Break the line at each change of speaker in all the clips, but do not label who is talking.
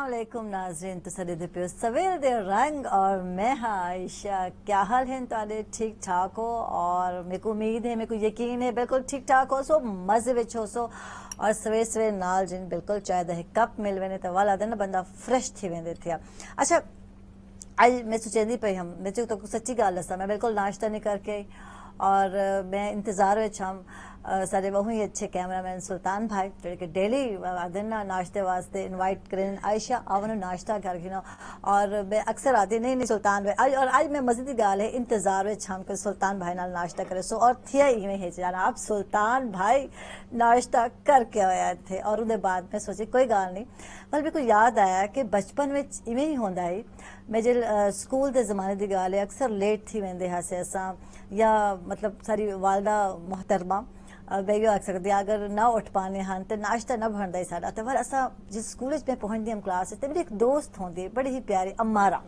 अस्सलामुअलैकुम नाज़रीन तो सदे पे सवेर दे रंग और मैं आयशा क्या हाल है तुहाडे ठीक ठाक हो और मेरे को उम्मीद है मेरे को यकीन है बिल्कुल ठीक ठाक हो सो मज़े विच हो सो और सवेर सवेर नाल जिन बिल्कुल चाय दा कप मिल वने तो वाला दिन बंदा फ्रेश थी वेंदे थिया। अच्छा आज मैं सोचेंदी पई हम मैं तो सच्ची गल दसा मैं बिल्कुल नाश्ता नहीं करके आई और मैं इंतज़ार में हम सारे बहु ही अच्छे कैमरामैन सुल्तान भाई जो कि डेली आदन नाश्ते वास्ते इनवाइट करें आयशा आवन नाश्ता करके ना और मैं अक्सर आती नहीं सुल्तान भाई आज और आज मैं मज़े की गाल है इंतज़ार में हम के सुल्तान भाई नाल नाश्ता करे सो और थिया इवें है जाना आप सुल्तान भाई नाश्ता करके आया थे और उनके बाद मैं सोची कोई गाल नहीं पर मेरे को याद आया कि बचपन में इवें ही होंदा है मैं जो स्कूल के ज़माने की गाल है अक्सर लेट थी वेंदे हासे असां या मतलब सारी वालदा मोहतरमा बेगियो आख सकती अगर ना उठ पाने हैं तो नाश्ता ना बनता ही साड़ा तो फिर असा जिस स्कूल में पहुँचती हम क्लास तो मेरी एक दोस्त होंगी है बड़ी ही प्यारी अमारा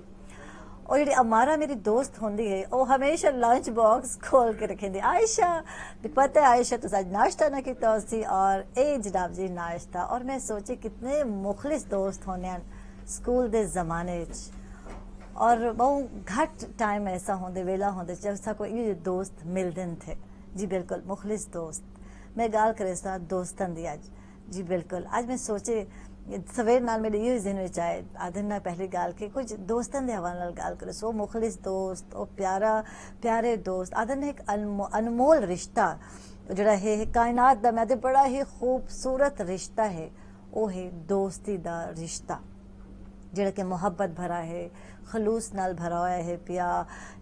और जी अमारा मेरी दोस्त होंगी है वो हमेशा लंच बॉक्स खोल के रखेंदी आयशा पता है आयशा तो आज नाश्ता ना किया उसी और ए जनाब जी नाश्ता और मैं सोची कितने मुखलिस दोस्त होने स्कूल के ज़माने और बहुत घट टाइम ऐसा होंगे वेला होंगे जब सा कोई ये दोस्त मिलते थे जी बिल्कुल मुखलिस दोस्त मैं गाल करे सा दोस्तन दी आज जी बिल्कुल आज मैं सोचे सवेर नाल मेरे ये जहन में आए आधन ना पहली गाल के कुछ दोस्तन दे हवाले नाल गाल करे सो मुखलिस दोस्त और प्यारा प्यारे दोस्त आधन एक अनमोल रिश्ता जड़ा है कायनात दा मैं बड़ा ही खूबसूरत रिश्ता है वो है दोस्ती दा रिश्ता जिहड़ा कि मुहब्बत भरा है खलूस नाल भरा हुआ है पिया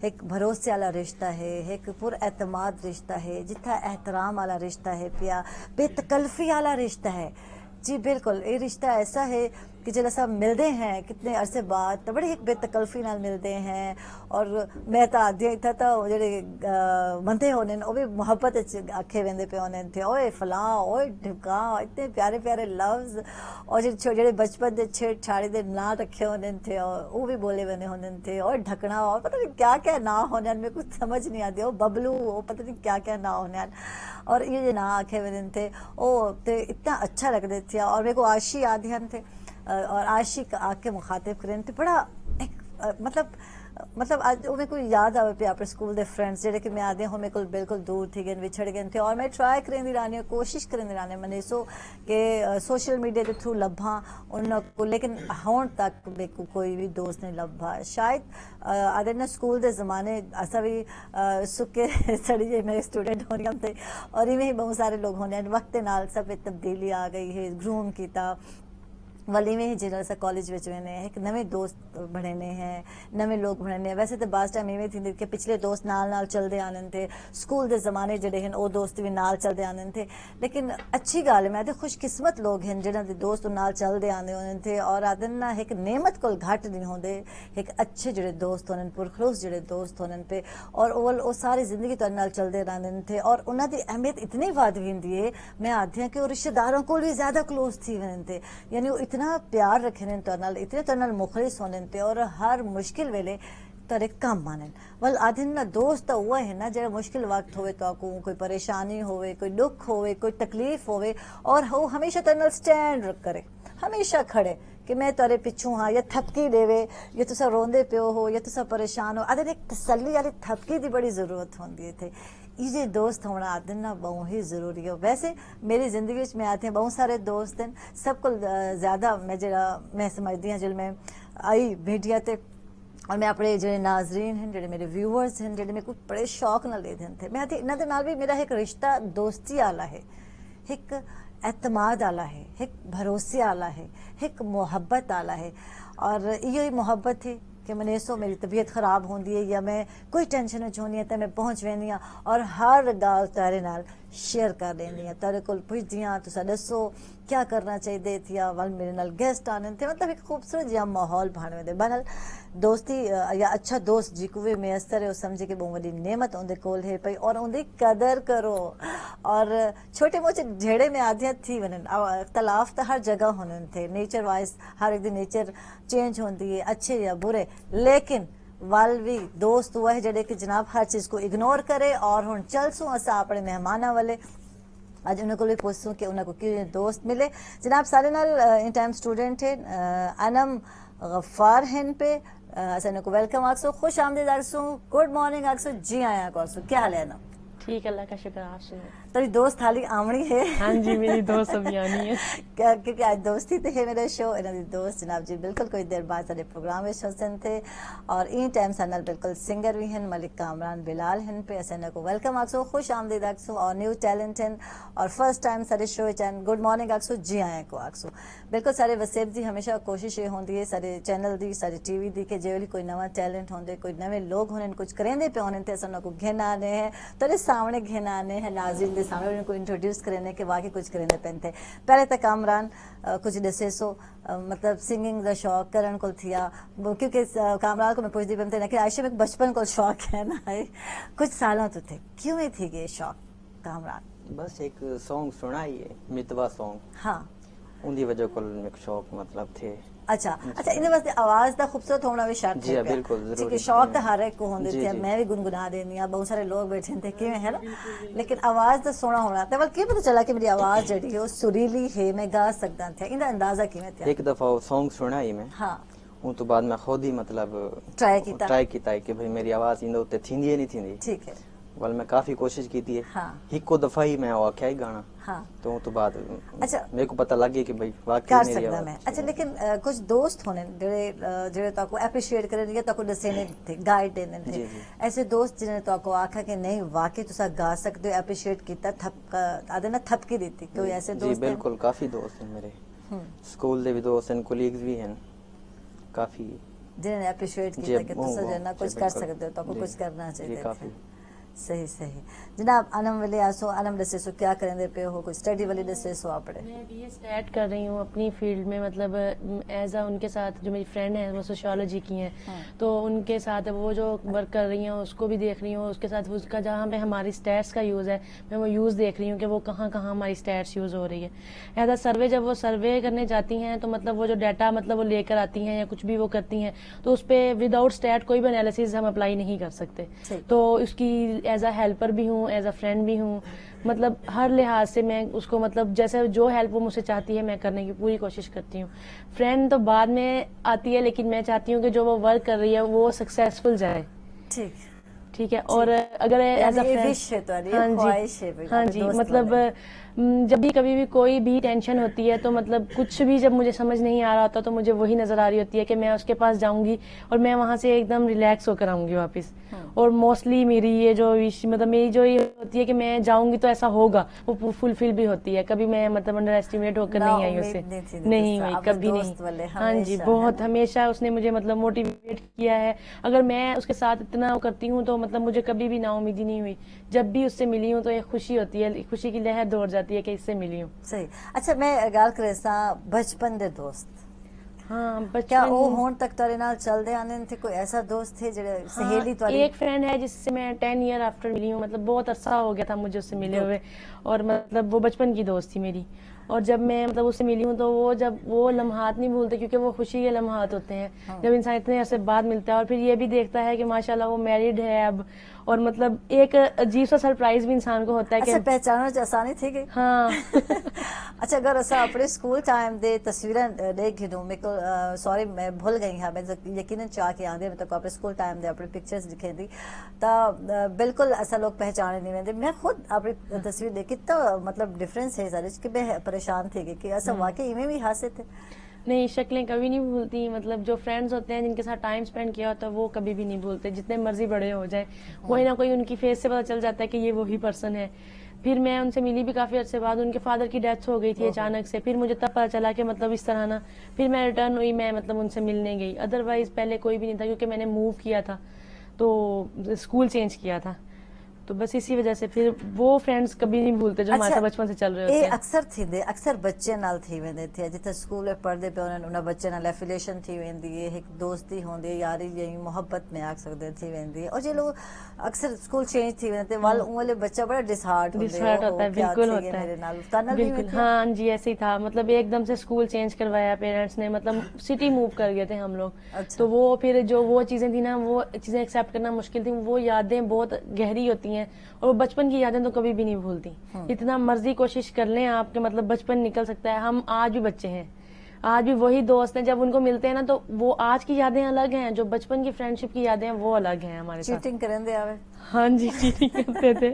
एक भरोसे वाला रिश्ता है एक पुर एतमाद रिश्ता है जिथा एहतराम वाला रिश्ता है पिया बेतकल्फी वाला रिश्ता है जी बिल्कुल ये रिश्ता ऐसा है कि जब सब मिलते हैं कितने अरसे बाद तो बड़ी एक बेतकल्फी नाल मिलते हैं और मैं तो आदि इतना तो जो बंदे होने वो भी मुहब्बत आखे वेंदे पे होने थे ओए फलां ओए ढिका इतने प्यारे प्यारे लफ्ज़ और जो बचपन के छेड़छाड़ी के ना रखे होने थे और वो भी बोले बने होने थे और ढकना और पता नहीं क्या क्या ना होने में कुछ समझ नहीं आती वो बबलू वो पता नहीं क्या क्या ना होने और ये जो ना आखे वेंदे थे वो तो इतना अच्छा लगते थे और मेरे को आशी याद थे और आशिक आके मुखातिब करें तो बड़ा एक मतलब आज वो मेरे को याद आवे पे अपने स्कूल के फ्रेंड्स जेडे कि मैं आदे हो मेरे को बिल्कुल दूर थी गए विछड़ गए थे और मैं ट्राई करेंदी रहनी कोशिश करेंदी रहनी मैंने सो कि सोशल मीडिया के थ्रू लभा उनको लेकिन हुण तक मेरे को कोई भी दोस्त नहीं लभा शायद आदे ना स्कूल के ज़माने असा भी सुके सड़ी जे मेरे स्टूडेंट होने थे और इवें ही बहुत सारे लोग होने वक्त के नाल सब तब्दीली आ गई है ग्रूम किया वाली में ही जिला सा कॉलेज में वेने एक नवे दोस्त बने हैं नवे लोग बने वैसे तो बास टाइम इवें थी कि पिछले दोस्त नाल नाल चलते आने थे स्कूल के ज़माने जड़े हैं वो दोस्त भी नाल चलते आने थे लेकिन अच्छी गल है मैं तो खुशकिस्मत लोग हैं जिन्होंने दोस्त नाल चलते आने होने थे और आदन ना एक नेमत को घट नहीं होंगे एक अच्छे जड़े दोस्त होने पुरखलूस जड़े दोस्त होने पे और वो सारी जिंदगी तो नाल चलते रहने थे और उन्होंने अहमियत इतनी वध हुई है मैं आती हाँ कि वो रिश्तेदारों को भी ज़्यादा क्लोज थी वे थे यानी वो इतना प्यार रखे तो इतने तो मुखलिस होने थे और हर मुश्किल वेले तेरे काम मानन वल आदिन ना दोस्त तो हुआ है ना जो मुश्किल वक्त होवे तो को कोई परेशानी होवे कोई दुख होवे कोई तकलीफ होवे और वो हमेशा तेरे स्टैंड करे हमेशा खड़े कि मैं तेरे पिछू हाँ या थपकी देवे या तुसा रोंदे पियो हो या तुसा परेशान हो आदि एक तसल्ली वाली थपकी की बड़ी ज़रूरत होती है ये दोस्त होना आदन ना बहुत ही ज़रूरी है वैसे मेरी ज़िंदगी में आते हैं बहुत सारे दोस्त हैं सबको ज़्यादा मैं जरा मैं समझती हाँ जो मैं आई मीडिया ते और मैं अपने जो नाजरीन हैं जो मेरे व्यूअर्स हैं जो मेरे को बड़े शौक न लेते थे मैं आती इन्होंने नाल भी मेरा एक रिश्ता दोस्ती आला है एक एतमाद आला है एक भरोसे आला है एक मुहब्बत आला है और ये मुहब्बत थी कि मैंने सो मेरी तबीयत ख़राब होती है या मैं कोई टेंशन में होनी है तो मैं पहुँच वेंदी हाँ और हर गाल तेरे नाल शेयर कर देनी तेरे को पुछदी हाँ तुसा दसो क्या करना चाहिए थी वाल मेरे नाल गेस्ट आने थे मतलब एक खूबसूरत जहा माहौल बन वे बनल दोस्ती या अच्छा दोस्त जिको भी मैसर है समझे कि बहुत बड़ी नेमत उनके कोल है पई और उनकी कदर करो और छोटे मोटे झेड़े में आदियाँ थी वन तलाफ तो हर जगह होने थे नेचर वाइज हर एक दिन नेचर चेंज होती है अच्छे या बुरे लेकिन वाल भी दोस्त हुआ है जड़े कि जनाब हर चीज़ को इग्नोर करे और हुण चल सू असा अपने मेहमाना वाले ਅੱਜ ਉਹਨਾਂ ਕੋਲ ਵੀ ਪੁੱਛੂੰ ਕਿ ਉਹਨਾਂ ਕੋ ਕਿਹੜੇ ਦੋਸਤ ਮਿਲੇ जनाब सारे नाल इन टाइम स्टूडेंट है अनम गफ्फार हैं पे असन को वेलकम आखसो खुश आमदीद आखसो गुड मॉर्निंग आखसो जी आया आखसो क्या हाल है ना
ठीक अल्लाह का शुक्र आप सुनो
तेरी दोस्त हाली आमणी है
हाँ जी मेरी दोस्त अभी आनी है
क्योंकि आज दोस्ती ते है मेरा शो इन्हां दी दोस्त जनाब जी बिल्कुल कोई देर बाद साडे प्रोग्राम विच हसन थे और इन टाइम सा नाल बिल्कुल सिंगर भी हैं मलिक कामरान बिलाल हैं पे असन को वेलकम आखसो खुश आमदीद आखसो और न्यू टैलेंट हैं और फर्स्ट टाइम साडे शो विच गुड मॉर्निंग आखसो जी आया को आखसो बिल्कुल सारे वसेब दी हमेशा कोशिश ये होंदी है सारे चैनल दी सारे टीवी दी के जे कोई नवा टैलेंट होंदे कोई नवे लोग होने कुछ करेंदे पे होने ते असन को घिन आने हैं तेरे सामने घिन आने हैं नाज़रीन दे सामने उनको इंट्रोड्यूस करने के वाकई कुछ करेंदे पेंथे पहले तक कामरान कुछ दसे सो मतलब सिंगिंग दा शौक करन को थिया क्योंकि कामरान को मैं पूछदी पेंथे ना कि आयशा में बचपन को शौक है ना कुछ सालों तो थे क्यों ही थी ये शौक कामरान
बस एक सॉन्ग सुना ही है मितवा सॉन्ग
हाँ
उनकी वजह को एक शौक मतलब थे
अच्छा अच्छा इन वास्ते आवाज दा खूबसूरत होना भी शर्त
जी
है
बिल्कुल
ठीक है
जरूरी
शौक तो हर एक को होंदे
जी,
थे
जी।
मैं भी गुनगुना देनी आ बहुत सारे लोग बैठे थे कि है ना लेकिन आवाज तो सोना होना ते बल की पता चला कि मेरी आवाज जड़ी है वो सुरीली है मैं गा सकदा था इंदा अंदाजा किवें था
एक दफा वो सॉन्ग सुना ही मैं
हां
उन तो बाद मैं खुद ही मतलब
ट्राई कीता
ट्राई कीता है कि भाई मेरी आवाज इंदे उत्ते थींदी है नहीं थींदी
ठीक है
वल मैं काफी कोशिश की थी
हाँ
इको दफा ही मैं आख्या ही गाना
हाँ
तो बाद
अच्छा
मेरे को पता लग गया कि भाई वाकई
कर
मेरी
सकदा
आवाज
मैं अच्छा लेकिन कुछ दोस्त होने जेड़े ताको एप्रिशिएट करे या ताको दसेने थे गाइड देने थे
जी, जी।
ऐसे दोस्त जिन्हें ताको आखा कि नहीं वाकई तुसा गा सकते हो एप्रिशिएट कीता थप आदे ना थपकी देती कोई ऐसे
जी
दोस्त हैं?
बिल्कुल काफी दोस्त हैं मेरे स्कूल दे भी दोस्त हैं कोलीग्स भी हैं काफी
जिन्हें एप्रिशिएट
जी,
किया कि
वो-
तुसा
वो,
जो ना
जी,
कुछ कर
बिल्कुल।
सकते हो ताको
जी,
कुछ करना
जी,
चाहिए
काफी।
सही सही जनाब अनम वाले आसो अनम दसे सो क्या करेंदे पे हो कुछ स्टडी वाले दसे सो आपड़े
मैं बीए स्टार्ट कर रही हूँ अपनी फील्ड में मतलब एज अ उनके साथ जो मेरी फ्रेंड है वो सोशियोलॉजी की हैं तो उनके साथ वो जो वर्क कर रही हैं उसको भी देख रही हूँ उसके साथ उसका जहाँ पे हमारी स्टैट्स का यूज़ है मैं वो यूज़ देख रही हूँ कि वो कहाँ कहाँ हमारी स्टैट्स यूज़ हो रही है एज अ सर्वे जब वो सर्वे करने जाती हैं तो मतलब वो जो डाटा मतलब वो लेकर आती हैं या कुछ भी वो करती हैं तो उस पर विदाउट स्टैट कोई भी एनालिसिस हम अप्लाई नहीं कर सकते
ठीक।
तो उसकी एज अ हेल्पर भी हूँ एज अ फ्रेंड भी हूँ मतलब हर लिहाज से मैं उसको मतलब जैसे जो हेल्प वो मुझसे चाहती है मैं करने की पूरी कोशिश करती हूँ फ्रेंड तो बाद में आती है लेकिन मैं चाहती हूँ कि जो वो वर्क कर रही है वो सक्सेसफुल जाए
ठीक
ठीक है और अगर एज अ
यानी ये
फ्रेंड
विश है तुम्हारी ये ख्वाहिश है बिल्कुल,
हाँ जी
दोस्त
मतलब
वाले।
जब भी कभी भी कोई भी टेंशन होती है तो मतलब कुछ भी जब मुझे समझ नहीं आ रहा होता तो मुझे वही नजर आ रही होती है कि मैं उसके पास जाऊंगी और मैं वहां से एकदम रिलैक्स होकर आऊंगी वापस और मोस्टली मेरी ये जो मतलब मेरी जो ये होती है कि मैं जाऊंगी तो ऐसा होगा वो फुलफिल भी होती है कभी मैं मतलब अंडर एस्टिमेट होकर
ना
नहीं आई
उम्मीद
उससे
नहीं थी
नहीं
दोस्त,
हुई
अपने
कभी
दोस्त वाले
नहीं हाँ जी
हमेशा,
बहुत
है ना?
हमेशा उसने मुझे मतलब मोटिवेट किया है अगर मैं उसके साथ इतना वो करती हूँ तो मतलब मुझे कभी भी नाउम्मीदी नहीं हुई जब भी उससे मिली हूँ तो एक खुशी होती है खुशी की लहर दौड़ जाती है कि इससे मिली हूँ
सही अच्छा मैं गाल करे सा बचपन दे दोस्त
हाँ
क्या
बचपन
वो होन तक तारे नाल चलदे आने थे कोई ऐसा दोस्त थे जेड़े सहेली
हाँ,
तुम्हारी
एक फ्रेंड है जिससे मैं 10 ईयर आफ्टर मिली हूँ मतलब बहुत अरसा हो गया था मुझे उससे मिले हुए और मतलब वो बचपन की दोस्त थी मेरी और जब मैं मतलब उससे मिली हूँ तो वो जब वो लम्हात नहीं भूलते क्योंकि वो खुशी के लम्हात होते हैं जब इंसान इतने अरसे बाद मिलता है और फिर ये भी देखता है कि माशाल्लाह वो मैरिड है अब और मतलब एक अजीब सा सरप्राइज भी इंसान को होता है
अच्छा
कि
पहचानने च आसानी थी गई
हाँ
अच्छा अगर असा अपने स्कूल टाइम दे तस्वीरें देख गिनूं मेरे को सॉरी मैं भूल गई हाँ मैं यकीनन चाह के आंदे मैं तो अपने स्कूल टाइम दे अपने पिक्चर्स दिखे दी ता बिल्कुल ऐसा लोग पहचाने नहीं वेंदे मैं खुद अपनी तस्वीर देखी तो मतलब डिफरेंस है सारे कि मैं परेशान थी कि ऐसा वाकई में भी हासे थे
नहीं शक्लें कभी नहीं भूलती मतलब जो फ्रेंड्स होते हैं जिनके साथ टाइम स्पेंड किया होता है वो कभी भी नहीं भूलते जितने मर्जी बड़े हो जाए कोई ना कोई उनकी फेस से पता चल जाता है कि ये वही पर्सन है फिर मैं उनसे मिली भी काफी अर्से बाद उनके फादर की डेथ हो गई थी अचानक से फिर मुझे तब पता चला कि मतलब इस तरह ना फिर मैं रिटर्न हुई मैं मतलब उनसे मिलने गई अदरवाइज पहले कोई भी नहीं था क्योंकि मैंने मूव किया था तो स्कूल चेंज किया था तो बस इसी वजह से फिर वो फ्रेंड्स कभी नहीं भूलते जो हमारे साथ बचपन से चल रहे होते
ये
हैं
अक्सर थींदे अक्सर बच्चे नाल थी वेंदे थे जिथे स्कूल में पढ़दे पे उन्हें बच्चे नाल एफिलिएशन थी वेंदी है एक दोस्ती होंदी है यारी यही मोहब्बत में आख सकदे थी वेंदी है और जे लोग अक्सर स्कूल चेंज थी वेंदे वाल वाले बच्चा बड़ा डिसहार्ट
होता है बिल्कुल होता है
मेरे नाल तनल भी
बिल्कुल हाँ जी ऐसे ही था मतलब एकदम से स्कूल चेंज करवाया पेरेंट्स ने मतलब सिटी मूव कर गए थे हम लोग
अच्छा।
तो वो फिर जो वो चीजें थी ना वो चीजें एक्सेप्ट करना मुश्किल थी वो यादें बहुत गहरी होती हैं, और वो बचपन की यादें तो कभी भी नहीं भूलती। इतना मर्जी कोशिश कर लें आपके मतलब बचपन निकल सकता है, हम आज भी बच्चे हैं, आज भी वही दोस्त हैं, जब उनको मिलते हैं ना तो वो आज की यादें अलग हैं, जो बचपन की फ्रेंडशिप की यादें हैं वो अलग हैं हमारे साथ।
चीटिंग करेंगे आवे?
हाँ जी, चीटिंग करते थे,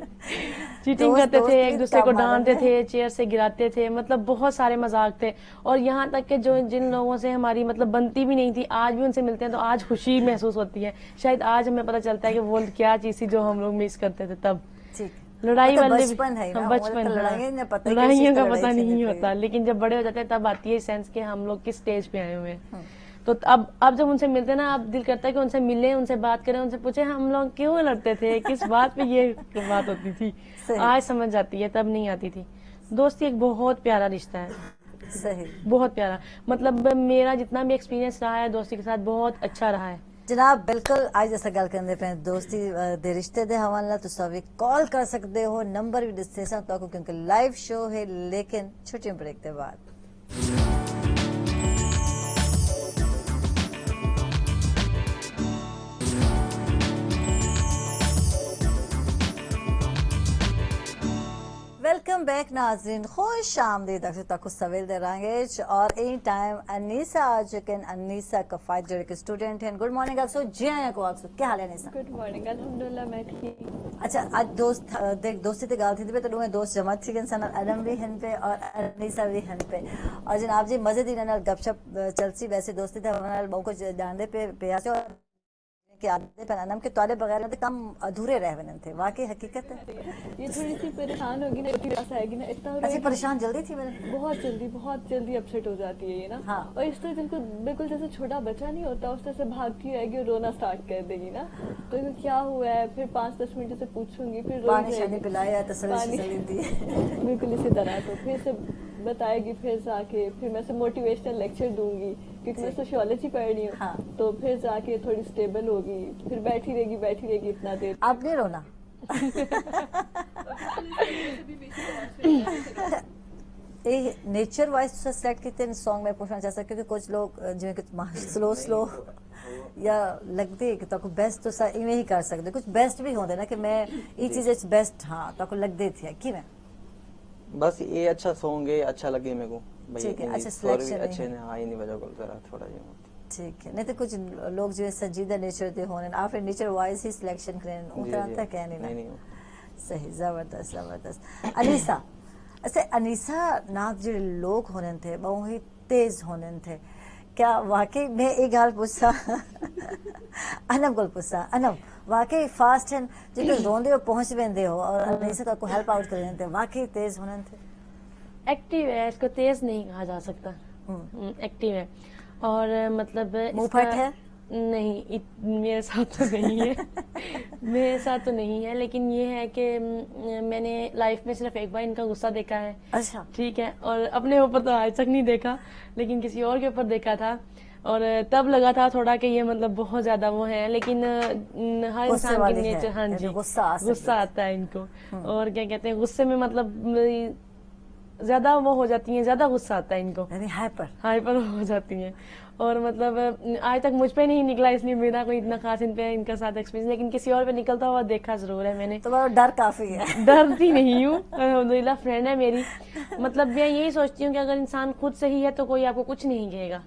चीटिंग
दोस्त
करते थे,
भी
एक दूसरे को
काम आ
डांटते
रहे हैं।
थे, चेयर से गिराते थे, मतलब बहुत सारे मजाक थे। और यहाँ तक कि जो जिन लोगों से हमारी मतलब बनती भी नहीं थी, आज भी उनसे मिलते हैं तो आज खुशी महसूस होती है। शायद आज हमें पता चलता है कि वो क्या चीज थी जो हम लोग मिस करते थे तब।
ठीक।
लड़ाई
मतलब
वाले
बचपन है ना,
हाँ,
उम्र
बचपन,
तो
हाँ,
लड़ाइयाँ ना पता है, किस
लड़ाइयों
चीज़
का
पे
पता
लड़ाई
नहीं
छिड़ी
होता,
थी।
लेकिन जब बड़े हो जाते हैं तब आती है सेंस कि हम लोग किस स्टेज पे आए हुए हैं। तो अब जब उनसे मिलते हैं ना, अब दिल करता है कि उनसे मिलें, उनसे बात करें, उनसे पूछे हम लोग क्यों लड़ते थे, किस बात पे ये बात होती थी।
सही।
आज समझ आती है, तब नहीं आती थी। दोस्ती एक बहुत प्यारा रिश्ता है,
सही।
बहुत प्यारा। मतलब मेरा जितना भी एक्सपीरियंस रहा है दोस्ती के साथ बहुत अच्छा रहा है।
जनाब बिल्कुल आज जैसा गल करते पे दोस्ती दे रिश्ते दे हवाले नाल तुसा भी कॉल कर सकते हो, नंबर भी दिसते सा तो क्योंकि लाइव शो है, लेकिन छुट्टियों ब्रेक के बाद। वेलकम बैक नाजरीन, खुश आमदीद तक सवेल दे रंगेज और इन टाइम अनीसा आ चुके हैं। अनीसा कफायत जो कि स्टूडेंट हैं। गुड मॉर्निंग अक्सो, जी आया को अक्सो, क्या हाल है अनीसा?
गुड मॉर्निंग, अल्हम्दुलिल्लाह मैं ठीक।
अच्छा आज दोस्त देख दोस्ती ते गाल थी पे तो दोस्त जमा थी इंसान अदम भी हन पे और अनीसा भी हन पे, और जनाब जी मजे दी नाल गपशप चलसी। वैसे दोस्ती ते हमारे बहुत कुछ जानदे पे प्यासे और के आदे पे अनम के तोरे बगैर तो कम अधूरे रह वनन थे, वाकई हकीकत है।
ये थोड़ी सी परेशान होगी ना, इतनी रास आएगी ना, इतना
अच्छी परेशान जल्दी थी मैंने।
बहुत जल्दी अपसेट हो जाती है ये ना।
हाँ।
और इस तरह बिल्कुल बिल्कुल जैसे छोटा बच्चा नहीं होता उस तरह से भागती रहेगी और रोना स्टार्ट कर देगी ना। तो इनको क्या हुआ है, फिर 5-10 मिनट से पूछूंगी, फिर
पानी शानी पिलाया तसल्ली
पानी-
दी दी।
बिल्कुल इसी तरह। तो फिर से बताएगी, फिर जाके फिर मैं से मोटिवेशनल लेक्चर दूंगी क्योंकि मैं सोशियोलॉजी पढ़ रही हूँ।
हाँ।
तो फिर जाके थोड़ी स्टेबल होगी, फिर बैठी रहेगी इतना देर।
आप नहीं रोना। ये नेचर वाइज सेलेक्ट किते इन सॉन्ग में पूछना चाह सकते क्योंकि कुछ लोग जिਵੇਂ कि स्लो या लगती है कि तो बेस्ट तो सा इवें ही कर सकते, कुछ बेस्ट भी होंगे ना कि मैं ये चीज बेस्ट हाँ तो लगते थे कि मैं
बस ये अच्छा सॉन्ग है, अच्छा लगे मेरे को भाई।
ठीक है,
इनकी
अच्छा
स्वर भी
selection है।
अच्छे ने, हाँ इन्हीं वजह को जरा थोड़ा ये होती।
ठीक है। नहीं तो कुछ लोग जो है संजीदा नेचर दे होने आप फिर नेचर वाइज ही सिलेक्शन करें उतना
जी,
तक कह नहीं
नहीं
ना। सही, जबरदस्त जबरदस्त। अनीसा ऐसे अनीसा नाथ जो लोग होने थे बहुत ही तेज होने थे, क्या वाकई मैं एक गाल पूछा अनम को पूछा, अनम वाकई फास्ट हैं जो रोंदे हो पहुंच वेंदे हो और अनीसा को हेल्प आउट कर थे, वाकई तेज होने थे?
एक्टिव है, इसको तेज नहीं कहा जा सकता, एक्टिव है। और मतलब
मुंहफट है?
नहीं, मेरे साथ तो नहीं है मेरे साथ तो नहीं है, लेकिन ये है कि मैंने लाइफ में सिर्फ एक बार इनका गुस्सा देखा है।
अच्छा।
ठीक है, और अपने ऊपर तो आज तक नहीं देखा, लेकिन किसी और के ऊपर देखा था और तब लगा था थोड़ा कि ये मतलब बहुत ज्यादा वो है, लेकिन हर
गुस्से
इंसान की
वाली है,
नेचर, हाँ
यानी
जी,
गुस्सा आ सकता
गुस्सा आता है इनको। और क्या कहते हैं, गुस्से में मतलब ज्यादा वो हो जाती हैं, ज्यादा गुस्सा आता है इनको,
यानी
हाइपर हो जाती हैं। और मतलब आज तक मुझ पे नहीं निकला, इसलिए मेरा कोई इतना खास इन पे इनका साथ एक्सपीरियंस, लेकिन किसी और पे निकलता हुआ देखा जरूर है मैंने।
तो डर काफी है।
डरती नहीं हूँ, अल्हम्दुलिल्लाह फ्रेंड है मेरी। मतलब मैं यही सोचती हूँ कि अगर इंसान खुद सही है तो कोई आपको कुछ नहीं कहेगा।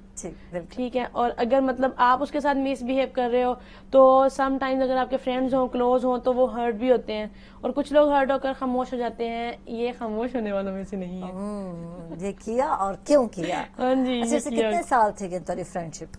ठीक है, और अगर मतलब आप उसके साथ मिसबिहेव कर रहे हो तो सम टाइम्स अगर आपके फ्रेंड्स हो, क्लोज हो, तो वो हर्ट भी होते हैं, और कुछ लोग हर्ट होकर खामोश हो जाते हैं। ये खामोश होने वालों में से नहीं है।
ये किया और क्यों किया?
हाँ जी।
अच्छा, इससे कितने साल थे कि तुम्हारी फ्रेंडशिप?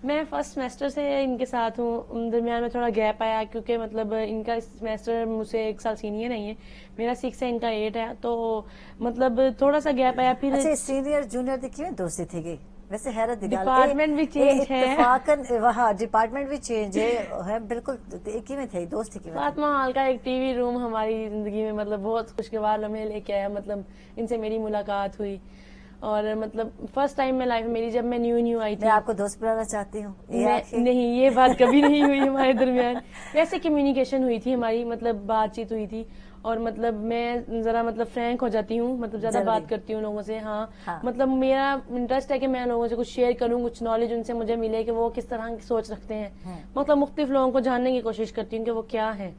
मैं फर्स्ट सेमेस्टर से इनके साथ हूँ, दरमियान में थोड़ा गैप आया क्योंकि मतलब इनका सेमेस्टर मुझसे 1 साल सीनियर नहीं है, मेरा 6 है, इनका 8 है, तो मतलब थोड़ा सा गैप आया। फिर
अच्छा, सीनियर जूनियर की क्यों दोस्ती थी गई? वैसे हैरत दी
डिपार्टमेंट भी चेंज है,
इत्तेफाकन वहाँ डिपार्टमेंट भी चेंज है बिल्कुल। एक ही में थे दोस्ती की?
फातिमा हॉल का एक टीवी रूम हमारी जिंदगी में मतलब बहुत खुशगवार लम्हे लेके आया। मतलब इनसे मेरी मुलाकात हुई और मतलब फर्स्ट टाइम में लाइफ मेरी, जब मैं न्यू आई थी।
मैं आपको दोस्त बनाना चाहती हूँ?
नहीं, ये बात कभी नहीं हुई हमारे दरमियान। वैसे कम्युनिकेशन हुई थी हमारी, मतलब बातचीत हुई थी, और मतलब मैं जरा मतलब फ्रैंक हो जाती हूँ, मतलब ज्यादा बात करती हूँ लोगों से। हाँ। मतलब मेरा इंटरेस्ट है कि मैं लोगों से कुछ शेयर करूँ, कुछ नॉलेज उनसे मुझे मिले कि वो किस तरह की सोच रखते हैं। मतलब मुख्तलिफ लोगों को जानने की कोशिश करती हूँ कि वो क्या है।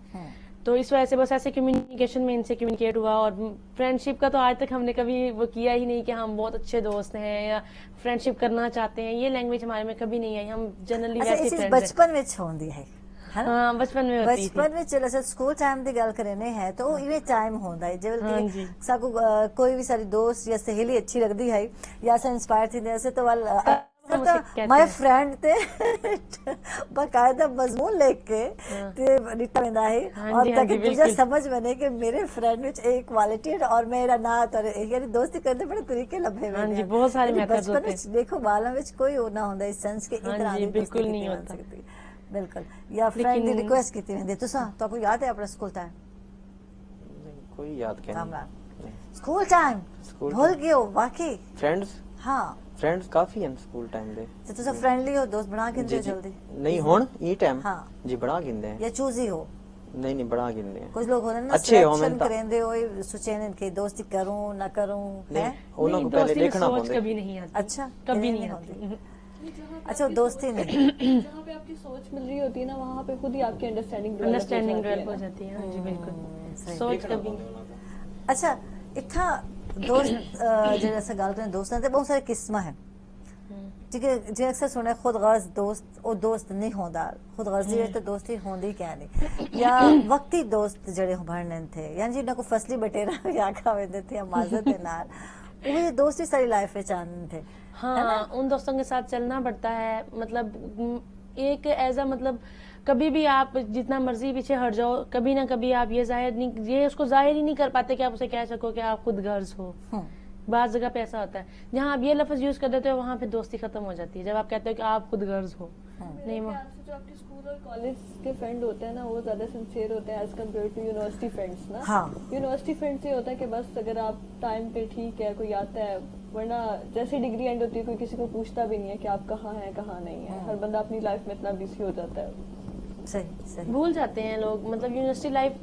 तो इस वजह से बस ऐसे कम्युनिकेशन में इनसे कम्युनिकेट हुआ। और फ्रेंडशिप का तो आज तक हमने कभी वो किया ही नहीं कि हम बहुत अच्छे दोस्त हैं या फ्रेंडशिप करना चाहते हैं, ये लैंग्वेज हमारे में कभी नहीं आई। हम जनरली
ਅੱਛਾ
वैसे
ਇਹ ਚੀਜ਼
फ्रेंड्स हैं।
ਬਚਪਨ ਵਿੱਚ ਹੁੰਦੀ ਹੈ ਹੈਨਾ?
हाँ, बचपन में होती थी।
बचपन ਵਿੱਚ ਜਦੋਂ ਸਕੂਲ ਟਾਈਮ ਦੀ ਗੱਲ ਕਰਨੇ ਹੈ ਤਾਂ ਉਹ ਇਵੇਂ ਟਾਈਮ ਹੁੰਦਾ ਹੈ ਜਿਵੇਂ
ਹਾਂਜੀ।
ਕਿ ਸਾਕੂ ਕੋਈ ਵੀ ਸਾਡੀ ਦੋਸਤ ਜਾਂ ਸਹੇਲੀ ਅੱਛੀ ਲੱਗਦੀ ਹੈ ਜਾਂ ਸੇ ਇੰਸਪਾਇਰ ਥी जैसे तो
हम उसे कहते
ਮਾਈ
हैं।
ਫਰੈਂਡ ਤੇ ਬਕਾਇਦਾ ਮਜ਼ਮੂਨ ਲਿਖ ਕੇ ਤੇ ਲਿਖਾ ਹੁੰਦਾ ਹੈ
ਹਾਂਜੀ,
और ताकि
ਹਾਂਜੀ,
तुझे
बिल्कुल।
समझ बने कि मेरे फ्रेंड ਵਿੱਚ एक क्वालिटी है और मेरा ना तो यानी दोस्ती करने बड़े तरीके लभे हुए
हाँ जी,
हैं।
बहुत सारे
यानी
methods
बचपन
होते
ਵਿੱਚ देखो बालों ਵਿੱਚ कोई होना ਹੁੰਦਾ ਇਸ सेंस के
हाँ
इतना
जी,
आदमी
बिल्कुल
दोस्ती
नहीं
कितनी
होता।
बन सकती है। ਬਿਲਕੁਲ ਜਾਂ ਫਰੈਂਡ ਦੀ ਰਿਕੁਐਸਟ ਕੀਤੀ ਹੁੰਦੀ ਤੁਸੀਂ ਤੁਹਾਨੂੰ ਯਾਦ ਹੈ ਆਪਣਾ ਸਕੂਲ ਟਾਈਮ
कोई याद क्या
कामरान
नहीं।
ਸਕੂਲ ਟਾਈਮ
ਸਕੂਲ
ਭੁੱਲ ਗਏ ਹੋ ਵਾਕਈ
फ्रेंड्स
ਹਾਂ
फ्रेंड्स काफी हैं स्कूल टाइम दे।
ਤੇ ਤੁਸੀਂ ਫਰੈਂਡਲੀ ਹੋ ਦੋਸਤ ਬਣਾ ਕੇ
जी
ਦਿੰਦੇ
जी
ਜਲਦੀ
नहीं हुन ई टाइम
हाँ।
जी बड़ा गिनदे हैं।
ਜਾਂ ਚੂਜ਼ੀ ਹੋ
नहीं नहीं बड़ा गिनदे हैं।
ਕੁਝ ਲੋਕ ਹੁੰਦੇ ਨੇ ਨਾ
अच्छे हो
ਸਿਲੈਕਸ਼ਨ
मैं तो
ਕਰਿੰਦੇ ਹੋਏ ਸੋਚੇ ਨੇ ਕਿ ਦੋਸਤੀ ਕਰੂੰ ਨਾ ਕਰੂੰ
नहीं
ਹੈ
उन्हों को
नहीं,
पहले
दोस्ती में
लिखना
सोच
पड़ता
कभी नहीं आती।
अच्छा
कभी
ये
नहीं
होती
आती।
अच्छा दोस्ती नहीं
जहाँ पे आपकी सोच मिल रही होती है ना, वहाँ पे खुद ही आपकी अंडरस्टैंडिंग
डेवलप हो जाती है। हाँ जी, बिल्कुल।
सही।
सोच कभी
अच्छा इतना दोस्त ਜਿਹੜੇ ਅਸੀਂ ਗੱਲ ਕਰਦੇ ਦੋਸਤਾਂ ਤੇ ਬਹੁਤ ਸਾਰੇ ਕਿਸਮਾਂ ਹੈ ਠੀਕ ਹੈ ਜੇ ਅਕਸਰ ਸੁਣਿਆ ਖੁਦ ਗਰਜ਼ ਦੋਸਤ ਉਹ ਦੋਸਤ ਨਹੀਂ ਹੁੰਦਾ ਖੁਦ ਗਰਜ਼ੀ ਵਿੱਚ ਤਾਂ ਦੋਸਤੀ ਹੁੰਦੀ ਕਿਆ ਨਹੀਂ ਜਾਂ ਵਕਤੀ ਦੋਸਤ ਜਿਹੜੇ ਬਣਨ ਥੇ ਜਾਂ ਜਿਹਨਾਂ ਕੋ ਫਸਲੀ ਬਟੇਰਾ ਵੀ ਆਖਾ ਹੁੰਦੇ ਥੇ ਮਾਜ਼ਤ ਦੇ ਨਾਲ ਉਹ ਦੋਸਤੀ ਸਾਰੀ ਲਾਈਫ ਵਿੱਚ ਆਉਂਦੇ ਥੇ
हाँ, उन दोस्तों के साथ चलना पड़ता है। मतलब एक एज अ मतलब कभी भी आप जितना मर्जी पीछे हट जाओ, कभी ना कभी आप ये उसको जाहिर ही नहीं कर पाते कि आप उसे कह सको कि आप खुद गर्ज हो। बाज़ जगह पे ऐसा होता है जहाँ आप ये लफ्ज यूज कर देते हो वहाँ पे दोस्ती खत्म हो जाती है। जब आप कहते हो कि आप खुद गर्ज हो, नहीं वो
आपसे जो आपके स्कूल और कॉलेज के फ्रेंड होते हैं ना, वो ज्यादा सिंसियर होते हैं as compare to university friends ना।
हाँ।
यूनिवर्सिटी फ्रेंड्स ये होता है कि बस अगर आप टाइम पे ठीक है कोई आता है, वरना जैसे डिग्री एंड होती है कोई किसी को पूछता भी नहीं है कि आप कहाँ हैं कहाँ नहीं है। हर बंदा अपनी लाइफ में इतना बिजी हो जाता है।
सही सही
भूल जाते हैं लोग। मतलब यूनिवर्सिटी लाइफ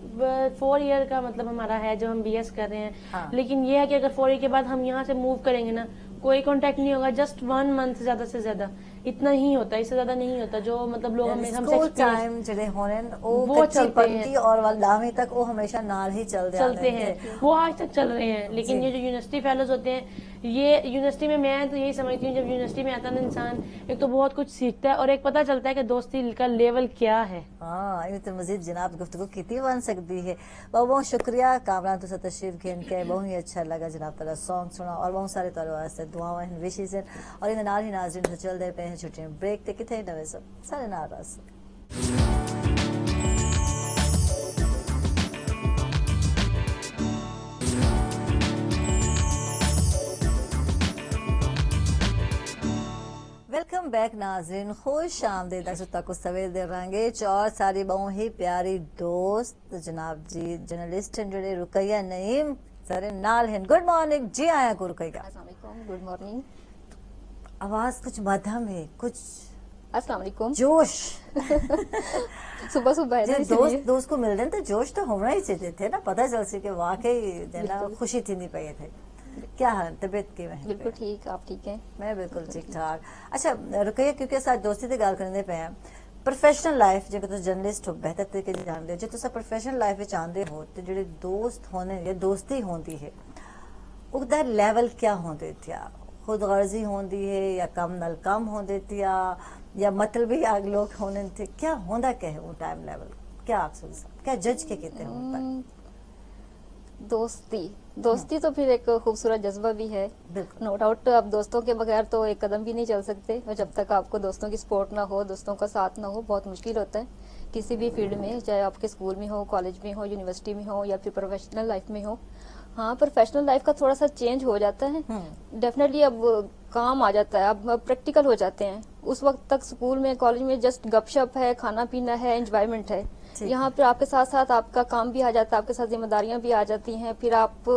4 ईयर का मतलब हमारा है जो हम बीएस कर रहे हैं।
हाँ।
लेकिन ये है कि अगर 4 ईयर के बाद हम यहाँ से मूव करेंगे ना, कोई कांटेक्ट नहीं होगा। जस्ट 1 मंथ ज्यादा से ज्यादा इतना ही होता है, इससे ज्यादा नहीं होता। जो मतलब लोग हमसे
ਸਕੂਲ
experience
ਟਾਈਮ ਜਿਹੜੇ ਹੋਣੇ ਉਹ
वो
ਕੱਚੀ
चलते हैं।
पक्की और लावी तक वो हमेशा नाल ही चलते
चलते हैं, वो आज तक चल रहे हैं। लेकिन
जी।
ये जो यूनिवर्सिटी फेलोज होते हैं, ये यूनिवर्सिटी में मैं तो यही समझती हूँ, जब यूनिवर्सिटी में आता है ना इंसान, एक तो बहुत कुछ सीखता है और एक पता चलता है कि दोस्ती का लेवल क्या है।
हाँ ये तो मजीद जनाब गुफ्तगू कितनी बन सकती है। बहुत बहुत शुक्रिया कामरान तुसा तशरीफ घेन के बहुत ही अच्छा लगा जनाब तेरा सॉन्ग सुना और बहुत सारे तेरे वास्ते दुआएं हैं विशेष हैं और इन नाल ही नाज़रीन से चल दे पे हैं छुट्टियां ब्रेक ते किथे नवे सब सारे नाराज वेलकम बैक नाज़रीन खुश आमदीद तक सवेर दे रंगे और सारी बहुत ही प्यारी दोस्त जनाब जी जर्नलिस्ट हैं जुड़े रुकैया नईम सारे नाल हैं। गुड मॉर्निंग जी आया को रुकैया।
अस्सलाम वालेकुम, गुड मॉर्निंग।
आवाज कुछ मध्यम है कुछ
अस्सलाम वालेकुम।
जोश
सुबह सुबह है ना,
जे
इसलिए
दोस्त को मिलते तो जोश तो होना ही चाहिए थे ना पता चल सी कि वाकई देना खुशी थी नहीं पाई थे। क्या हाल तबीयत की है?
बिल्कुल ठीक, आप ठीक हैं?
मैं बिल्कुल ठीक ठाक। अच्छा रुकैया क्योंकि साथ दोस्ती की गल करने पे हैं प्रोफेशनल लाइफ जे तुम जर्नलिस्ट हो बेहतर तरीके से जानते हो जो तुम प्रोफेशनल लाइफ में आंदे हो तो जेडे दोस्त होने या दोस्ती होती है उसका लेवल क्या होंदे थिया खुद गर्जी होंदी है या कम नल कम होंदे थिया या मतलबी आग लोग होने थे क्या होंदा क्या है वो टाइम लेवल क्या आप क्या जज के कहते हो?
दोस्ती तो फिर एक खूबसूरत जज्बा भी है,
बिल्कुल
नो डाउट। अब दोस्तों के बगैर तो एक कदम भी नहीं चल सकते और जब तक आपको दोस्तों की सपोर्ट ना हो, दोस्तों का साथ ना हो, बहुत मुश्किल होता है किसी भी फील्ड में, चाहे आपके स्कूल में हो, कॉलेज में हो, यूनिवर्सिटी में हो या फिर प्रोफेशनल लाइफ में हो। हाँ, प्रोफेशनल लाइफ का थोड़ा सा चेंज हो जाता है डेफिनेटली। अब काम आ जाता है, अब प्रैक्टिकल हो जाते हैं। उस वक्त तक स्कूल में कॉलेज में जस्ट गपशप है, खाना पीना है, एंजॉयमेंट है। यहाँ पर आपके साथ साथ आपका काम भी आ जाता है, आपके साथ जिम्मेदारियां भी आ जाती हैं, फिर आप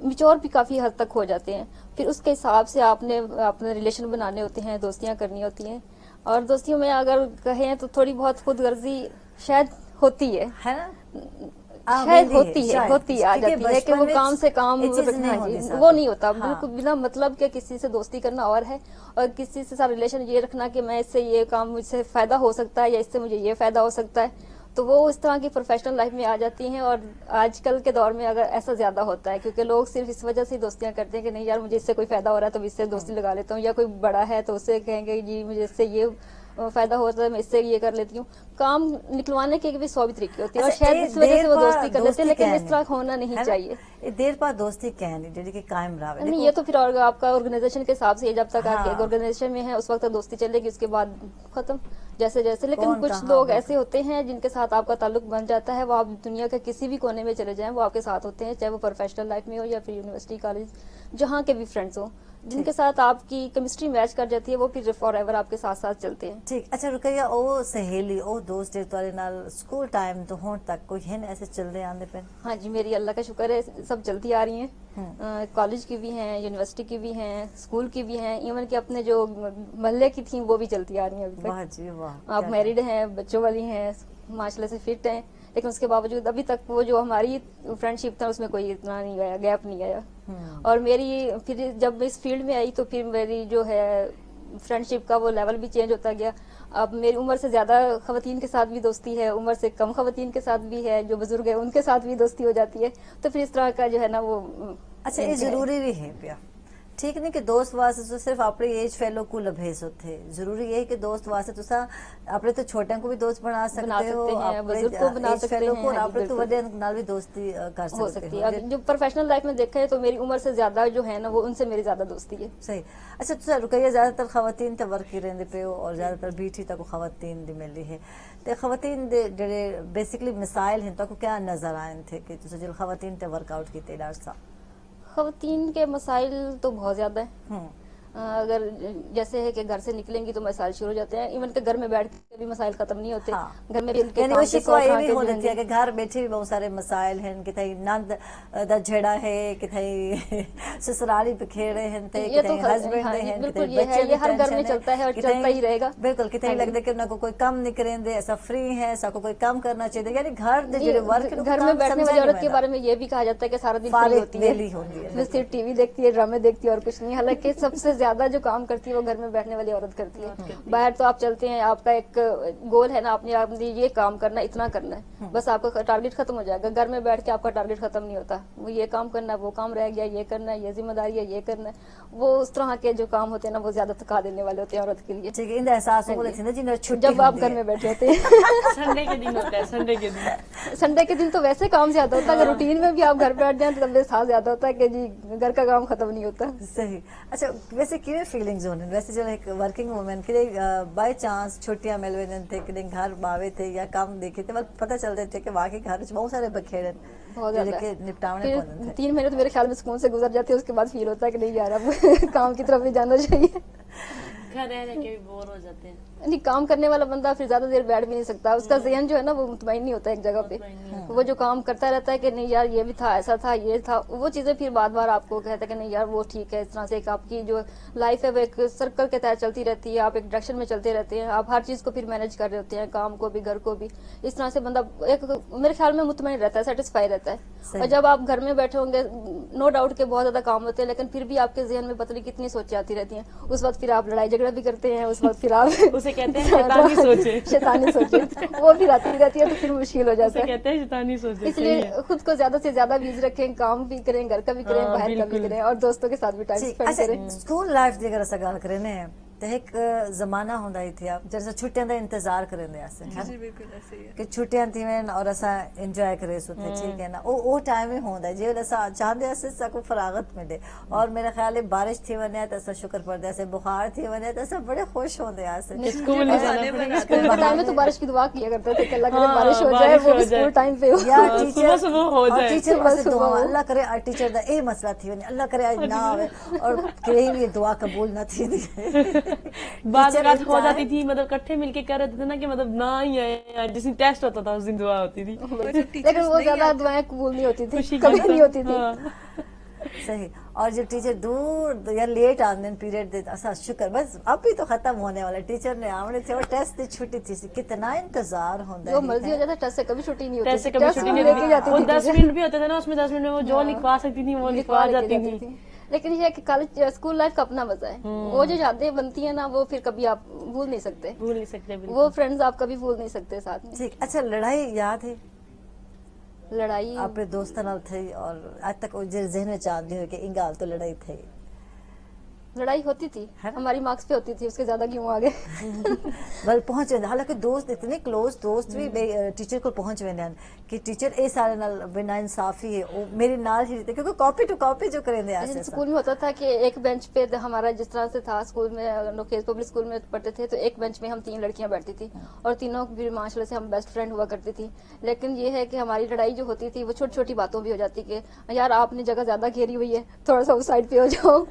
मिच्योर भी काफी हद तक हो जाते हैं। फिर उसके हिसाब से आपने अपने रिलेशन बनाने होते हैं, दोस्तियां करनी होती हैं। और दोस्तियों में अगर कहें तो थोड़ी बहुत खुदगर्जी शायद होती है
ना
शायद होती है आ जाती है कि वो काम से काम रखना, वो नहीं होता। बिल्कुल बिना मतलब के किसी से दोस्ती करना और है, और किसी से साथ रिलेशन ये रखना कि मैं इससे ये काम मुझसे फायदा हो सकता है या इससे मुझे ये फायदा हो सकता है, تو وہ اس طرح کی پروفیشنل لائف میں آ جاتی ہیں. اور آج کل کے دور میں اگر ایسا زیادہ ہوتا ہے کیونکہ لوگ صرف اس وجہ سے دوستیاں کرتے ہیں کہ نہیں یار مجھے اس سے کوئی فائدہ ہو رہا ہے تو میں اس سے دوستی لگا لیتا ہوں, یا کوئی بڑا ہے تو اس سے کہیں گے جی مجھے اس سے یہ فائدہ ہوتا ہے میں اس سے یہ کر لیتی ہوں. کام نکلوانے کے بھی 100 طریقے ہوتے ہیں اور
اچھا،
شاید اس وجہ سے وہ
دیر
دوستی کر لیتے ہیں, لیکن
دوستی
اس طرح ہونا نہیں چاہیے.
دیر بعد دوستی کہنی جڑی کہ قائم رہے.
نہیں یہ تو پھر آپ کا آرگنائزیشن کے حساب سے جب تک آپ ایک آرگنائزیشن میں ہیں اس وقت دوستی چلے گی, اس کے بعد ختم جیسے جیسے. لیکن کچھ لوگ ایسے ہوتے ہیں جن کے ساتھ آپ کا تعلق بن جاتا ہے, وہ آپ دنیا کے کسی بھی کونے میں چلے جائیں وہ آپ کے ساتھ ہوتے ہیں, چاہے وہ پروفیشنل لائف میں ہو یا پھر یونیورسٹی کالج جہاں کے بھی فرینڈس ہوں, جن کے ساتھ آپ کی کیمسٹری میچ کر جاتی ہے وہ پھر فار ایور آپ کے ساتھ ساتھ چلتے ہیں.
ٹھیک. اچھا رقیہ, او سہیلی او دوست تھوڑے نال اسکول ٹائم تو ہون تک کوئی ہیں ایسے چلتے آندے پہ؟
ہاں جی میری اللہ کا شکر ہے سب چلتی آ رہی ہیں, کالج کی بھی ہیں, یونیورسٹی کی بھی ہیں, اسکول کی بھی ہیں, ایون کہ اپنے جو محلے کی تھیں وہ بھی چلتی آ رہی ہیں ابھی تک.
واہ جی واہ.
آپ میرڈ ہیں, بچوں والی ہیں, ماشاء اللہ سے فٹ ہیں, لیکن اس کے باوجود ابھی تک وہ جو ہماری فرینڈ شپ تھا اس میں کوئی اتنا نہیں گیا, گیپ نہیں آیا. اور میری پھر جب اس فیلڈ میں آئی تو پھر میری جو ہے فرینڈ شپ کا وہ لیول بھی چینج ہوتا گیا. اب میری عمر سے زیادہ خواتین کے ساتھ بھی دوستی ہے, عمر سے کم خواتین کے ساتھ بھی ہے, جو بزرگ ہیں ان کے ساتھ بھی دوستی ہو جاتی ہے. تو پھر اس طرح کا جو ہے نا وہ
اچھا یہ ضروری بھی ہے پیا ٹھیک نہیں کہ دوست واسطے تو صرف اپنے ایج فیلو کو لبھیس ہوتے, ضروری یہ ہے کہ دوست واسطے تسا اپنے تو چھوٹے کو بھی دوست بنا سکتے ہو,
بزرگ کو بنا سکتے ہیں,
اور اپنے تو بڑے نال بھی دوستی کر
ہو
سکتے
سکتی ہے. جو پروفیشنل لائف میں دیکھا ہے تو میری عمر سے زیادہ جو ہے نا وہ ان سے میری زیادہ دوستی ہے.
صحیح. اچھا تسا رقیہ زیادہ تر خواتین تے ورک رہندے پے ہو اور زیادہ تر بیٹھی تک خواتین دی ملی ہے, تے خواتین دے جڑے بیسیکلی مسائل ہیں تو کیا نظر آئے تھے کہ تسا جو خواتین تے ورک آؤٹ کیتے ڈاکٹر صاحب؟
خواتین کے مسائل تو بہت زیادہ ہیں. اگر جیسے ہے کہ گھر سے نکلیں گی تو مسائل شروع ہو جاتے ہیں, ایون کہ گھر میں بیٹھ کے بھی مسائل ختم نہیں ہوتے. گھر میں
یعنی وہ شکوہ یہ بھی ہو جاتی ہے کہ گھر بیٹھے بھی بہت سارے مسائل ہیں, کتھائی نند دا جھڑا ہے, کتھائی سسرالی بکھیڑے ہیں, کتھائی ہسبینڈ دے ہیں,
بالکل یہ ہے, یہ ہر گھر میں چلتا ہے اور چلتا ہی رہے گا.
بالکل کتھائی لگتا ہے کہ انہوں کو کوئی کم نہیں کریں دے, ایسا فری ہے, سا کو کوئی کام کرنا چاہیے. یعنی گھر دے جڑے ورک
گھر میں بیٹھنے والی عورت کے بارے میں یہ بھی کہا جاتا ہے کہ سارا دن فری ہوتی ہے, بس صرف ٹی وی دیکھتی ہے, ڈرامے دیکھتی ہے اور کچھ نہیں. حالانکہ سب سے زیادہ جو کام کرتی ہے وہ گھر میں بیٹھنے والی عورت کرتی ہے. باہر تو آپ چلتے ہیں, آپ کا ایک گول ہے نا, آپ نے یہ کام کرنا, اتنا کرنا ہے, بس آپ کا ٹارگیٹ ختم ہو جائے گا. گھر میں بیٹھ کے آپ کا ٹارگیٹ ختم نہیں ہوتا, وہ یہ کام کرنا ہے, وہ کام رہ گیا, یہ کرنا ہے, یہ ذمہ داری ہے, یہ کرنا ہے. وہ اس طرح کے جو کام ہوتے ہیں نا وہ زیادہ تھکا دینے والے ہوتے ہیں عورت کے لیے.
ٹھیک ہے, ان احساس ہو لیتے ہیں جی
جب آپ گھر میں بیٹھے ہوتے ہیں.
سنڈے کے دن ہوتا ہے,
سنڈے کے دن تو ویسے کام زیادہ ہوتا ہے, اگر روٹین میں بھی آپ گھر بیٹھ جائیں تو احساس زیادہ ہوتا ہے کہ جی گھر کا کام ختم نہیں ہوتا.
صحیح. اچھا ویسے کی فیلنگز ہونے ویسے جو ایک ورکنگ وومن کے بائی چانس چھٹیاں مل وے تھے کہ گھر باوے تھے یا کام دیکھے تھے, پتہ چلتے تھے کہ واقعی گھر بہت سارے بکھیڑے
بہت زیادہ.
نپٹاونے
3 مہینے تو میرے خیال میں سکون سے گزر جاتے ہیں, اس کے بعد فیل ہوتا ہے کہ نہیں یار اب کام کی طرف بھی جانا چاہیے.
گھر رہ کے بھی بور ہو جاتے ہیں.
نہیں کام کرنے والا بندہ پھر زیادہ دیر بیٹھ بھی نہیں سکتا, اس کا ذہن جو ہے نا وہ مطمئن نہیں ہوتا ایک جگہ پہ. وہ جو کام کرتا رہتا ہے کہ نہیں یار یہ بھی تھا, ایسا تھا, یہ تھا, وہ چیزیں پھر بار بار آپ کو کہتا ہے کہ نہیں یار وہ ٹھیک ہے. اس طرح سے ایک آپ کی جو لائف ہے وہ ایک سرکل کے تحت چلتی رہتی ہے, آپ ایک ڈائریکشن میں چلتے رہتے ہیں, آپ ہر چیز کو پھر مینج کر رہے ہوتے ہیں, کام کو بھی گھر کو بھی. اس طرح سے بندہ ایک میرے خیال میں مطمئن رہتا ہے, سیٹسفائی رہتا ہے. اور جب آپ گھر میں بیٹھے ہوں گے نو ڈاؤٹ کہ بہت زیادہ کام ہوتے ہیں, لیکن پھر بھی آپ کے ذہن میں پتہ نہیں کتنی سوچیں آتی رہتی ہیں. اس وقت پھر آپ لڑائی جھگڑا بھی کرتے ہیں, اس وقت پھر آپ
اسے کہتے ہیں
شیطانی سوچیں, وہ پھر آتی رہتی ہے تو پھر مشکل ہو جاتا ہے.
کہتے ہیں شیطانی سوچیں.
اس لیے خود کو زیادہ سے زیادہ بیزی رکھیں, کام بھی کریں, گھر کا بھی کریں, باہر کا بھی کریں, اور دوستوں کے ساتھ بھی ٹائم اسپینڈ کریں.
اسکول لائف دی اگر اسا گل کریں تو ایک زمانہ ہوندا ہی تھیا جیسے چھٹیاں دا انتظار کرندے اسے کہ چھٹیاں تھیون اور اسا انجوائے کرے سوتے. ٹھیک ہے نا, او ٹائم ہی ہوندا ہے جے اسا چاہندے اسے سکو فراغت ملے. اور میرا خیال ہے بارش تھی ونے تے اسا شکر پڑدے اسے, بخار تھی ونے تے اسا بڑے خوش ہوندے اسے.
اسکول میں
اسکول کے ٹائم میں تو بارش کی دعا کیا کرتے تھے کہ اللہ کرے بارش ہو جائے, وہ اسکول ٹائم پہ ہو,
یا
صبح صبح ہو جائے.
ٹیچر بس دعا اللہ کرے ٹیچر دا اے مسئلہ تھی ونے, اللہ کرے آج نہ آوے, اور کہیں بھی دعا قبول نہ تھی.
بعض رات ہو جاتی تھی, مطلب کٹھے مل کے کر رہے تھے نا کہ مطلب نہ ہی آئے, جس دن ٹیسٹ ہوتا تھا اس دن دعا ہوتی تھی,
لیکن وہ زیادہ دعائیں قبول نہیں ہوتی تھی, کبھی نہیں ہوتی تھی.
صحیح. اور جب ٹیچر دور یا لیٹ آندے پیریڈ دے اسا شکر بس اب بھی تو ختم ہونے والا, ٹیچر نے آونے تھے اور ٹیسٹ دی چھٹی تھی, کتنا انتظار ہوندا ہے.
جو مرضی ہو جاتا ٹیسٹ سے کبھی چھٹی نہیں ہوتی,
ٹیسٹ سے کبھی چھٹی نہیں ہوتی. وہ 10 منٹ بھی ہوتے تھے نا, اس میں 10 منٹ میں وہ جو لکھوا سکتی تھی وہ لکھوا جاتی تھی.
लेकिन ये है कि कॉलेज स्कूल लाइफ का अपना मजा है। वो जो यादें बनती है ना, वो फिर कभी आप भूल नहीं सकते।
भूल नहीं सकते बिल्कुल।
वो फ्रेंड्स आप कभी भूल नहीं सकते साथ में।
ठीक। अच्छा, लड़ाई याद है
लड़ाई
अपने दोस्तों नाल थी और आज तक वो जे ज़हन में चाहती हो कि इन गाल तो लड़ाई थी?
लड़ाई होती थी,
है ना?
हमारी मार्क्स पे होती थी, उसके ज्यादा क्यों आगे।
बल पहुंच वेंदे, हालांकि दोस्त इतने क्लोज दोस्त भी टीचर को पहुंच वेंदे हैं कि टीचर ए सारे नाल बिना इंसाफी है वो मेरे नाल ही रहते, क्योंकि कॉपी टू कॉपी जो करेंदे
जैसे
ऐसे
स्कूल में होता था कि एक बेंच पे हमारा जिस तरह से था स्कूल में, लोकेश पब्लिक स्कूल में पढ़ते थे, तो एक बेंच में हम 3 लड़कियां बैठती थी और तीनों भी माशाल्लाह से हम बेस्ट फ्रेंड हुआ करती थी। लेकिन ये है कि हमारी लड़ाई जो होती थी वो छोटी छोटी बातों भी हो जाती कि यार आपने जगह ज्यादा घेरी हुई है, थोड़ा सा उस साइड पे हो जाओ,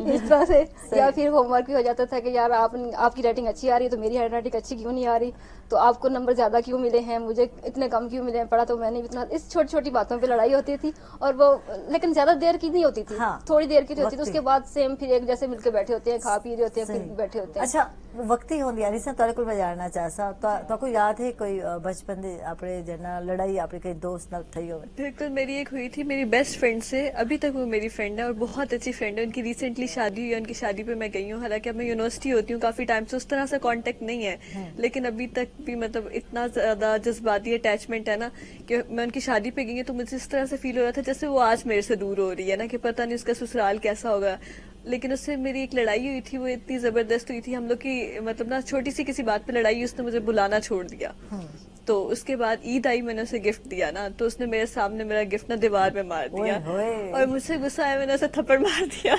इस तरह से। या फिर होमवर्क भी हो जाता था कि यार आपकी राइटिंग अच्छी आ रही है तो मेरी राइटिंग अच्छी क्यों नहीं आ रही, तो आपको नंबर ज्यादा क्यों मिले हैं, मुझे इतने कम क्यों मिले हैं, पढ़ा तो मैंने इतना। इस छोटी छोटी बातों पे लड़ाई होती थी और वो लेकिन ज्यादा देर की नहीं होती थी।
हाँ,
थोड़ी देर की होती थी,
वक्ती।
उसके बाद सेम फिर एक जैसे मिलके बैठे होते हैं, खा पी रहे होते हैं, फिर
सही।
बैठे होते हैं।
अच्छा, वक्ती होंदी यानी सा तोरे को मैं जानना चाहसा तो कोई याद है कोई बचपन दे अपने जना लड़ाई अपने कोई दोस्त नाल थई होवे?
बिल्कुल, मेरी एक हुई थी मेरी बेस्ट फ्रेंड से, अभी तक वो मेरी फ्रेंड है और बहुत अच्छी फ्रेंड है। उनकी रिसेंटली शादी हुई है, उनकी शादी पे मैं गई हूँ। हालांकि अब मैं यूनिवर्सिटी होती हूँ काफी टाइम से, उस तरह से कांटेक्ट नहीं है, लेकिन अभी तक भी मतलब इतना ज्यादा जज्बाती अटैचमेंट है ना कि मैं उनकी शादी पे गई हूँ तो मुझे इस तरह से फील हो रहा था जैसे वो आज मेरे से दूर हो रही है ना, कि पता नहीं उसका ससुराल कैसा होगा। लेकिन उससे मेरी एक लड़ाई हुई थी, वो इतनी जबरदस्त हुई थी हम लोग की, मतलब ना छोटी सी किसी बात पे लड़ाई, उसने मुझे बुलाना छोड़ दिया। तो उसके बाद ईद आई, मैंने उसे गिफ्ट दिया ना, तो उसने मेरे सामने मेरा गिफ्ट ना दीवार में मार दिया
ओए होए।
और मुझसे गुस्सा आया, मैंने उसे थप्पड़ मार दिया।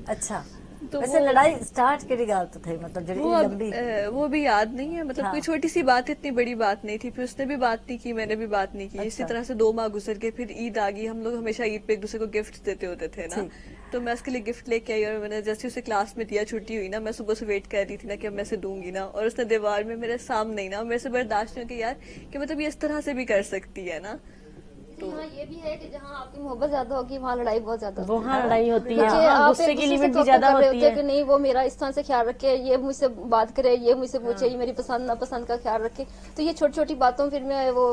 अच्छा,
तो
वैसे
वो-
लड़ाई स्टार्ट केड़ी गाल तो थई, मतलब जड़ी
वो अब
लंबी?
वो भी याद नहीं है, मतलब
हाँ।
कोई छोटी सी बात, इतनी बड़ी बात नहीं थी। फिर उसने भी बात नहीं की, मैंने भी बात नहीं की। इसी
अच्छा।
तरह से 2 माह गुजर के फिर ईद आ गई। हम लोग हमेशा ईद पे एक दूसरे को गिफ्ट देते होते थे ना,
ठीक।
तो मैं उसके लिए गिफ्ट लेके आई और मैंने जैसे उसे क्लास में दिया, छुट्टी हुई ना, मैं सुबह से वेट कर रही थी ना कि अब मैं इसे दूंगी ना, और उसने दीवार में मेरे सामने ही ना, मेरे से बर्दाश्त नहीं हो कि यार कि मतलब ये इस तरह से भी कर सकती है ना।
हाँ, ये भी है कि जहाँ आपकी मोहब्बत ज्यादा होगी वहाँ लड़ाई बहुत ज्यादा होती है।
वहाँ लड़ाई होती है,
क्योंकि
वहाँ
आप
गुस्से
एक
की
दूसरे से
लिमिट भी
तवक्को
ज्यादा
कर रहे
होती
होते हो
है।
कि नहीं वो मेरा इस तरह से ख्याल रखे, ये मुझसे बात करे, ये मुझसे पूछे, ये मेरी पसंद नापसंद का ख्याल रखे। तो ये छोटी छोटी बातों फिर में वो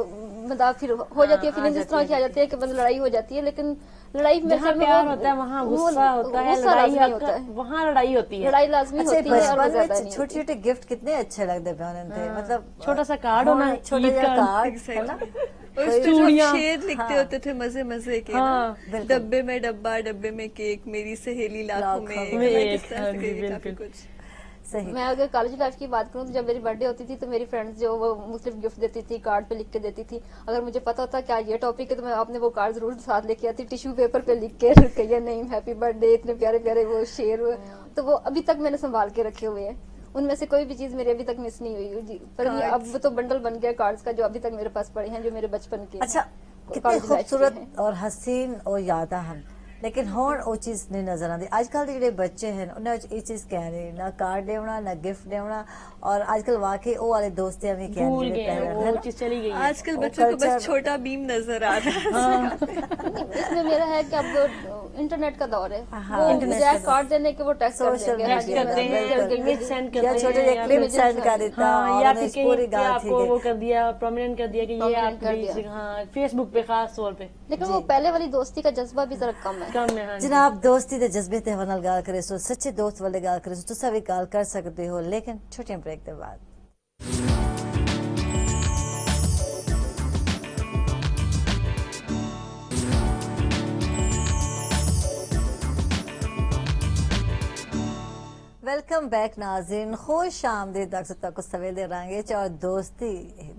मतलब फिर हो जाती है, फीलिंग इस तरह की आ जाती है कि मतलब लड़ाई हो जाती है। लेकिन लड़ाई में
जहाँ
असल में
प्यार
वो-
होता है वहाँ
वो-
गुस्सा होता है,
गुस्सा
लड़ाई
लाजमी होता है।
वहाँ लड़ाई होती है।
लड़ाई लाजमी
अच्छा,
होती है और वो
बचपन
ज्यादा
में
नहीं
छोटे
होती।
छोटे गिफ्ट कितने अच्छे लगते पे थे, मतलब
छोटा सा कार्ड होना,
छोटा
ईद
सा
का।
कार्ड है ना,
और उस पे जो
चूड़ियाँ।
शेर लिखते
हाँ।
होते थे मजे मजे के
हाँ,
ना,
बिल्कुल।
डब्बे में डब्बा, डब्बे में केक, मेरी सहेली लाखों में एक,
में
मैं
एक,
किस तरह
हाँ
से
जी,
कही, काफी
बिल्कुल।
कुछ।
सही।
मैं अगर कॉलेज लाइफ की बात करूं तो जब मेरी बर्थडे होती थी तो मेरी फ्रेंड्स जो वो मुख्तलिफ गिफ्ट देती थी, कार्ड पे लिख के देती थी। अगर मुझे पता होता क्या ये टॉपिक है तो मैं अपने वो कार्ड जरूर साथ लेके आती, टिश्यू पेपर पे लिख के कहिए नहीं हैप्पी बर्थडे, इतने प्यारे प्यारे वो शेर, तो वो अभी तक मैंने संभाल के रखे हुए हैं। उनमें से कोई भी चीज मेरी अभी तक मिस नहीं हुई जी, पर ये अब तो बंडल बन गया कार्ड्स का जो अभी तक मेरे पास पड़े हैं, जो मेरे बचपन के
अच्छा,
हैं,
कितने
college life के
खूबसूरत
हैं।
और हसीन और यादा हैं, लेकिन होण वो चीज़ नहीं नजर आती। आजकल के जो बच्चे हैं उन्हें ये चीज़ कह रही ना कार्ड देना ना गिफ्ट देना, और आजकल वाकई वो वाले दोस्तियां भी कह
भूल
रही
गए हैं, वो चीज चली गई है।
आजकल
वो
बच्चों को
culture-
बस छोटा बीम नजर आ रहा है।
इसमें मेरा है कि अब इंटरनेट का दौर है,
हाँ,
वो
इंटरनेट
बजाय
का दौर।
कार्ड देने के वो टेक्स्ट कर
सोशल
देंगे, हाँ जी,
मीडिया
करते
मैं-
हैं,
मैं-
इमेज सेंड करते
या
हैं,
छोटे
या
क्लिप
फिर-
सेंड कर देता,
हाँ,
और
या
उन्हें
फिर
पूरी
कहीं पे
गाल थी
आपको वो कर दिया, प्रोमिनेंट कर दिया कि ये
Prominent कर
आपकी,
दिया।
हाँ, फेसबुक पे खास तौर पे
लेकिन वो पहले वाली दोस्ती का जज्बा भी जरा कम है।
कम है। हाँ जी।
जनाब दोस्ती दे जज्बे ते हवाले नाल गाल करे सो सच्चे दोस्त वाले गाल करे सो तुसा भी गाल कर सकते हो, लेकिन छोटे ब्रेक के बाद। वेलकम बैक नाज़रीन, खुश आमदीद तक सवेल रांगे और दोस्ती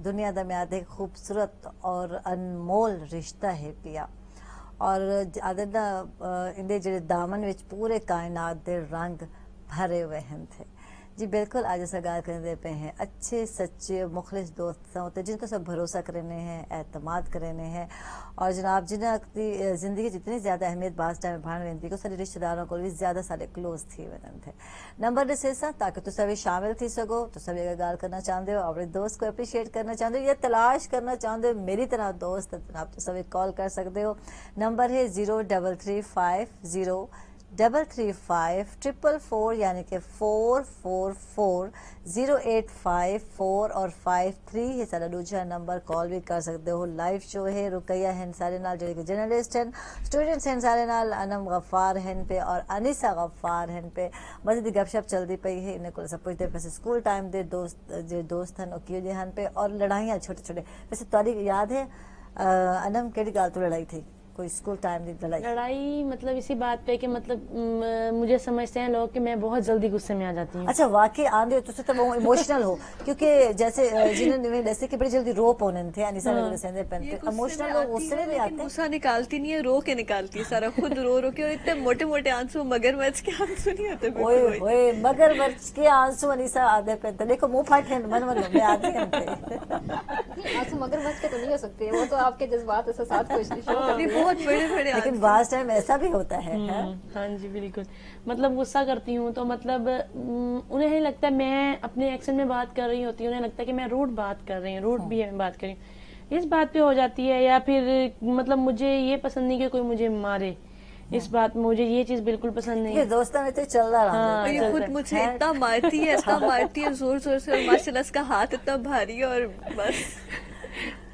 दुनिया दा म्याद एक खूबसूरत और अनमोल रिश्ता है पिया, और आदत इंदे जेडे दामन विच पूरे कायनात दे रंग भरे हुए हैं थे जी। बिल्कुल आज अस गाल करते पे हैं अच्छे सच्चे मुखलिस दोस्त होते जिनको सब भरोसा करने हैं, एतमाद करने हैं, और जनाब जिन्हें ज़िंदगी जितनी ज़्यादा अहमियत बास टाइम भाण वेंदी को सारे रिश्तेदारों को भी ज़्यादा सारे क्लोज थी वञनि थे। नंबर ॾिसे सां ताकि तुस भी शामिल थी सको, तुस भी अगर गाल करना चाहते हो, अपने दोस्त को अप्रिशिएट करना चाहते हो या तलाश करना चाहते हो मेरी तरह दोस्त, आप तुस भी कॉल कर सकते हो। नंबर है 0335 33544 यानी कि 4440854 और 53 ये सारा दूसरा नंबर कॉल भी कर सकते हो। लाइव शो है, रुकैया हैं सारे नाल जो जर्नलिस्ट हैं, स्टूडेंट्स हैं सारे नाल, अनम गफ्फार हैं पे और अनीसा गफ्फार हैं पे मज़ीद गपशप चलती पई है। इन्हें को सब पुछते वैसे स्कूल टाइम दे दोस्त हैं कियो जे हैं पे और लड़ाइयाँ छोटे छोटे। वैसे तारीख याद है अनम केड़ी गाल तो लड़ाई थी कोई स्कूल टाइम की
लड़ाई मतलब इसी बात पे कि मतलब मुझे समझते हैं लोग कि मैं बहुत जल्दी गुस्से में आ जाती हूँ।
अच्छा वाकई आंदे हो तो वो इमोशनल हो क्योंकि जैसे जिन्हें जैसे कि बड़ी जल्दी रो पौने थे अनिसा ने सेंदे पेन इमोशनल लोग गुस्से में भी आते हैं।
गुस्सा निकालती नहीं है, रो के निकालती है सारा, खुद रो रो के। और इतने मोटे मोटे आंसू, मगरमच्छ के आंसू नहीं होते।
ओए ओए मगरमच्छ के आंसू अनिसा आधे पे देखो मुंह फाट है मन मन में आते हैं
आंसू मगरमच्छ के तो नहीं हो सकते, वो तो आपके जज्बात ऐसा साथ कुछ
बहुत बड़े बड़े।
लेकिन बास टाइम ऐसा भी होता है।
हाँ जी बिल्कुल, मतलब गुस्सा करती हूँ तो मतलब उन्हें नहीं लगता मैं अपने एक्शन में बात कर रही होती हूँ, उन्हें लगता है कि मैं रूड बात कर रही हूँ, रूड भी है बात कर रही हूँ, इस बात पे हो जाती है। या फिर मतलब मुझे ये पसंद नहीं कि कोई मुझे मारे, इस बात में मुझे ये चीज बिल्कुल पसंद नहीं है।
दोस्तों में तो चल रहा
है। ये खुद मुझे इतना मारती है, इतना मारती है जोर जोर से, और माशाल्लाह इसका हाथ इतना भारी है और बस।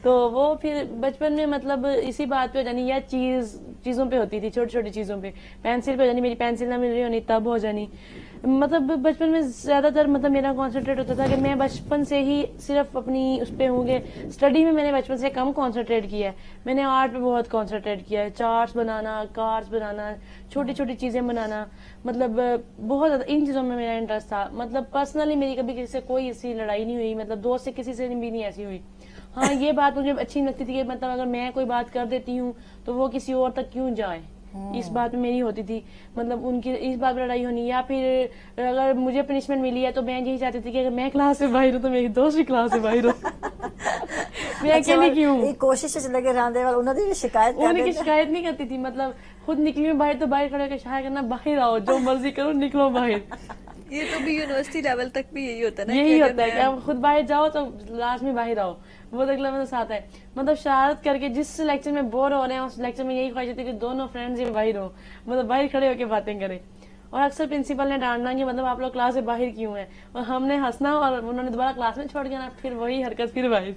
तो वो फिर बचपन में मतलब इसी बात पे हो जानी, या चीजों पे होती थी, छोटी छोटी चीजों पे, पेंसिल पे हो जानी, मेरी पेंसिल ना मिल रही होनी तब हो जानी। मतलब बचपन में ज्यादातर मतलब मेरा कॉन्सेंट्रेट होता था कि मैं बचपन से ही सिर्फ अपनी उस पे हूँ, स्टडी में मैंने बचपन से कम कॉन्सेंट्रेट किया है, मैंने आर्ट पे बहुत कॉन्सेंट्रेट किया है, चार्ट्स बनाना, कार्ड्स बनाना, छोटी छोटी चीजें बनाना, मतलब बहुत ज्यादा इन चीजों में मेरा इंटरेस्ट था। मतलब पर्सनली मेरी कभी किसी से कोई ऐसी लड़ाई नहीं हुई, मतलब दोस्त से किसी से भी नहीं ऐसी हुई। हाँ ये बात मुझे अच्छी लगती थी कि मतलब अगर मैं कोई बात कर देती हूँ तो वो किसी और तक क्यों जाए, इस बात में मेरी होती थी, मतलब उनकी इस बात में लड़ाई होनी। या फिर अगर मुझे पनिशमेंट मिली है तो मैं यही चाहती थी कि अगर मैं क्लास से बाहर हूँ तो मेरी दोस्त भी क्लास से बाहर हो। मैं अकेली क्यों,
कोशिश लगे रहने वाले उन्होंने शिकायत
नहीं करती थी, मतलब खुद निकली मैं बाहर तो बाहर खड़े होकर शायद करना, बाहर आओ जो मर्जी करो निकलो बाहर।
ये तो भी यूनिवर्सिटी लेवल तक भी यही होता है ना,
यही होता है कि आप खुद बाहर जाओ तो लास्ट में बाहर आओ, वो अगला मेरे साथ है। मतलब शरारत करके जिस लेक्चर में बोर हो रहे हैं उस लेक्चर में यही ख्वाहिश होती है कि दोनों फ्रेंड्स ही बाहर हो, मतलब बाहर खड़े होकर बातें करें। और अक्सर प्रिंसिपल ने डांटना कि मतलब आप लोग क्लास से बाहर क्यों हैं, और हमने हंसना और उन्होंने दोबारा क्लास में छोड़ देना, फिर वही हरकत फिर बाहर।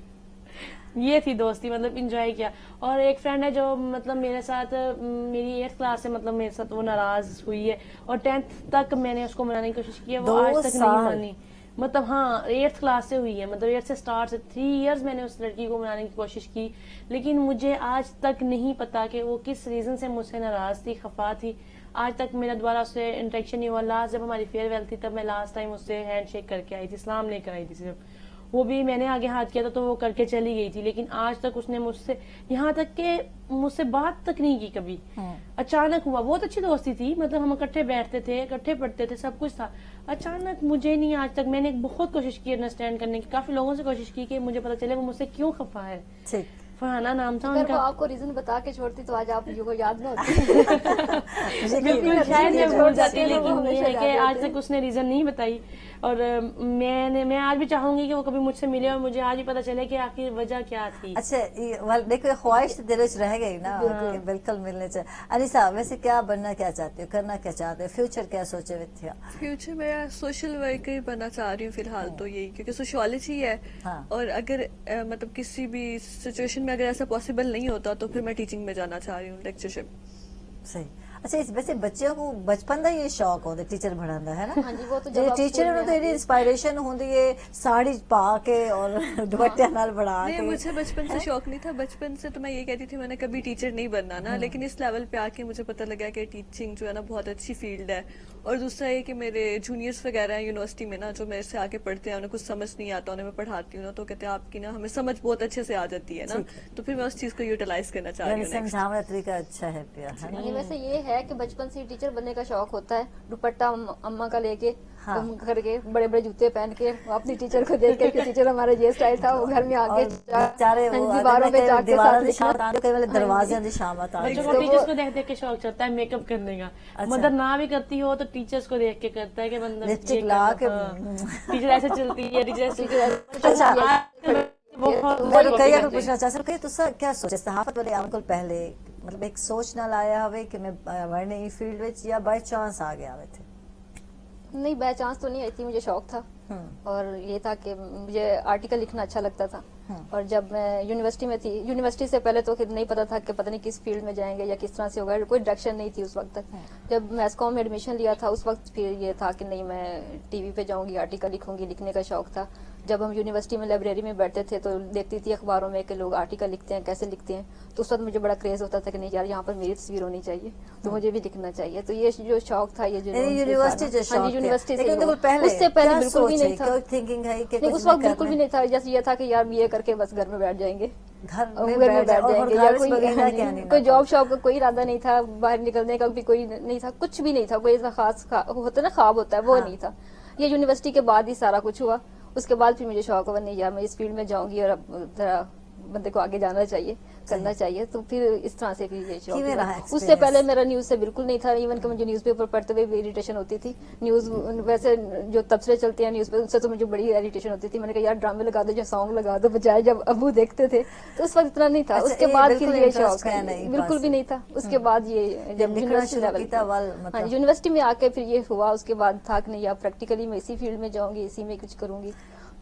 ये थी दोस्ती, मतलब इंजॉय किया। और एक फ्रेंड है जो मतलब मेरे साथ मेरी 8th क्लास से मतलब मेरे साथ वो नाराज हुई है और 10th तक मैंने उसको मनाने की कोशिश की है, वो आज तक नहीं मानी। मतलब हाँ 8th क्लास से हुई है, मतलब 8th से स्टार्ट से 3 इयर्स मैंने उस लड़की को मनाने की कोशिश की, लेकिन मुझे आज तक नहीं पता कि वो किस रीजन से मुझसे नाराज थी, खफा थी। आज तक मेरा दोबारा उससे इंटरेक्शन नहीं हुआ। लास्ट जब हमारी फेयरवेल थी तब मैं लास्ट टाइम उससे हैंड शेक करके आई थी, सलाम लेकर आई थी सिर्फ, वो भी मैंने आगे हाथ किया था तो वो करके चली गई थी। लेकिन आज तक उसने मुझसे यहाँ तक के मुझसे बात तक नहीं की कभी। अचानक हुआ, बहुत अच्छी दोस्ती थी, मतलब हम इकट्ठे बैठते थे, इकट्ठे पढ़ते थे, सब कुछ था। अचानक मुझे नहीं, आज तक मैंने बहुत कोशिश की अंडरस्टैंड करने की, काफी लोगों से कोशिश की कि मुझे पता चले वो मुझसे क्यों खफा है। फरहाना नाम था उनका।
आपको रीजन बता के छोड़ती तो आज आप को याद ना होती।
बिल्कुल शायद मैं भूल जाती, लेकिन ये है कि आज तक उसने रीजन नहीं बताई। और मैं आज भी चाहूंगी कि वो कभी मुझसे मिले और मुझे आज ही पता चले कि आखिर वजह क्या थी।
अच्छा देखो ख्वाहिश दिल में रह गई ना, बिल्कुल मिलने चाहिए। अनिसा वैसे क्या बनना क्या चाहती हो, करना क्या चाहते हो, फ्यूचर क्या सोचे हुए थे?
फ्यूचर में सोशल वर्कर बनना चाह रही हूँ फिलहाल तो यही, क्योंकि सोशियोलॉजी है। और अगर मतलब किसी भी सिचुएशन में अगर ऐसा पॉसिबल नहीं होता तो फिर मैं टीचिंग में जाना चाह रही हूँ, लेक्चरशिप।
सही। अच्छा इस वैसे बच्चों को बचपन का ये शौक होता है टीचर बनाने है ना?
हाँ जी, वो तो
जो टीचर ਨੂੰ तो ये इंस्पिरेशन होती है साड़ी पा के और दुपट्टे नाल बना के।
नहीं मुझे बचपन से शौक नहीं था, बचपन से तो मैं ये कहती थी मैंने कभी टीचर नहीं बनना ना, लेकिन इस लेवल पे आके मुझे पता लगा कि टीचिंग जो है ना बहुत अच्छी फील्ड है। और दूसरा ये कि मेरे जूनियर्स वगैरह हैं यूनिवर्सिटी में ना, जो मेरे से आके पढ़ते हैं, उन्हें कुछ समझ नहीं आता, उन्हें मैं पढ़ाती हूँ ना, तो कहते हैं आपकी ना हमें समझ बहुत अच्छे से आ जाती है ना, तो फिर मैं उस चीज को यूटिलाइज करना चाह रही हूँ।
समझाने का तरीका अच्छा है
वैसे ये है कि बचपन से टीचर बनने का शौक होता है, दुपट्टा अम्मा का लेके करके, बड़े बड़े जूते पहन के, अपनी टीचर को देख के, टीचर हमारा ये स्टाइल था, वो घर में आके दीवारों पे जाके
दरवाजे की शामत आ
बच्चों को टीचर्स को देख देख के शौक चलता है मेकअप करने का। मतलब ना भी करती हो तो टीचर्स को देख के करता है कि मतलब
लिपस्टिक ला के
टीचर ऐसे चलती है, टीचर बहुत
मैं कई अगर पूछना चाह सकती तुसा क्या सोचे सहाफत वाले आने को पहले मतलब एक सोच ना लाया हवे कि मैं वरने ई फील्ड विच या बाय चांस आ गया हवे थे?
नहीं, बाय चांस तो नहीं आई थी, मुझे शौक था और ये था कि मुझे आर्टिकल लिखना अच्छा लगता था। और जब मैं यूनिवर्सिटी में थी, यूनिवर्सिटी से पहले तो नहीं पता था कि पता नहीं किस फील्ड में जाएंगे या किस तरह से होगा, कोई डायरेक्शन नहीं थी उस वक्त तक। जब मैस कॉम में एडमिशन लिया था उस वक्त फिर ये था कि नहीं मैं टीवी पे जाऊंगी, आर्टिकल लिखूंगी, लिखने का शौक था। जब हम यूनिवर्सिटी में लाइब्रेरी में बैठते थे तो देखती थी अखबारों में कि लोग आर्टिकल लिखते हैं, कैसे लिखते हैं, तो उस वक्त मुझे बड़ा क्रेज होता था कि नहीं यार यहाँ पर मेरी तस्वीर होनी चाहिए, तो मुझे भी लिखना चाहिए। तो ये जो शौक था, ये जो
यूनिवर्सिटी जो शौक
यूनिवर्सिटी से
लेकिन
हुआ।
पहले
उससे पहले
क्या
बिल्कुल भी
सोच
नहीं था,
क्या थिंकिंग है कि
नहीं
कुछ
उस वक्त
मैं
बिल्कुल भी
करना
नहीं था। जैसे ये था कि यार बीए करके बस घर में बैठ जाएंगे,
घर
और
में
घर में बैठ
और
जाएंगे,
घर
या
में
कोई
बगैर क्या नहीं
कोई जॉब शॉब का कोई इरादा नहीं था, बाहर निकलने का भी कोई नहीं था, कुछ भी नहीं था, कोई ऐसा खास होता ना ख्वाब होता है वो नहीं था। ये यूनिवर्सिटी के बाद ही सारा कुछ हुआ। उसके बाद फिर मुझे शौक हुआ नहीं यार मैं इस फील्ड में जाऊंगी और अब जरा बंदे को आगे जाना चाहिए, करना चाहिए। तो फिर इस तरह से फिर ये शौक
किवें
हुआ।
रहा
उससे
experience?
पहले मेरा न्यूज से बिल्कुल नहीं था, इवन कि मुझे न्यूज पेपर पढ़ते हुए भी इरिटेशन होती थी। न्यूज वैसे जो तबसरे चलते हैं न्यूज पे उससे तो मुझे बड़ी इरिटेशन होती थी। मैंने कहा यार ड्रामे लगा दो, जो सॉन्ग लगा दो, बजाय जब अबू देखते थे तो उस वक्त इतना नहीं था।
अच्छा,
उसके
ये
बाद
बिल्कुल
फिर ये
interest
शौक
है नहीं
बिल्कुल भी
पास
नहीं था। उसके बाद ये जब
लिखना
यूनिवर्सिटी
शुरू
लेवल
किया वाल
हाँ
मतलब
यूनिवर्सिटी में आके फिर ये हुआ। उसके बाद था कि नहीं यार प्रैक्टिकली मैं इसी फील्ड में जाऊंगी, इसी में कुछ करूंगी।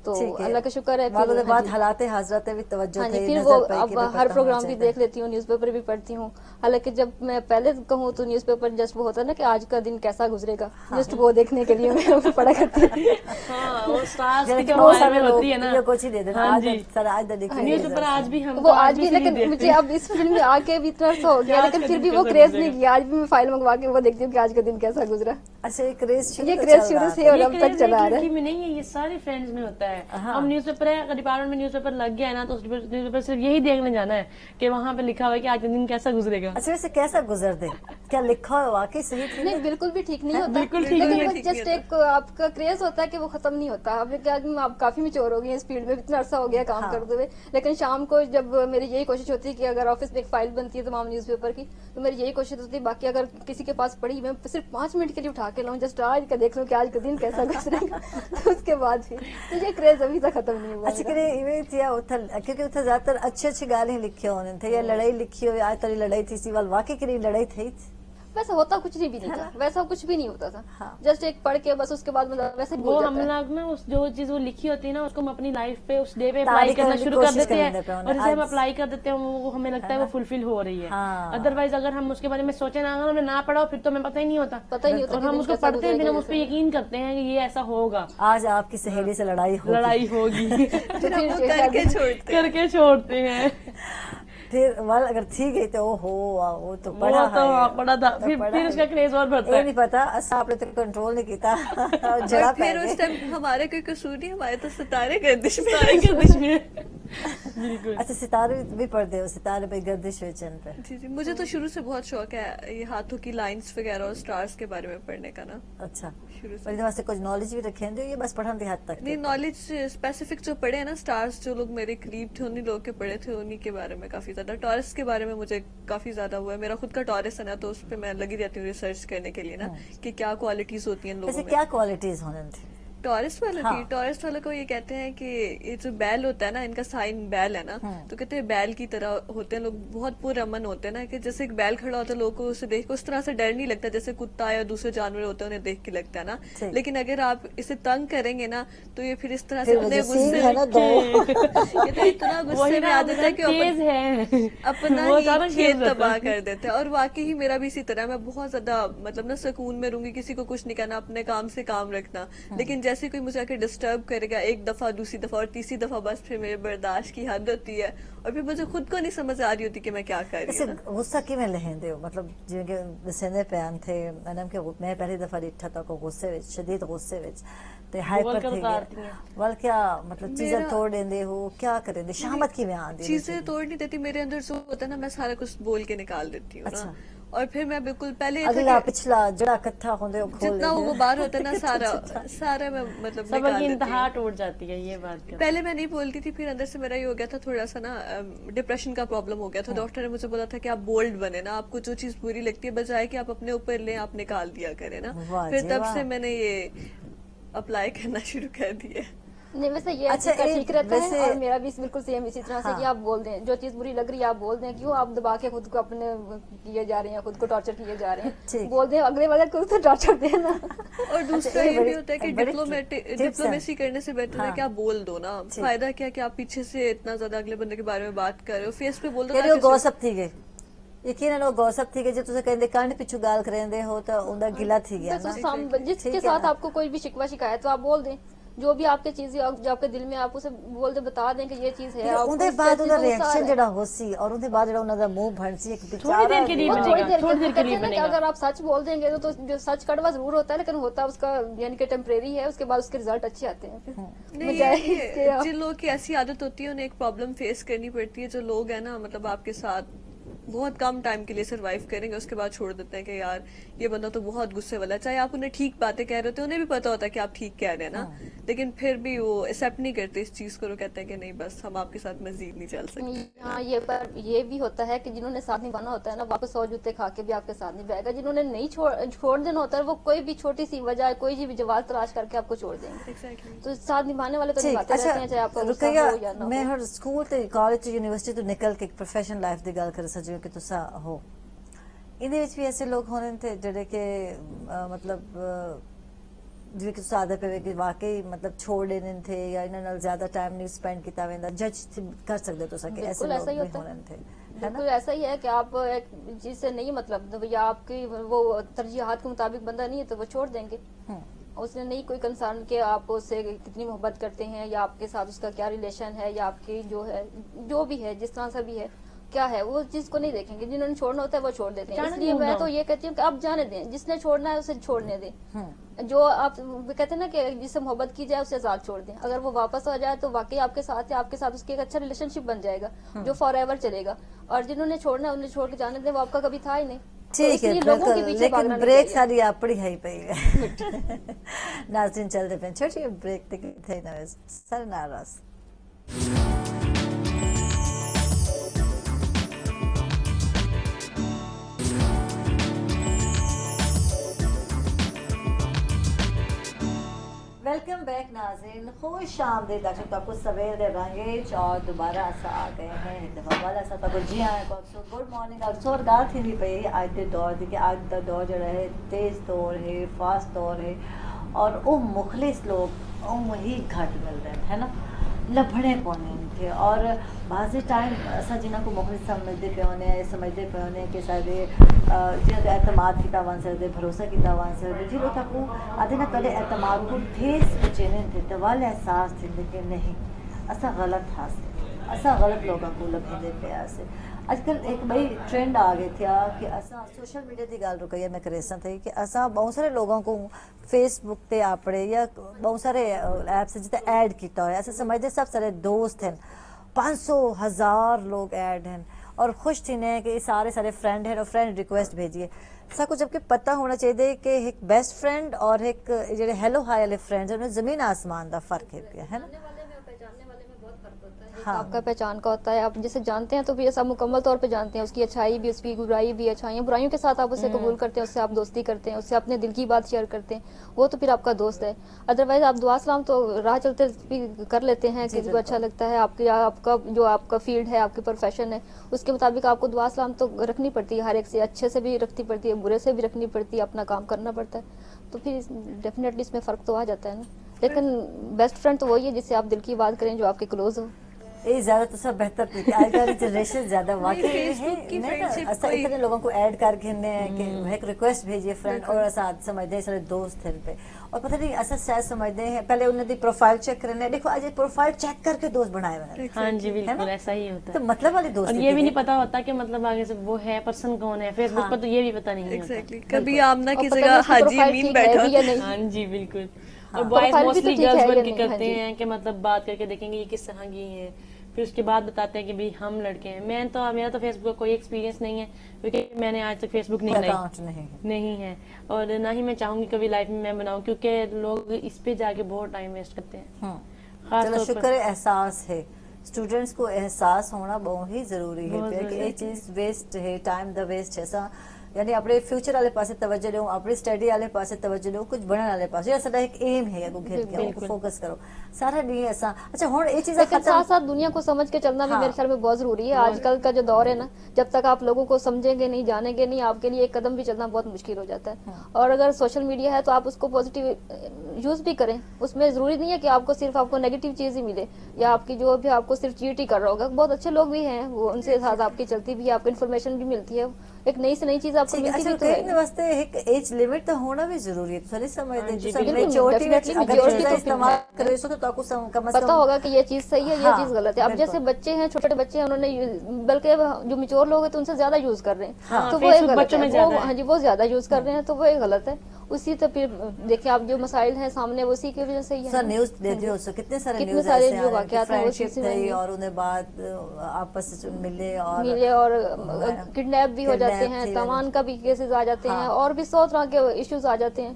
तो
ठीक है।
अल्लाह का शुक्र है
बाद
फिर
बाद हालाते हाजरत भी तवज्जो
हाँ जी,
थे
फिर
नजर
वो
पे
अब
कि बेटा
हर
होना
प्रोग्राम भी
चाहिए।
देख लेती हूँ, न्यूज़पेपर भी पढ़ती हूँ। हालांकि जब मैं पहले कहूँ तो न्यूज़पेपर जस्ट वो होता है ना कि आज का दिन कैसा गुजरेगा, जस्ट वो देखने के लिए मैं पढ़ा करती थी।
हाँ, वो स्टार्स
जैसे
की
कि
जो
बहुत सारे
वायरल
लोग
होती है ना,
ये कुछ ही दे देना
हाँ
आज
जी।
सर आज द लिखी
न्यूज़पेपर आज भी हम
वो
तो
आज भी,
सीरीज
लेकिन
देखते
मुझे
हैं।
अब इस फील्ड में आके भी इतना सा हो गया,
आज
लेकिन
का
फिर
दिन
भी वो
कैसा
क्रेज
गुजरेगा?
नहीं किया। आज भी मैं फाइल मंगवा के वो देखती हूँ कि आज का दिन कैसा गुजरा।
अच्छा ये क्रेज
ये क्रेज शुरू से और
ये
अब तक
क्रेज
चला आ
एक
रहा
लड़की
है।
में नहीं है, ये सारे फ्रेंड्स में होता है।
हाँ।
हम न्यूज़पेपर है, डिपार्टमेंट में न्यूज़पेपर लग गया है ना, तो उस न्यूज़पेपर सिर्फ यही देखने जाना है कि वहाँ पे लिखा हुआ है कि आज का दिन कैसा गुजरेगा।
अच्छा वैसे कैसा गुजर दे क्या लिखा है वाकई सही थी
नहीं बिल्कुल भी ठीक नहीं होता,
बिल्कुल ठीक नहीं
लेकिन
है।
वो जस्ट एक आपका क्रेज होता है कि वो खत्म नहीं होता। अब क्या आप काफी मैच्योर हो गई हैं इस फील्ड में, इतना अरसा हो गया काम करते हुए। लेकिन शाम को जब मेरी यही कोशिश होती है कि अगर ऑफिस में एक फाइल बनती है तमाम न्यूज़पेपर की, तो मेरी यही कोशिश होती है बाकी अगर किसी के पास पड़ी मैं सिर्फ 5 मिनट के लिए उठा के लाऊं, जस्ट आज का देख लूं कि आज का दिन कैसा गुजरेगा। तो उसके बाद फिर तो ये क्रेज अभी तक खत्म नहीं हुआ।
अच्छा करे इवे थिया उथल क्योंकि उथे ज्यादातर अच्छी गाली लिखी होने थे या लड़ाई लिखी हो आज तरी लड़ाई थी सी वाल वाकई की लड़ाई थी
वैसा होता कुछ नहीं भी नहीं था, वैसा कुछ भी नहीं होता था।
हाँ।
जस्ट एक पढ़ के बस उसके बाद मतलब वैसे ही
वो
भूल
हम
जाता है।
लोग ना उस जो चीज वो लिखी होती है ना उसको हम अपनी लाइफ पे उस डे पे अप्लाई
तारीख
करना
करने की
शुरू कर
कोशिश
देते हैं,
करने पे होना।
और जैसे हम
आज-
अप्लाई कर देते हैं वो हमें लगता है वो फुलफिल हो रही है।
हाँ।
अदरवाइज अगर हम उसके बारे में सोचे ना, अगर हमने ना पढ़ा हो, फिर तो हमें पता ही नहीं होता।
पता ही नहीं होता
और
कि
हम
दिन
उसको
कैसा
पढ़ते हैं फिर हम
गुजरेगा
उस पर यकीन करते हैं कि ये ऐसा होगा,
आज आपकी सहेली से लड़ाई हो
लड़ाई होगी।
फिर हम वो करके छोड़ते हैं।
करके छोड़ते हैं।
फिर वाल अगर थी गई तो ओ हो वो तो
वो
पढ़ा
तो
है
पढ़ा था,
तो
फिर
पढ़ा
फिर
है।
उसका क्रेज और बढ़ता
ये
है।
नहीं पता असा आपने तो कंट्रोल नहीं किया जड़ा
और
पै
फिर उस
गए
टाइम हमारे कोई कसूर नहीं, हमारे तो सितारे गर्दिश में
सारे गर्दिश में। बिल्कुल।
अच्छा सितारे भी पढ़ते हो सितारे पे गर्दिश हुई चंद पे
जी जी, मुझे तो शुरू से बहुत शौक है ये हाथों की लाइंस वगैरह और स्टार्स के बारे में पढ़ने का ना,
अच्छा
शुरू से।
पर वास्ते कुछ नॉलेज भी रखे हो ये बस पढ़न की हद तक
नहीं नॉलेज स्पेसिफिक जो पढ़े हैं ना स्टार्स, जो लोग मेरे करीब थे उन्हीं लोग के पढ़े थे, उन्हीं के बारे में काफी ज्यादा। टॉरस के बारे में मुझे काफी ज्यादा हुआ है, मेरा खुद का टॉरस है ना, तो उस पर मैं लगी रहती हूँ रिसर्च करने के लिए ना कि क्या क्वालिटीज होती हैं इन
वैसे
लोगों में।
क्या क्वालिटीज होने थी
टॉरस वाला
हाँ।
की टॉरस वाला को ये कहते हैं कि ये जो बैल होता है ना, इनका साइन बैल है ना, तो कहते हैं बैल की तरह होते हैं लोग, बहुत पुरअमन होते हैं ना, कि जैसे एक बैल खड़ा होता है लोगों को उसे देख के उस तरह से डर नहीं लगता जैसे कुत्ता या दूसरे जानवर होते हैं उन्हें देख के लगता है ना।
ठीक।
लेकिन अगर आप इसे तंग करेंगे ना तो ये फिर इस तरह से
फिर वो
अपने
जो सींग
गुस्से
है ना दो
ये तो इतना गुस्से में आ जाता है कि
तेज है
अपना
वो
ही
अचानक तेज
खेत
रहता है।
तबाह कर देते हैं। और वाकई ही मेरा भी इसी तरह, मैं बहुत ज्यादा मतलब ना सुकून में रहूंगी, किसी को कुछ नहीं कहना, अपने काम से काम रखना। लेकिन जैसे कोई मुझे आके डिस्टर्ब करेगा एक दफा, दूसरी दफा और तीसरी दफा, बस फिर मेरे बर्दाश्त की हद होती है और फिर मुझे खुद को नहीं समझ आ रही होती कि मैं क्या कर रही
वैसे
हूँ।
गुस्सा किवें लहेंदे हो मतलब जिवें कि दसेंदे पियान थे मैडम के मैं पहली दफा डिठा था को गुस्से विच शदीद गुस्से विच ते हाइपर
कर
थे
उतारती हैं।
वल क्या मतलब चीजें
मेरा-
तोड़ देंदे हो क्या करेंदे शामत किवें आंदी
चीजें तोड़ नहीं देती, मेरे अंदर जो होता है ना मैं सारा कुछ बोल के निकाल देती हूँ
अच्छा।
ना। और फिर मैं बिल्कुल पहले ये था
अगला
कि
पिछला जड़ा इकट्ठा होंदे हो खोल
जितना वो
देंदे हो।
गुबार होता है ना सारा मैं मतलब
सबर
निकाल
की
देती
इंतहा
हूँ।
टूट जाती है, ये बात कर।
पहले मैं नहीं बोलती थी, फिर अंदर से मेरा ये हो गया था थोड़ा सा ना डिप्रेशन का प्रॉब्लम हो गया था। डॉक्टर ने मुझे बोला था कि आप बोल्ड बने ना, आपको जो चीज बुरी लगती है बजाय कि आप अपने ऊपर लें आप निकाल दिया करें ना।
वाह
फिर
जी
तब
वाह।
से मैंने ये अप्लाई करना शुरू कर दिया।
नहीं वैसे ये
अच्छा,
चीज़ का
एक
ठीक रहता है
वैसे-
और मेरा भी बिल्कुल सेम इसी तरह से
हाँ।
कि आप बोल दें जो चीज़ बुरी लग रही है आप बोल दें, क्यों आप दबा के खुद को अपने किए जा रहे हैं, खुद को टॉर्चर किए जा रहे
ठीक।
हैं, बोल दें अगले वाले को तो टॉर्चर देना।
और दूसरा
ये
ये
बड़ी-
भी होता है कि
बड़ी tips हैं।
डिप्लोमेसी करने से बेहतर है
हाँ।
कि आप बोल दो ना।
ठीक।
फायदा क्या कि आप पीछे से इतना ज्यादा अगले बंदे के बारे में बात कर रहे हो, फेस पे बोल दो
ਕਹਿੰਦੇ ਉਹ
ताकि उसे-
ਗੌਸਪ थी गए यकीनन वो गौसप थी गए जो तुसे कहंदे कंड पिछू गाल करेंदे हो तो उनका गिला थी गया
तो
ना
जिसके
ठीक है
साथ
ना?
आपको कोई भी शिकवा शिकायत तो आप बोल दें, जो भी आपके चीजें जो आपके दिल में आप उसे बोल दे, बता दें कि ये चीज है। आपको
ਉਹਦੇ
इस
ਬਾਅਦ
चीज़
ਉਹਦਾ
से गुस्सा आ
ਰਿਐਕਸ਼ਨ
रहा है।
ਜਿਹੜਾ ਹੋ ਸੀ ਔਰ ਉਹਦੇ ਬਾਅਦ ਜਿਹੜਾ ਉਹਨਾਂ ਦਾ ਮੂੰਹ ਭਣ ਸੀ ਇੱਕ
थोड़ी
ਵਿਚਾਰਾ
देर के लिए
वो
था।
बनेगा,
थोड़ी
थोड़ी देर के
कहते
लिए
हैं ना कि
बनेगा।
अगर आप सच बोल देंगे तो जो सच कड़वा जरूर होता है लेकिन होता उसका यानी कि टेम्परेरी है, उसके बाद उसके रिजल्ट अच्छे आते हैं फिर।
नहीं,
बजाय
ये
इसके आप-
जिन लोगों की ऐसी आदत होती है उन्हें एक प्रॉब्लम फेस करनी पड़ती है। जो लोग हैं ना मतलब आपके साथ बहुत कम टाइम के लिए सरवाइव करेंगे, उसके बाद छोड़ देते हैं कि यार ये बंदा तो बहुत गुस्से वाला है। चाहे आप उन्हें ठीक बातें कह रहे होते हैं, उन्हें भी पता होता है कि आप ठीक कह रहे हैं ना, लेकिन फिर भी वो एक्सेप्ट नहीं करते इस चीज को। वो कहते हैं कि नहीं बस हम आपके साथ मजीद नहीं चल सकते।
हाँ ये भी होता है कि जिन्होंने साथ निभाना होता है ना वापस 100 जूते खा के भी आपके साथ निभाएगा। जिन्होंने नहीं छोड़ देना होता है वो कोई भी छोटी सी वजह कोई भी जवाब तलाश करके आपको छोड़ देंगे।
Exactly.
तो साथ निभाने वाले तो
ठीक
निभाते रहते हैं, चाहे
अच्छा
आपका गुस्सा
रुकैया
हो या ना
मैं
हो।
हर स्कूल ਤੇ ਕਾਲਜ ਤੇ ਯੂਨੀਵਰਸਿਟੀ ਤੋਂ ਨਿਕਲ ਕੇ ਇੱਕ ਪ੍ਰੋਫੈਸ਼ਨਲ ਲਾਈਫ ਦੀ ਗੱਲ ਕਰ ਸਜੋ ਕਿ ਤੁਸੀਂ ਹੋ ਇਹਦੇ ਵਿੱਚ ਵੀ ਐਸੇ ਲੋਕ ਹੋਣੇ ਤੇ ਜਿਹੜੇ ਕਿ ਮਤਲਬ ਜਿਵੇਂ ਕਿ ਤੁਸੀਂ ਆਦਤ ਪਵੇ ਕਿ ਵਾਕਈ ਮਤਲਬ ਛੋੜ ਲੈਣੇ थे या ਇਹਨਾਂ ਨਾਲ ਜ਼ਿਆਦਾ ਟਾਈਮ ਨਹੀਂ ਸਪੈਂਡ ਕੀਤਾ ਵੈਂਦਾ ਜੱਜ ਕਰ ਸਕਦੇ ਤੁਸੀਂ ਕਿ ਐਸੇ
बिल्कुल
लोग
ऐसा ही
भी
होता
होने थे
है,
है ना
बिल्कुल ऐसा ही है कि आप एक चीज से नहीं मतलब या आपकी वो तरजीहात के मुताबिक बंदा नहीं है तो वो छोड़ देंगे। उसने नहीं कोई कंसर्न कि आप उससे कितनी मोहब्बत करते हैं या आपके साथ उसका क्या रिलेशन है या आपकी जो है जो भी है जिस तरह से भी है क्या है वो चीज को नहीं देखेंगे। जिन्होंने छोड़ना होता है वो छोड़ देते हैं।
जाने
इसलिए
दो
मैं
ना।
तो ये कहती हूँ कि आप जाने दें, जिसने छोड़ना है उसे छोड़ने दें। जो आप कहते हैं ना कि जिससे मोहब्बत की जाए उसे आजाद छोड़ दें। अगर वो वापस आ जाए तो वाकई आपके साथ है, आपके साथ उसकी एक अच्छा रिलेशनशिप बन जाएगा जो फॉर एवर चलेगा। और जिन्होंने छोड़ना है उन्हें छोड़ के जाने दें, वो आपका कभी था ही नहीं। तो
ठीक है
इसलिए लोगों के
बिल्कुल
पीछे
लेकिन
भागना नहीं
ब्रेक
चाहिए।
सारी अपनी है पई है नाज़रीन चलते पे छोटी ब्रेक तक थे ना सर नाराज वेलकम बैक नाज़रीन खुश आमदीद डॉक्टर तो आपको सवेर दे रंगे और दोबारा असा आ गए हैं एक दफ़ा वाला सा तो जी आए को गुड मॉर्निंग अक्सर गाल थी पई आज दे दौर दी कि आज दा दौर जड़ा है तेज़ दौर है फास्ट दौर है और वो मुखलिस लोग वही घट मिल रहे हैं है ना लभड़े पौने थे और बाज़ टाइम असा जिन्हों को मुखलिस समझते पे होने समझते पे होने कि सारे जिन्हें एतमाद किया वन सकते भरोसा किया वन सकते जिन्हों तक आधे ना पहले एतमाद को ठेस बचेने थे तो वाले एहसास थे लेकिन नहीं असा गलत हासिल असा गलत लोगों को लभेंदे पे से आजकल एक बड़ी ट्रेंड आ गई थी कि असा सोशल मीडिया की गल रुकई मैं करेसा थी कि असा बहुत सारे लोगों को फेसबुक ते आपड़े या बहुत सारे ऐप्स जिते ऐड किया हुआ ऐसे समझते सब सारे दोस्त हैं 500,000 लोग ऐड हैं और खुश थी ने कि सारे सारे फ्रेंड हैं और फ्रेंड रिक्वेस्ट भेजिए सब कुछ जबकि पता होना चाहिए कि एक बेस्ट फ्रेंड और एक जो हेलो हाय वाले फ्रेंड्स हैं उनमें ज़मीन आसमान का फ़र्क है ना
हाँ। आपका पहचान का होता है, आप जिसे जानते हैं तो फिर आप मुकम्मल तौर पे जानते हैं उसकी अच्छाई भी उसकी बुराई भी अच्छाइयाँ बुराइयों के साथ आप उसे कबूल करते हैं, उससे आप दोस्ती करते हैं, उससे अपने दिल की बात शेयर करते हैं, वो तो फिर आपका दोस्त है। अदरवाइज आप दुआ सलाम तो राह चलते भी कर लेते हैं, किसी को अच्छा लगता है आपका जो आपका फील्ड है आपकी प्रोफेशन है उसके मुताबिक आपको दुआ सलाम तो रखनी पड़ती है, हर एक से अच्छे से भी रखनी पड़ती है बुरे से भी रखनी पड़ती है, अपना काम करना पड़ता है, तो फिर डेफिनेटली इसमें फ़र्क तो आ जाता है ना। लेकिन बेस्ट फ्रेंड तो वही है जिससे आप दिल की बात करें, जो आपके क्लोज हो।
ये ज्यादा तो सब बेहतर थी आजकल जनरेशन ज्यादा वाकई
Facebook की
है
friendship
ऐसा
कोई-
इतने लोगों को ऐड करके ने कि एक रिक्वेस्ट भेजिए फ्रेंड और ऐसा समझते हैं सारे दोस्त हैं पे और पता नहीं ऐसा शायद समझते हैं पहले उन्हें दी प्रोफाइल चेक करने देखो आज प्रोफाइल चेक करके दोस्त बनाए हुए हैं
हाँ जी
है
बिल्कुल
ना?
ऐसा ही होता
तो
है।
मतलब वाली दोस्ती
और ये भी
थी।
नहीं पता होता कि मतलब आगे से वो है पर्सन कौन है, फेसबुक पर तो ये भी पता नहीं होता।
एग्जैक्टली कभी आमना की
और पता
जगह
नहीं उसकी
हाजी
प्रोफाइल
अमीन
ठीक है
बैठा
भी या नहीं।
हाँ जी बिल्कुल।
हाँ।
और बॉयज
प्रोफाइल भी तो
मोस्टली
ठीक है
गर्ल्स
या
बन के
नहीं, हाँ
करते
जी।
हैं कि मतलब बात करके देखेंगे ये किस तरह की है, फिर उसके बाद बताते हैं कि भाई हम लड़के हैं। मेरा तो फेसबुक का कोई एक्सपीरियंस नहीं है क्योंकि मैंने आज तक फेसबुक नहीं
अकाउंट नहीं है
नहीं है और ना ही मैं चाहूंगी कभी लाइफ में मैं बनाऊं क्योंकि लोग इस पे जाके बहुत टाइम वेस्ट करते हैं। खास
चलो
तौर
शुक्र
पर
है एहसास है स्टूडेंट्स को एहसास होना बहुत ही ज़रूरी है
बहुत
कि
ज़रूरी
ये चीज़ वेस्ट है टाइम द वेस्ट है ऐसा یعنی اپنے فیوچر والے پاسے توجہ دو, اپنی اسٹڈی والے پاسے توجہ دو, کچھ بننے والے پاسے. یہ سارا ایک ایم ہے کو گھر کے کو فوکس کرو سارا نہیں ایسا. اچھا ہوں یہ چیزیں
لیکن ساتھ ساتھ دنیا کو سمجھ کے چلنا بھی میرے خیال میں بہت ضروری ہے. آج کل کا جو دور ہے نا, جب تک آپ لوگوں کو سمجھیں گے نہیں, جانیں گے نہیں, آپ کے لیے ایک قدم بھی چلنا بہت مشکل ہو جاتا ہے. اور اگر سوشل میڈیا ہے تو آپ اس کو پازیٹیو یوز بھی کریں. اس میں ضروری نہیں ہے کہ آپ کو صرف آپ کو نیگیٹو چیز ہی ملے, یا آپ کی جو بھی آپ کو صرف چیٹ ہی کر رہا ہوگا. بہت اچھے لوگ بھی ہیں, وہ ان سے ساتھ آپ کی چلتی بھی ہے, آپ کو انفارمیشن بھی ملتی ہے, ایک نئی سے نئی چیز آپ کو ملتی بھی تو ہے.
واسطے ایک ایج لمٹ تو ہونا بھی ضروری ہے. ساری سمجھتے
بالکل,
میچورٹی
definitely
اگر
majority
چیزیں
تو
استعمال کرے سو تو آپ کو کم از
پتا
کم
ہوگا کہ یہ چیز صحیح ہے, یہ
ہاں,
چیز غلط ہے. اب جیسے بچے ہیں, چھوٹے بچے ہیں, انہوں نے بلکہ جو میچور لوگ ہیں تو ان سے زیادہ یوز کر رہے ہیں, تو وہ ایک غلط ہے. ہاں جی, وہ زیادہ یوز کر رہے ہیں تو وہ ایک غلط ہے. اسی تو پھر دیکھیں آپ جو مسائل ہیں سامنے, وہ اسی کی وجہ سے ہی
سر
ہے.
نیوز دیتے ہو, کتنے سارے
کتنے
نیوز
سارے
ایسے
جو
آ رہے ہیں کہ
واقعات ہیں وہ
فرینڈشپ تھی اور انہیں بعد آپس ملے اور
کڈنیپ بھی ہو جاتے ہیں, تاوان کا بھی کیسز آ جاتے ہیں, اور بھی 100 طرح کے ایشوز آ جاتے ہیں.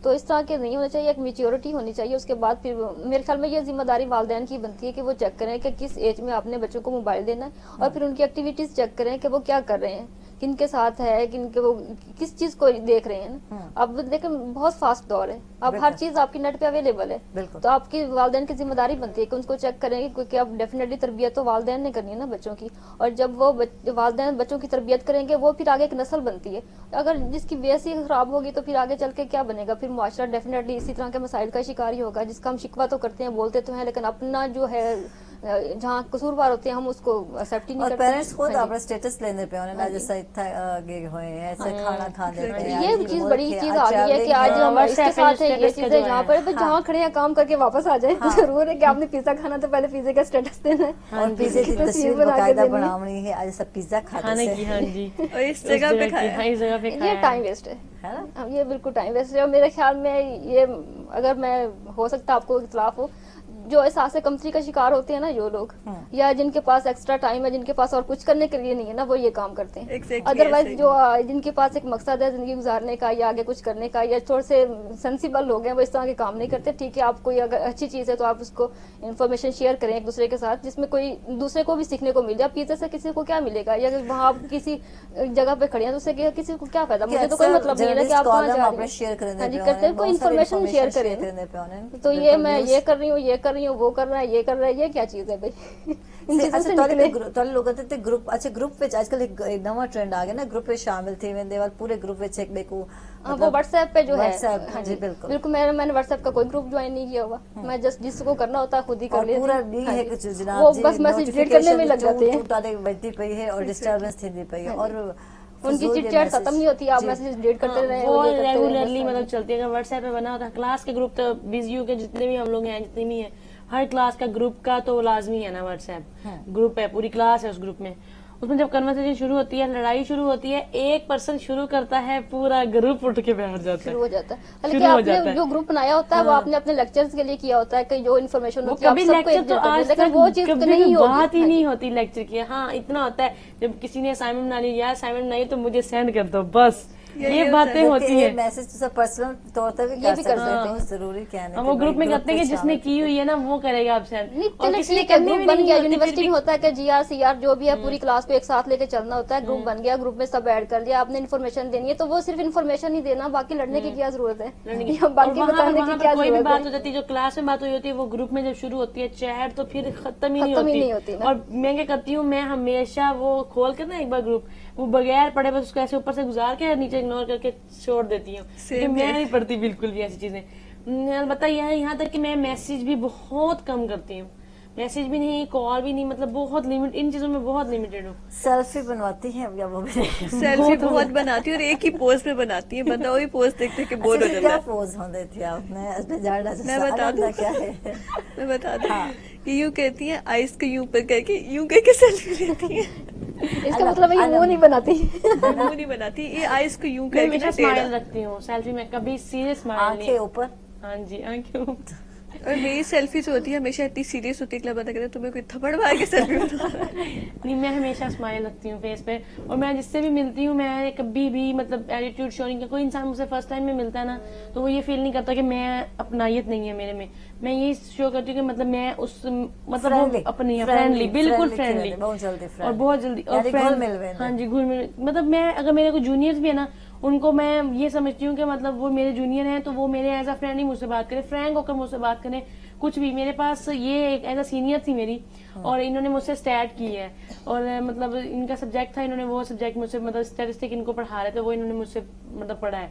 تو اس طرح کے نہیں ہونا چاہیے, ایک میچیورٹی ہونی چاہیے. اس کے بعد پھر میرے خیال میں یہ ذمہ داری والدین کی بنتی ہے کہ وہ چیک کریں کہ کس ایج میں اپنے بچوں کو موبائل دینا ہے, اور پھر ان کی ایکٹیویٹیز چیک کریں کہ وہ کیا کر رہے ہیں, کن کے ساتھ ہے, کن کے وہ کس چیز کو دیکھ رہے ہیں. اب دیکھیں بہت فاسٹ دور ہے, اب ہر چیز آپ کی نیٹ پہ اویلیبل ہے, تو آپ کی والدین کی ذمہ داری بنتی ہے کہ ان کو چیک کریں, کیونکہ اب ڈیفینیٹلی تربیت تو والدین نے کرنی ہے نا بچوں کی. اور جب وہ والدین بچوں کی تربیت کریں گے, وہ پھر آگے ایک نسل بنتی ہے. اگر جس کی بیس ہی خراب ہوگی تو پھر آگے چل کے کیا بنے گا؟ پھر معاشرہ ڈیفینیٹلی اسی طرح کے مسائل کا شکار ہی ہوگا, جس کا ہم شکوہ تو کرتے ہیں, بولتے تو ہیں, لیکن اپنا جو ہے جہاں قصوروار ہوتے ہیں ہم اس کو ایکسیپٹ ہی نہیں کرتے.
اور پیرنٹس خود اپنا اسٹیٹس لینے پہ انہیں جیسا گئے ہوئے ہیں ایسے کھانا کھانے پہ.
یہ چیز بڑی چیز آ گئی ہے کہ آج ہم اس کے ساتھ یہ چیزیں جہاں پر جہاں کھڑے ہیں کام کر کے واپس آ جائیں. ضرور ہے کہ آپ نے پیزا کھانا تو پہلے پیزے کا اسٹیٹس دینا ہے,
اور پیزے کی تصویر باقاعدہ بناونی ہے, آج سب پیزا کھانے کی.
ہاں جی,
اور اس جگہ پہ کھایا,
اس جگہ پہ
یہ ٹائم ویسٹ ہے, یہ بالکل ٹائم ویسٹ ہے. اور میرے خیال میں یہ اگر میں ہو سکتا آپ کو اختلاف ہو, جو احساس کمتری کا شکار ہوتے ہیں نا جو لوگ, یا جن کے پاس ایکسٹرا ٹائم ہے, جن کے پاس اور کچھ کرنے کے لیے نہیں ہے نا, وہ یہ کام کرتے ہیں. ادروائز جو جن کے پاس ایک مقصد ہے زندگی گزارنے کا یا آگے کچھ کرنے کا, یا تھوڑے سے سینسیبل لوگ ہیں, وہ اس طرح کے کام نہیں کرتے. ٹھیک ہے, آپ کوئی اگر اچھی چیز ہے تو آپ اس کو انفارمیشن شیئر کریں ایک دوسرے کے ساتھ, جس میں کوئی دوسرے کو بھی سیکھنے کو مل جائے. پیزے سے کسی کو کیا ملے گا, یا وہاں آپ کسی جگہ پہ کھڑے ہیں تو اس سے کسی کو کیا فائدہ؟ مجھے تو کوئی مطلب نہیں ہے کہ آپ وہاں جا رہے ہیں, کرتے کوئی انفارمیشن شیئر کریں. تو یہ میں یہ کر رہی ہوں, یہ کر رہی ہوں, وہ کر رہا ہے, یہ کر رہا ہے, یہ کیا چیز ہے بھائی؟
گروپ اچھا گروپ آج کل ایک نواں ٹرینڈ آ گیا نا, گروپ شامل تھی ویندے اور پورے گروپ ایک بے کو
وہ واٹس ایپ پہ جو ہے.
جی بالکل
بالکل, میں نے واٹس ایپ کا کوئی گروپ جوائن نہیں کیا ہوا, میں جسٹ جس کو کرنا ہوتا ہے خود ہی کر لیتی ہوں.
پورا نہیں ہے کچھ جناب,
وہ بس میسج ڈیلیٹ کرنے میں لگ جاتے ہیں,
بجتی پئی ہے اور ڈسٹربنس تھی پئی ہے, اور
ان کی چٹ چیٹ ختم نہیں ہوتی, آپ میسج ڈیلیٹ کرتے رہے.
وہ ریگولرلی مطلب چلتی ہے. اگر واٹس ایپ پہ بنا ہوتا ہے کلاس کے گروپ, تو بزیو کے جتنے بھی ہم لوگ ہیں, جتنے بھی ہیں, ہر کلاس کا گروپ کا تو لازمی ہے نا واٹس ایپ گروپ ہے, پوری کلاس ہے اس گروپ میں. اس میں جب کنورسیشن شروع ہوتی ہے, لڑائی شروع ہوتی ہے, ایک پرسن شروع کرتا ہے, پورا گروپ اٹھ کے بیٹھ جاتا ہے,
شروع ہو جاتا ہے. بلکہ آپ نے جو گروپ بنایا ہوتا ہے وہ آپ نے اپنے لیکچرز کے لیے کیا ہوتا ہے, کہ جو انفارمیشن ہوتی ہے
کبھی لیکچر تو آج
لیکن وہ چیز نہیں
بات ہی نہیں ہوتی لیکچر کی. ہاں اتنا ہوتا ہے جب کسی نے اسائنمنٹ بنا لی, یا اسائنمنٹ نہیں تو مجھے سینڈ کر دو, بس یہ باتیں ہوتی ہیں.
میسج تو پرسنل طور پر بھی کر سکتے ہیں, ضروری کیا ہے
وہ گروپ میں کرتے ہیں کہ جس نے کی ہوئی ہے نا وہ کرے گا آپ سینڈ.
اور کسی نے کرنی بھی بن گیا. یونیورسٹی میں ہوتا ہے کہ جی آر سی آر جو بھی ہے پوری کلاس کو ایک ساتھ لے کے چلنا ہوتا ہے, گروپ بن گیا, گروپ میں سب ایڈ کر لیا, آپ نے انفارمیشن دینی ہے تو وہ صرف انفارمیشن ہی دینا, باقی لڑنے کی کیا ضرورت ہے, باقی بتانے کی کیا
کوئی بھی
ضرورت
بات ہو جاتی ہے, جو کلاس میں بات ہوئی ہوتی ہے وہ گروپ میں جب شروع ہوتی ہے چیٹ تو پھر ختم ہی نہیں ہوتی. اور میں کیا کرتی ہوں, میں ہمیشہ وہ کھول کر نا ایک بار گروپ, وہ بغیر پڑھے بس اس کو ایسے اوپر سے گزار کے نیچے اگنور کر کے چھوڑ دیتی ہوں, کہ میں نہیں پڑھتی بالکل بھی ایسی چیزیں. البتہ یہاں تک کہ میں میسج بھی بہت کم کرتی ہوں, میسج بھی نہیں, کال بھی نہیں, مطلب بہت لمٹ, ان چیزوں میں بہت لمیٹڈ ہوں.
سیلفی بنواتی ہیں یا وہ بھی
سیلفی بہت بناتی ہے, اور ایک ہی پوز میں بناتی ہے, بندہ وہی پوز دیکھتے کہ بور ہو جاتا ہے.
کیا پوز ہوندے تھے آپ نے,
میں بتا دوں
کیا ہے,
میں بتا دوں کہ یوں کہتی ہیں, آئس کو یوں پر کر کے یوں کر کے سیلفی لیتی ہیں.
اس کا مطلب یہ منہ نہیں بناتی,
منہ نہیں بناتی, یہ آئس کو یوں کر کے
اسمائل رکھتی ہوں سیلفی میں, کبھی سیریس اسمائل نہیں.
آنکھیں اوپر,
ہاں جی آنکھیں اوپر,
اور میری سیلفی جو ہوتی ہے ہمیشہ اتنی سیریس ہوتی ہے کہ بتا کہتے تمہیں کوئی تھپڑ مار کے سیلفی بنا رہا ہے.
نہیں میں ہمیشہ اسمائل رکھتی ہوں فیس پہ, اور میں جس سے بھی ملتی ہوں میں کبھی بھی مطلب ایٹیٹیوڈ شو نہیں کیا. کوئی انسان مجھ سے فرسٹ ٹائم میں ملتا ہے نا تو وہ یہ فیل نہیں کرتا کہ میں اپنائیت نہیں ہے میرے میں یہ شو کرتی ہوں کہ مطلب میں اس مطلب وہ اپنی فرینڈلی, بالکل فرینڈلی, اور بہت جلدی, اور ہاں جی گھل مل. مطلب میں اگر میرے کوئی جونیئرز بھی ہے نا ان کو میں یہ سمجھتی ہوں کہ مطلب وہ میرے جونیئر ہیں تو وہ میرے ایز اے فرینڈ ہی مجھ سے بات کرے, فرینک ہو کر مجھ سے بات کریں. کچھ بھی میرے پاس یہ ایک ایز اے سینئر تھی میری, اور انہوں نے مجھ سے اسٹارٹ کی ہے, اور مطلب ان کا سبجیکٹ تھا, انہوں نے وہ سبجیکٹ مجھ سے مطلب اسٹیٹسٹک ان کو پڑھا رہے تھے, وہ انہوں نے مجھ سے مطلب پڑھا ہے.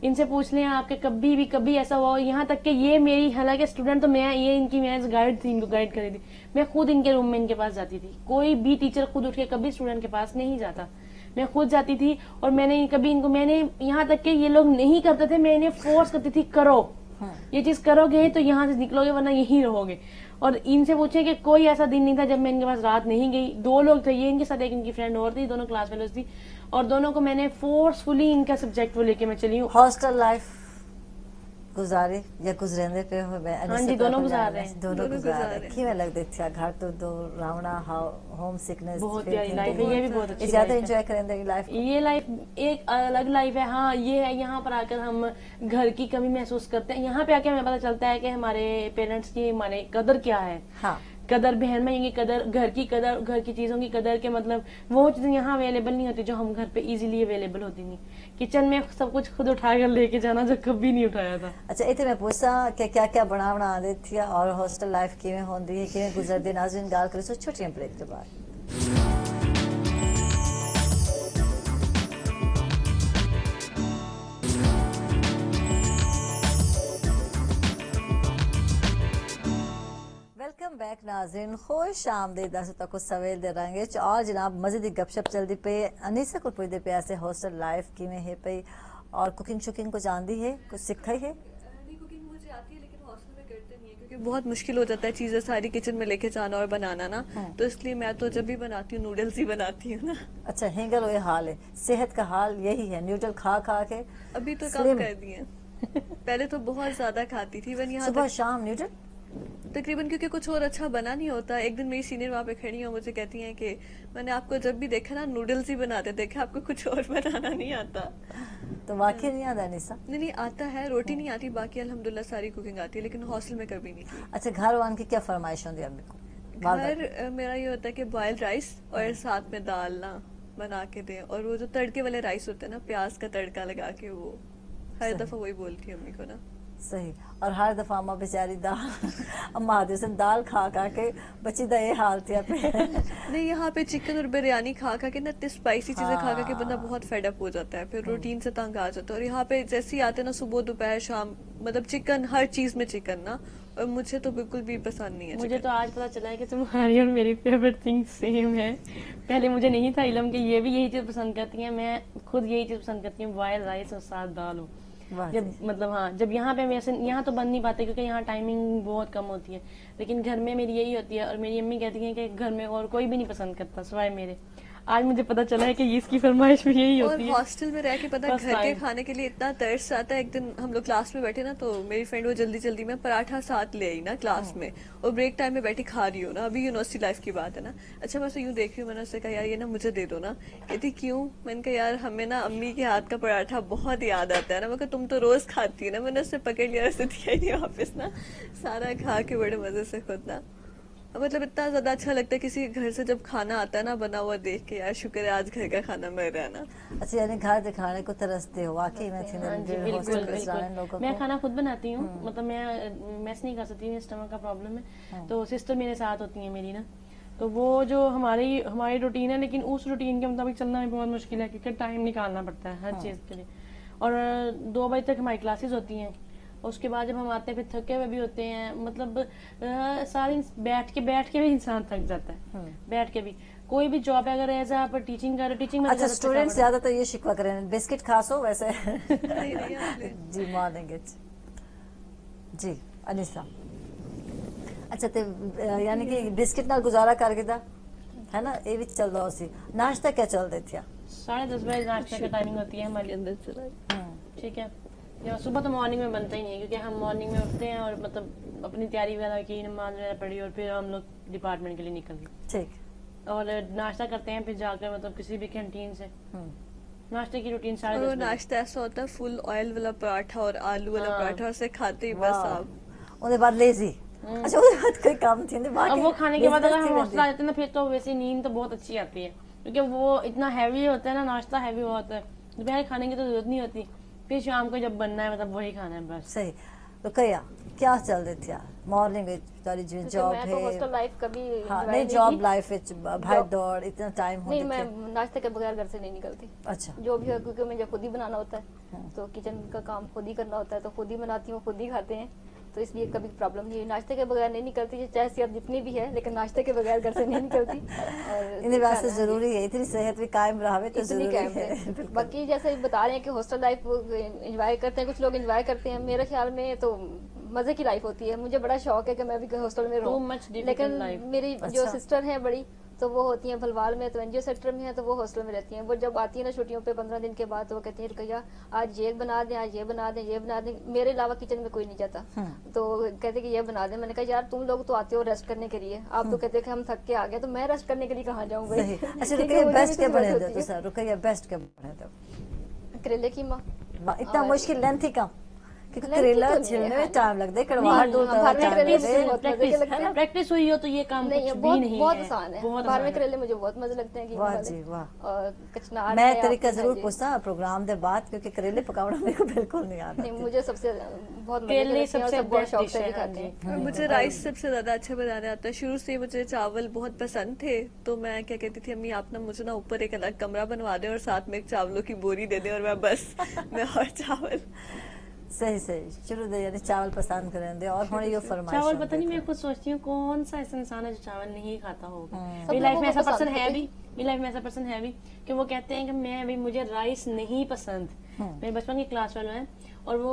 ان سے پوچھ لیں آپ کے کبھی ایسا ہوا, یہاں تک کہ یہ میری حالانکہ اسٹوڈنٹ تو میں یہ ان کی میں گائیڈ تھی, ان کو گائیڈ کری تھی. میں خود ان کے روم میں ان کے پاس جاتی تھی, کوئی بھی ٹیچر خود اٹھ کے کبھی اسٹوڈنٹ کے پاس نہیں جاتا, میں خود جاتی تھی. اور میں نے کبھی ان کو میں نے یہاں تک کہ یہ لوگ نہیں کرتے تھے میں انہیں فورس کرتی تھی کرو, یہ چیز کرو گے تو یہاں سے نکلو گے ورنہ یہیں رہو گے. اور ان سے پوچھیں کہ کوئی ایسا دن نہیں تھا جب میں ان کے پاس رات نہیں گئی. 2 لوگ تھے یہ ان کے ساتھ, ایک ان کی فرینڈ اور تھی, دونوں کلاس فیلوز تھی, اور دونوں کو میں نے فورسفلی ان کا سبجیکٹ وہ لے کے میں چلی ہوں.
ہاسٹل لائف گزارے یا گزرنے پہ
ہاں جی دونوں گزار رہے ہیں,
دونوں گزار رہے ہیں. لگتے تھے گھر تو دو راونا ہوم سکنس
بہت پیاری لائف ہے, یہ بھی بہت اچھی
زیادہ
لائف
انجوائے کریں گے لائف.
یہ لائف ایک الگ لائف ہے. ہاں یہ ہے یہاں پر آ کر ہم گھر کی کمی محسوس کرتے ہیں, یہاں پہ آ کے ہمیں پتہ چلتا ہے کہ ہمارے پیرنٹس کی ہمارے قدر کیا ہے.
ہاں
قدر بہن بھائیوں کی قدر, گھر کی قدر, گھر کی چیزوں کی قدر, کے مطلب وہ چیزیں یہاں اویلیبل نہیں ہوتی جو ہم گھر پہ ایزیلی اویلیبل ہوتی نہیں. کچن میں سب کچھ خود اٹھا کر لے کے جانا جو کبھی نہیں اٹھایا تھا.
اچھا اتنے میں پوچھا کہ کیا کیا بنا آدھی تھی اور ہاسٹل لائف کیویں ہوندی ہے کیویں گزردی. ناظرین گال کرے سو چھوٹیاں بریک کے بعد. ویلکم بیک ناظرین, خوش آمدید دس تک سویل دے رنگ اور جناب مزید گپ شپ چلتی پی. انیسا کو پوچھتے پہ ایسے ہاسٹل لائف کیویں ہے پی اور کوکنگ شوکنگ کچھ آندی ہے, کچھ سکھا ہی ہے؟
کوکنگ مجھے آتی ہے لیکن ہاسٹل میں کرتے نہیں ہے کیونکہ بہت مشکل ہو جاتا ہے چیزیں ساری کچن میں لے کے جانا اور بنانا نا, تو اس لیے میں تو جب بھی بناتی ہوں نوڈلس ہی بناتی ہوں نا.
اچھا ہینگل یہ حال ہے, صحت کا حال یہی ہے, نیوڈل کھا کھا کے
ابھی تو کم کر دیے, پہلے تو بہت زیادہ کھاتی تھی.
صبح شام نیوڈل
تقریباً کیونکہ کچھ اور اچھا بنا نہیں ہوتا. ایک دن میری سینئر وہاں پہ کھڑی ہیں, مجھے کہتی ہیں کہ میں نے آپ کو جب بھی دیکھا نا نوڈلس ہی بناتے دیکھا, آپ کو کچھ اور بنانا نہیں آتا.
تو واقعی نہیں آتا نیسا؟
نہیں آتا ہے, روٹی نہیں آتی, باقی الحمدللہ ساری کوکنگ آتی ہے, لیکن ہاسٹل میں کبھی نہیں کی.
اچھا گھر وان کی کیا فرمائش ہوتی ہے امی کو؟
گھر میرا یہ ہوتا ہے کہ بوائلڈ رائس اور ساتھ میں دال نا بنا کے دیں, اور وہ جو تڑکے والے رائس ہوتے ہیں نا پیاز کا تڑکا لگا کے, وہ ہر دفعہ وہی بولتی ہے امی کو نا.
صحیح. اور ہر دفعہ اماں بیچاری دال اماں آدھے دال کھا کھا کے بچی دا یہ حال تھیا پہ.
نہیں یہاں پہ چکن اور بریانی کھا کھا کے نا اتنی اسپائسی چیزیں کھا کھا کے بندہ بہت فیڈ اپ ہو جاتا ہے, پھر روٹین سے تنگ آ جاتا ہے. اور یہاں پہ جیسے ہی آتے نا صبح دوپہر شام مطلب چکن, ہر چیز میں چکن نا, اور مجھے تو بالکل بھی پسند نہیں ہے.
مجھے تو آج پتا چلا ہے کہ تمہاری اور میری فیوریٹ تھنگ سیم ہے. پہلے مجھے نہیں تھا علم کہ یہ بھی یہی چیز پسند کرتی ہیں. میں خود یہی چیز پسند کرتی ہوں, بوائل رائس اور ساتھ دال ہو. جب مطلب ہاں جب یہاں پہ ویسے یہاں تو بن نہیں پاتے کیونکہ یہاں ٹائمنگ بہت کم ہوتی ہے, لیکن گھر میں میری یہی ہوتی ہے. اور میری امی کہتی ہیں کہ گھر میں اور کوئی بھی نہیں پسند کرتا سوائے میرے. آج مجھے پتا چلا ہے کہ اس کی فرمائش بھی یہی ہوتی ہے.
اور ہاسٹل میں رہ کے پتا گھر کے کھانے کے لیے اتنا ترس آتا ہے. ایک دن ہم لوگ کلاس میں بیٹھے نا, تو میری فرینڈ وہ جلدی میں پراٹھا ساتھ لے آئی نا کلاس میں, اور بریک ٹائم میں بیٹھی کھا رہی ہوں نا. ابھی یونیورسٹی لائف کی بات ہے نا. اچھا میں اسے یوں دیکھ رہی ہوں, میں نے اس سے کہا یار یہ نا مجھے دے دو نا. کہتی کیوں؟ میں نے کہا یار ہمیں نا امی کے ہاتھ کا پراٹھا بہت یاد آتا ہے نا. میں کہا تم تو روز کھاتی ہے نا. میں نے اس سے پکڑ لیا, اسے دیا ہی نہیں واپس نا. سارا کھا کے بڑے مزے سے خود نا, مطلب اتنا زیادہ اچھا لگتا ہے کسی گھر سے جب کھانا آتا ہے نا بنا ہوا دیکھ کے, یار شکر ہے آج گھر کا کھانا مل رہا ہے نا.
اچھا یعنی گھر کے کھانے کو ترستے ہو واقعی میں تھی.
بالکل میں کھانا خود بناتی ہوں, مطلب میں میس نہیں کر سکتی, اسٹمک کا پرابلم ہے. تو سسٹر میرے ساتھ ہوتی ہیں میری نا, تو وہ جو ہماری روٹین ہے, لیکن اس روٹین کے مطابق چلنا بھی بہت مشکل ہے کیونکہ ٹائم نکالنا پڑتا ہے ہر چیز کے لیے. اور 2 بجے تک ہماری کلاسز ہوتی ہیں, اس کے بعد جب ہم آتے ہیں پھر تھکے ہوئے بھی ہوتے ہیں. مطلب ساری بیٹھ کے بھی انسان تھک جاتا ہے, بیٹھ کے بھی. کوئی بھی جاب ہے اگر ایز اے ٹیچنگ کر ٹیچنگ میں.
اچھا اسٹوڈنٹ زیادہ تو یہ شکوہ کریں بسکٹ کھاسو ویسے. جی مارننگ جی انیسا. اچھا تے یعنی کہ بسکٹ نال گزارا کر کے دا ہے نا, یہ بھی چل رہا سی. ناشتہ کیا چل رہے تھے؟
10:30 بجے ناشتہ کی ٹائمنگ ہوتی ہے ہماری اندر. ٹھیک ہے, या सुबह तो मॉर्निंग में बनता ही नहीं है, क्योंकि हम मॉर्निंग में उठते हैं और मतलब अपनी तैयारी वगैरह की, नमाज वगैरह पढ़ी और फिर हम लोग डिपार्टमेंट के लिए निकल गए
ठीक।
और नाश्ता करते हैं, फिर जाकर मतलब किसी भी कैंटीन से नाश्ते की रूटीन
और वो
10:30
नाश्ता ऐसा होता है फुल ऑयल वाला पराठा और आलू वाला
हाँ।
पराठा, और से खाते ही बस आप
ਉਹਦੇ ਬਾਅਦ ਲੇਜ਼ੀ ਅੱਛਾ ਉਹਦੇ ਬਾਅਦ ਕੋਈ ਕੰਮ थी
अब वो खाने के बाद अगर हम हौसला आ जाते हैं ना, फिर तो वैसे नींद तो बहुत अच्छी आती है, क्योंकि वो इतना हैवी होता है ना, नाश्ता हैवी होता है, दोपहर खाने की तो जरूरत नहीं होती, फिर शाम को जब बनना है मतलब वही खाना है बस।
सही। रुकैया क्या ਚੱਲ ਰਹੀ ਥੀ ਮਾਰਨਿੰਗ ਵਿੱਚ ਤੁਹਾਡੀ ਜਿਵੇਂ ਜੌਬ
मैं तो हॉस्टल
है
लाइफ कभी
हाँ
enjoy
नहीं
नहीं
जॉब
की।
लाइफ ਵਿੱਚ भाग दौड़ इतना टाइम
नहीं,
होते
मैं
थे
नाश्ते के बगैर घर से नहीं निकलती।
अच्छा
जो भी है, क्योंकि मुझे खुद ही बनाना होता है, तो किचन का काम खुद ही करना होता है, तो खुद ही बनाती हूँ, खुद ही खाते हैं, तो इसलिए कभी प्रॉब्लम नहीं है। नाश्ते के बगैर नहीं निकलती, चाहे सेहत जितनी भी है, लेकिन नाश्ते के बगैर घर से नहीं निकलती। और
इन्हें वास्ते
खाना-
जरूरी है इतनी सेहत भी कायम रहे तो
इतनी
जरूरी
कैम
है
है। बाकी जैसे बता रहे हैं कि हॉस्टल लाइफ एंजॉय करते हैं, कुछ लोग एंजॉय करते हैं, मेरे ख्याल में तो मजे की लाइफ होती है। मुझे बड़ा शौक है कि मैं भी हॉस्टल में
Too much
रहूं,
difficult
लेकिन
life.
मेरी
अच्छा।
जो सिस्टर है बड़ी, तो वो होती हैं भलवाल में, तो एनजीओ सेक्टर में है, तो वो हॉस्टल में रहती हैं। वो जब आती है ना छुट्टियों पे 15 दिन के बाद, तो वो कहती हैं रुकैया आज ये बना दें, आज ये बना दें, ये बना दें, मेरे अलावा किचन में कोई नहीं जाता, तो कहते कि ये बना दें। मैंने कहा यार तुम लोग तो आते हो रेस्ट करने के लिए, आप तो कहते हो कि हम थक के आ गए, तो मैं रेस्ट करने के लिए कहाँ जाऊँ भाई।
सही अच्छा
क्योंकि
रुकैया
मुझे भी
बेस्ट
तो
के बने
जरूरत
दो
होती
तो
है।
सर रुकैया बेस्ट के बने दो
करेले कीमा
इतना मुश्किल लेंथी काम क्योंकि
लेंथी
करेला
तो नहीं है,
छिलने में
हाँ।
टाइम लगता है कड़वाहट दूर
हाँ, बाहर में करेले मुझे बहुत मजे के लगते हैं।
प्रैक्टिस हुई हो तो ये काम
नहीं,
कुछ भी
बहुत
नहीं
बहुत
है,
आसान है।
बहुत
बाहर में
आसान है।
करेले मुझे बहुत मजे लगते हैं कीमा
वाह
वाले।
जी वाह
और कचनार
मैं
है,
तरीका
आप
जरूर
खाइए।
पूछता प्रोग्राम के बाद क्योंकि करेले पकाना मेरे को बिल्कुल नहीं आता
नहीं, मुझे सबसे बहुत मजे के
करेले
लगते हैं और
सबसे
सब बहुत
best
शौक
dish
से
है,
भी
हाँ
खाते
जी।
हैं।
और मुझे राइस सबसे ज्यादा अच्छा बनाने आता है। शुरू से ही मुझे चावल बहुत पसंद थे, तो मैं क्या कहती थी अम्मी आप ना मुझे ना ऊपर एक अलग कमरा बनवा दें और साथ में एक चावलों की बोरी दे दें और मैं बस मैं और चावल।
सही सही शुरू से यानी चावल पसंद करेंगे और हुण यो फरमाइश
चावल पता नहीं, मैं खुद सोचती हूँ कौन सा ऐसा इंसान है जो चावल नहीं खाता होगा।
सब
मेरी लाइफ
लोगों
में
को
ऐसा पर्सन
पसंद
है
होते
भी, मेरी लाइफ में ऐसा पर्सन है भी कि वो कहते हैं कि मैं अभी मुझे राइस नहीं पसंद। मेरे बचपन की क्लास फेलो है और वो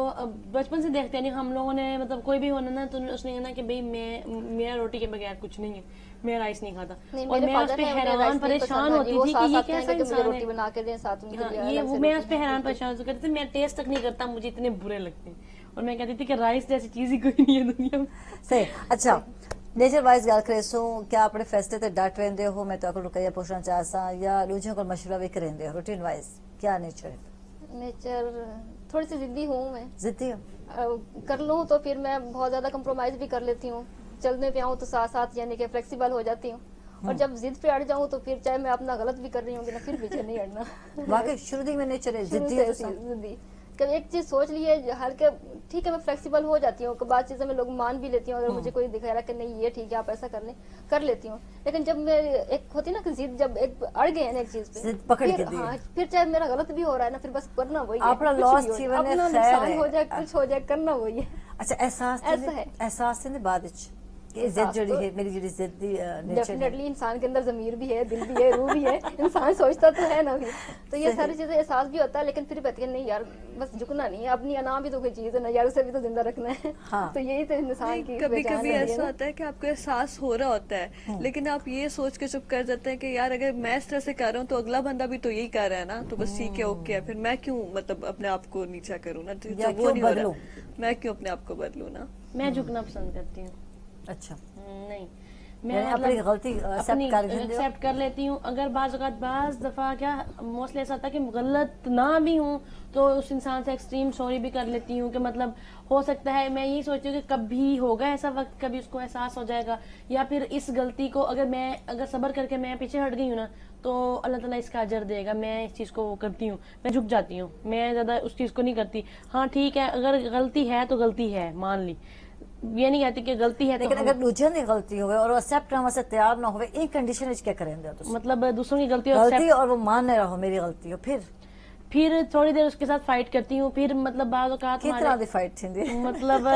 बचपन से देखते हैं, हम लोगों ने मतलब कोई भी होना ना तो उसने कहना कि भाई मेरा रोटी के बगैर कुछ नहीं है, मैं राइस नहीं खाता।
नहीं,
और
मेरे
मैं उस
फादर
पे
हैं, उन्हें
हैरान
राइस नहीं
परेशान
पसंद है।
होती
वो
थी
साथ
कि ये
साथ
कैसा
कहेंगे कि मुझे
इंसान
रोटी
है।
बना के दें, साथ उनके
हाँ,
लिए
ये
अलग
वो
से
मैं
रोटी
उस पे हैरान परेशान करती थी, मैं टेस्ट तक नहीं करता, मुझे इतने बुरे लगते हैं। और मैं कहती थी कि राइस जैसी चीज ही कोई नहीं है दुनिया में।
सही अच्छा नेचर वाइज गल करे सो क्या अपने फैसले ते डट रहिंदे हो मैं तो रुकैया पूछना चाहसा या दूसरों को मशवरा भी करेंदे हो रूटीन वाइज क्या नेचर है
नेचर थोड़ी सी जिद्दी हूँ मैं।
जिद्दी हो
कर लूँ तो फिर मैं बहुत ज्यादा कंप्रोमाइज भी कर लेती हूँ, चलने पे आऊँ तो साथ साथ यानी कि फ्लेक्सिबल हो जाती हूँ। और जब जिद पे अड़ जाऊँ तो फिर चाहे मैं अपना गलत भी कर रही हूँ ना, फिर पीछे नहीं हटना।
वाकई शुरू दी में नेचर है
शुरू
जिद्दी
से
है
ऐसी जिद्दी। कभी एक चीज सोच ली है हल्के ठीक है मैं फ्लेक्सिबल हो जाती हूँ, बाद चीजें मैं लोग मान भी लेती हूँ, अगर मुझे कोई दिखा रहा कि नहीं ये ठीक है आप ऐसा कर लें कर लेती हूँ। लेकिन जब मैं एक होती ना कि जिद जब एक अड़ गए हैं ना एक चीज पे
जिद पकड़
फिर
के दी।
हाँ फिर चाहे मेरा गलत भी हो रहा है ना फिर बस करना वही है,
अपना
कुछ
loss
भी हो
थी
जाए,
वने
अपना
खैर
नुकसान
है।
हो जाए कुछ हो जाए करना वही है।
अच्छा
ऐसा है।
एहसास ने बाद विच ये जिद
एहसास
जड़ी
तो
है मेरी जड़ी जिद्दी नेचर है
डेफिनेटली इंसान के अंदर जमीर भी है, दिल भी है, रूह भी है, इंसान सोचता तो है ना भी, तो ये सारी चीजें एहसास भी होता है। लेकिन फिर कहती है नहीं यार बस झुकना नहीं है, अपनी अना भी तो कोई चीज है ना यार, उसे भी तो जिंदा रखना है।
हाँ।
तो यही तो इंसान की
कभी
पहचान
कभी
होती है
ऐसा
ना।
होता है कि आपको एहसास हो रहा होता है लेकिन आप ये सोच के चुप कर जाते हैं कि यार अगर मैं इस तरह से कर रहा हूँ तो अगला बंदा भी तो यही कर रहा है ना, तो बस ठीक है ओके है, फिर मैं क्यों मतलब अपने आप को नीचा करूँ ना,
या
जब वो
क्यों
नहीं हो
बदलूं?
रहा मैं क्यों अपने आप को बदलूं ना।
मैं झुकना पसंद करती हूँ।
अच्छा
नहीं
यानी अपनी गलती एक्सेप्ट कर लेते हो
एक्सेप्ट कर लेती हूँ। अगर बाज़ दफा क्या मोस्टली ऐसा होता है कि गलत ना भी हूँ तो उस इंसान से एक्सट्रीम सॉरी भी कर लेती हूँ कि मतलब हो सकता है मैं यही सोचती हूँ कि कभी होगा ऐसा वक्त, कभी उसको एहसास हो जाएगा, या फिर इस गलती को अगर सब्र करके मैं पीछे हट गई हूँ ना तो अल्लाह ताला इसका अजर देगा। मैं इस चीज़ को करती हूँ, मैं झुक जाती हूँ, मैं ज़्यादा उस चीज़ को नहीं करती। हाँ ठीक है अगर गलती है तो गलती है मान ली, ये नहीं कहती कि गलती है तो
लेकिन अगर दूसरे ने गलती होवे और एक्सेप्ट करने वास्ते तैयार ना होवे इन कंडीशन विच क्या करेंगे तुम
मतलब दूसरों की गलती
गलती और वो मान नहीं रहो मेरी गलती हो
फिर थोड़ी देर उसके साथ फाइट करती हूँ। फिर मतलब बाज़ औक़ात
किस तरह की फाइट थी
मतलब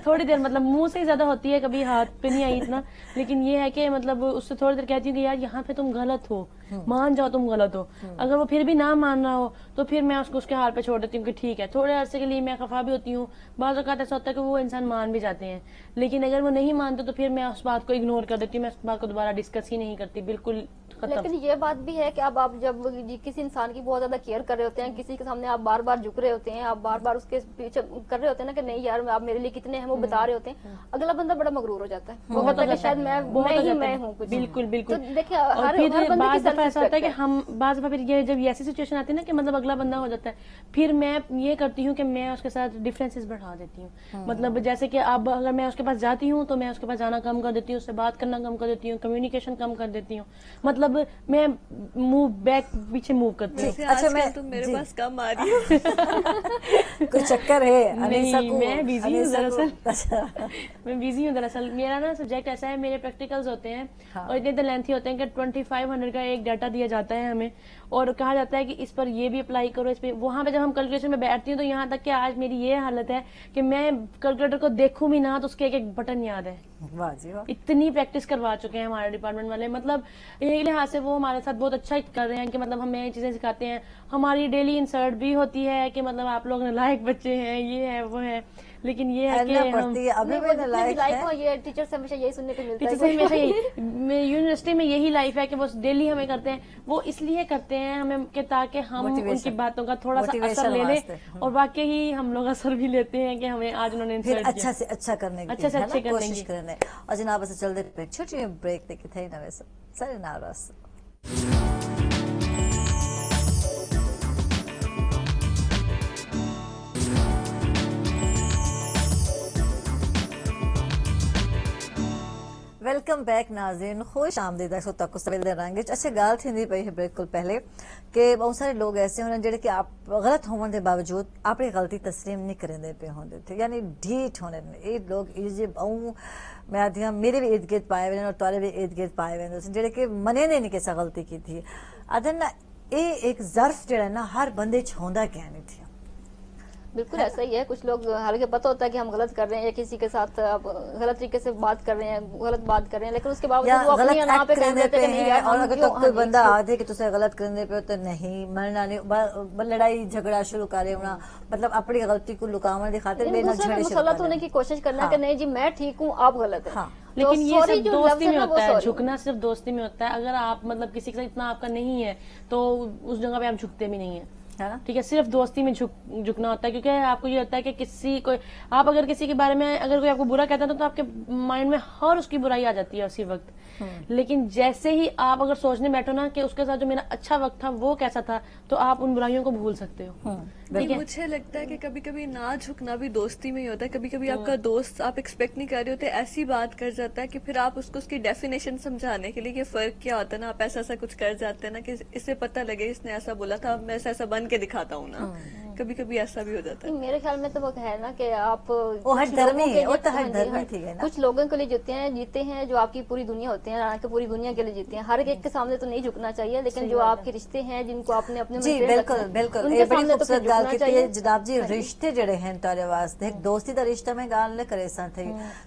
थोड़ी देर मतलब मुंह से ही ज्यादा होती है, कभी हाथ पे नहीं आई इतना, लेकिन ये है कि मतलब उससे थोड़ी देर कहती हूँ कि यार यहाँ पे तुम गलत हो, मान जाओ तुम गलत हो। अगर वो फिर भी ना मान रहा हो तो फिर मैं उसको उसके हाल पे छोड़ देती हूँ कि ठीक है, थोड़े अरसे के लिए मैं खफा भी होती हूँ, बाज़ औक़ात ऐसा होता है कि वो इंसान मान भी जाते हैं, लेकिन अगर वो नहीं मानते तो फिर मैं उस बात को इग्नोर कर देती हूँ, मैं उस बात को दोबारा डिस्कस ही नहीं करती, बिल्कुल खत्म।
लेकिन ये बात भी है कि अब आप जब किसी इंसान की बहुत ज्यादा केयर कर रहे होते हैं, किसी के सामने आप बार बार झुक रहे होते हैं, आप बार बार उसके पीछे कर रहे होते हैं ना कि नहीं यार आप मेरे लिए कितने हैं, वो बता रहे होते हैं, अगला बंदा बड़ा मगरूर हो जाता है, वो कहता है कि शायद मैं हूँ कुछ।
बिल्कुल बिल्कुल।
तो देखिए
और
हर
फिर
बंदे
बाज़
की
दफा ऐसा होता है कि
सेल्फ
हम बाज़ दफा फिर ये जब ऐसी सिचुएशन आती है ना कि मतलब अगला बंदा हो जाता है, फिर मैं ये करती हूँ कि मैं उसके साथ डिफरेंसेस बढ़ा देती हूँ। मतलब जैसे कि अब अगर मैं उसके पास जाती हूँ तो मैं उसके पास जाना कम कर देती हूँ, उससे बात करना कम कर देती हूँ, कम्युनिकेशन कम कर देती हूँ, मतलब मैं मूव बैक पीछे मूव करती हूँ।
वैसे
अच्छा,
आजकल
मैं-
तुम मेरे
जी।
पास कम आ रही हो।
कोई चक्कर है अनीसा
नहीं,
को?
मैं बिजी हूँ
अनीसा को-
दरअसल।
अच्छा,
मैं बिजी हूँ दरअसल, मेरा ना सब्जेक्ट ऐसा है, मेरे प्रैक्टिकल्स होते हैं
हाँ।
और इतने लेंथी होते हैं कि 2500 का एक डाटा दिया जाता है हमें, और कहा जाता है कि इस पर ये भी अप्लाई करो, इस पे। वहां पे जब हम कैलकुलेशन में बैठती हूँ तो यहाँ तक कि आज मेरी ये हालत है कि मैं कैलकुलेटर को देखूं भी ना तो उसके एक एक बटन याद है।
वाह जी वाह।
इतनी प्रैक्टिस करवा चुके हैं हमारे डिपार्टमेंट वाले, मतलब एक लिहाज से वो हमारे साथ बहुत अच्छा कर रहे हैं कि मतलब हमें ये चीजें सिखाते हैं। हमारी डेली इंसर्ट भी होती है कि मतलब आप लोग नालायक बच्चे हैं, ये है वो है, लेकिन ये है कि
करना
हम
पड़ती है, अभी भी नालायक
लाइफ
है।
में ये टीचर से हमेशा यही सुनने को मिलता
टीचर से
है।
हमेशा यही यूनिवर्सिटी में यही लाइफ है कि वो डेली हमें करते हैं, वो इसलिए करते हैं हमें कि ताकि हम
Motivation.
उनकी बातों का थोड़ा सा
Motivation
असर ले लें,
वास्ते।
और वाकई ही हम लोग असर भी लेते हैं कि हमें आज उन्होंने
फिर
इंसर्ट
अच्छा से अच्छा करने की
अच्छा से
है
अच्छे
ना,
करने
कोशिश
की।
करने। और जनाब ऐसे चलते पे छोटी ब्रेक देखी थे ना वैसे सारे नाराज। वेलकम बैक नाज़रीन, खुश आमदीद तक सवेल दे रंगे। अच्छा गाल थी पई है बिल्कुल पहले कि बहुत सारे लोग ऐसे होने जेडे कि आप गलत होने के बावजूद अपनी गलती तस्लीम नहीं करेंदे पे होंदे थे, यानी ढीठ होने ये लोग ये मैं आती हूँ मेरे भी इर्द गिर्द पाए हुए और तारे भी इर्द गिर्द पाए हुए जेडे कि मने ने नहीं कैसा गलती की थी अदन ना ये एक ज़र्फ जड़ा ना हर बंदे च होंदा क्या नहीं थी।
बिल्कुल ऐसा ही है। कुछ लोग हालांकि पता होता है कि हम गलत कर रहे हैं या किसी के साथ अब गलत तरीके से बात कर रहे हैं, गलत बात कर रहे हैं, लेकिन उसके
या
बावजूद वो
गलत
अपनी अना पे
एक्ट
कायम
करने
रहते
पे
हैं कि नहीं
हैं,
यार
और
हम
अगर
क्यों
तो कोई
हाँ जी,
बंदा
इसको-
आते कि तुसे गलत करने पे तो नहीं मरना नहीं लड़ाई झगड़ा शुरू करे होना, मतलब अपनी गलती को लुकावन की खातिर
लेकिन
बेना
दूसरे पे
झगड़े शुरू
मुसलत
कर
होने
देना।
की कोशिश करना है
हाँ।
कि नहीं जी मैं ठीक हूँ आप गलत है।
हाँ।
लेकिन ये
sorry
सब
जो
दोस्ती
लफ्ज़
में
ना, वो
होता है,
sorry।
झुकना सिर्फ दोस्ती में होता है। अगर आप मतलब किसी के साथ इतना आपका नहीं है तो उस जगह पे आप झुकते भी नहीं है,
है ना?
ठीक है, सिर्फ दोस्ती में झुकना होता है, क्योंकि आपको ये होता है कि किसी को आप अगर किसी के बारे में अगर कोई आपको बुरा कहता है तो आपके माइंड में हर उसकी बुराई आ जाती है उसी वक्त। लेकिन जैसे ही आप अगर सोचने बैठो ना कि उसके साथ जो मेरा अच्छा वक्त था वो कैसा था, तो आप उन बुराइयों को भूल सकते हो। ठीक है,
मुझे लगता है कि कभी कभी ना झुकना भी दोस्ती में ही होता है। कभी कभी आपका दोस्त आप एक्सपेक्ट नहीं कर रहे होते ऐसी बात कर जाता है कि फिर आप उसको उसकी डेफिनेशन समझाने के लिए कि फर्क क्या होता है ना, आप ऐसा ऐसा कुछ कर जाते हैं ना कि इससे पता लगे इसने ऐसा बोला था, अब मैं ऐसा ऐसा बन के दिखाता हूँ ना। कभी कभी ऐसा भी हो जाता है।
नहीं, मेरे ख्याल में तो वो है ना कि आप
वो हर
कुछ
धर्मी
लोगों के
है, वो
लिए-
तो हर
हाँ जी,
धर्मी
हाँ।
थी है ना।
कुछ लोगों के लिए जीते हैं जो आपकी पूरी दुनिया होते हैं, हालांकि पूरी दुनिया के लिए जीते हैं। हर एक के सामने तो नहीं झुकना चाहिए, लेकिन जो आपके रिश्ते हैं जिनको आपने अपने
जी
maintain
बिल्कुल
रखना है,
बिल्कुल
उनके
ये बड़ी
सामने तो
खूबसूरत
फिर
गाल
झुकना
की
चाहिए।
जनाब जी। रिश्ते जड़े हैं तारे वास्ते एक दोस्ती दा रिश्ता में गाल न करे सा थे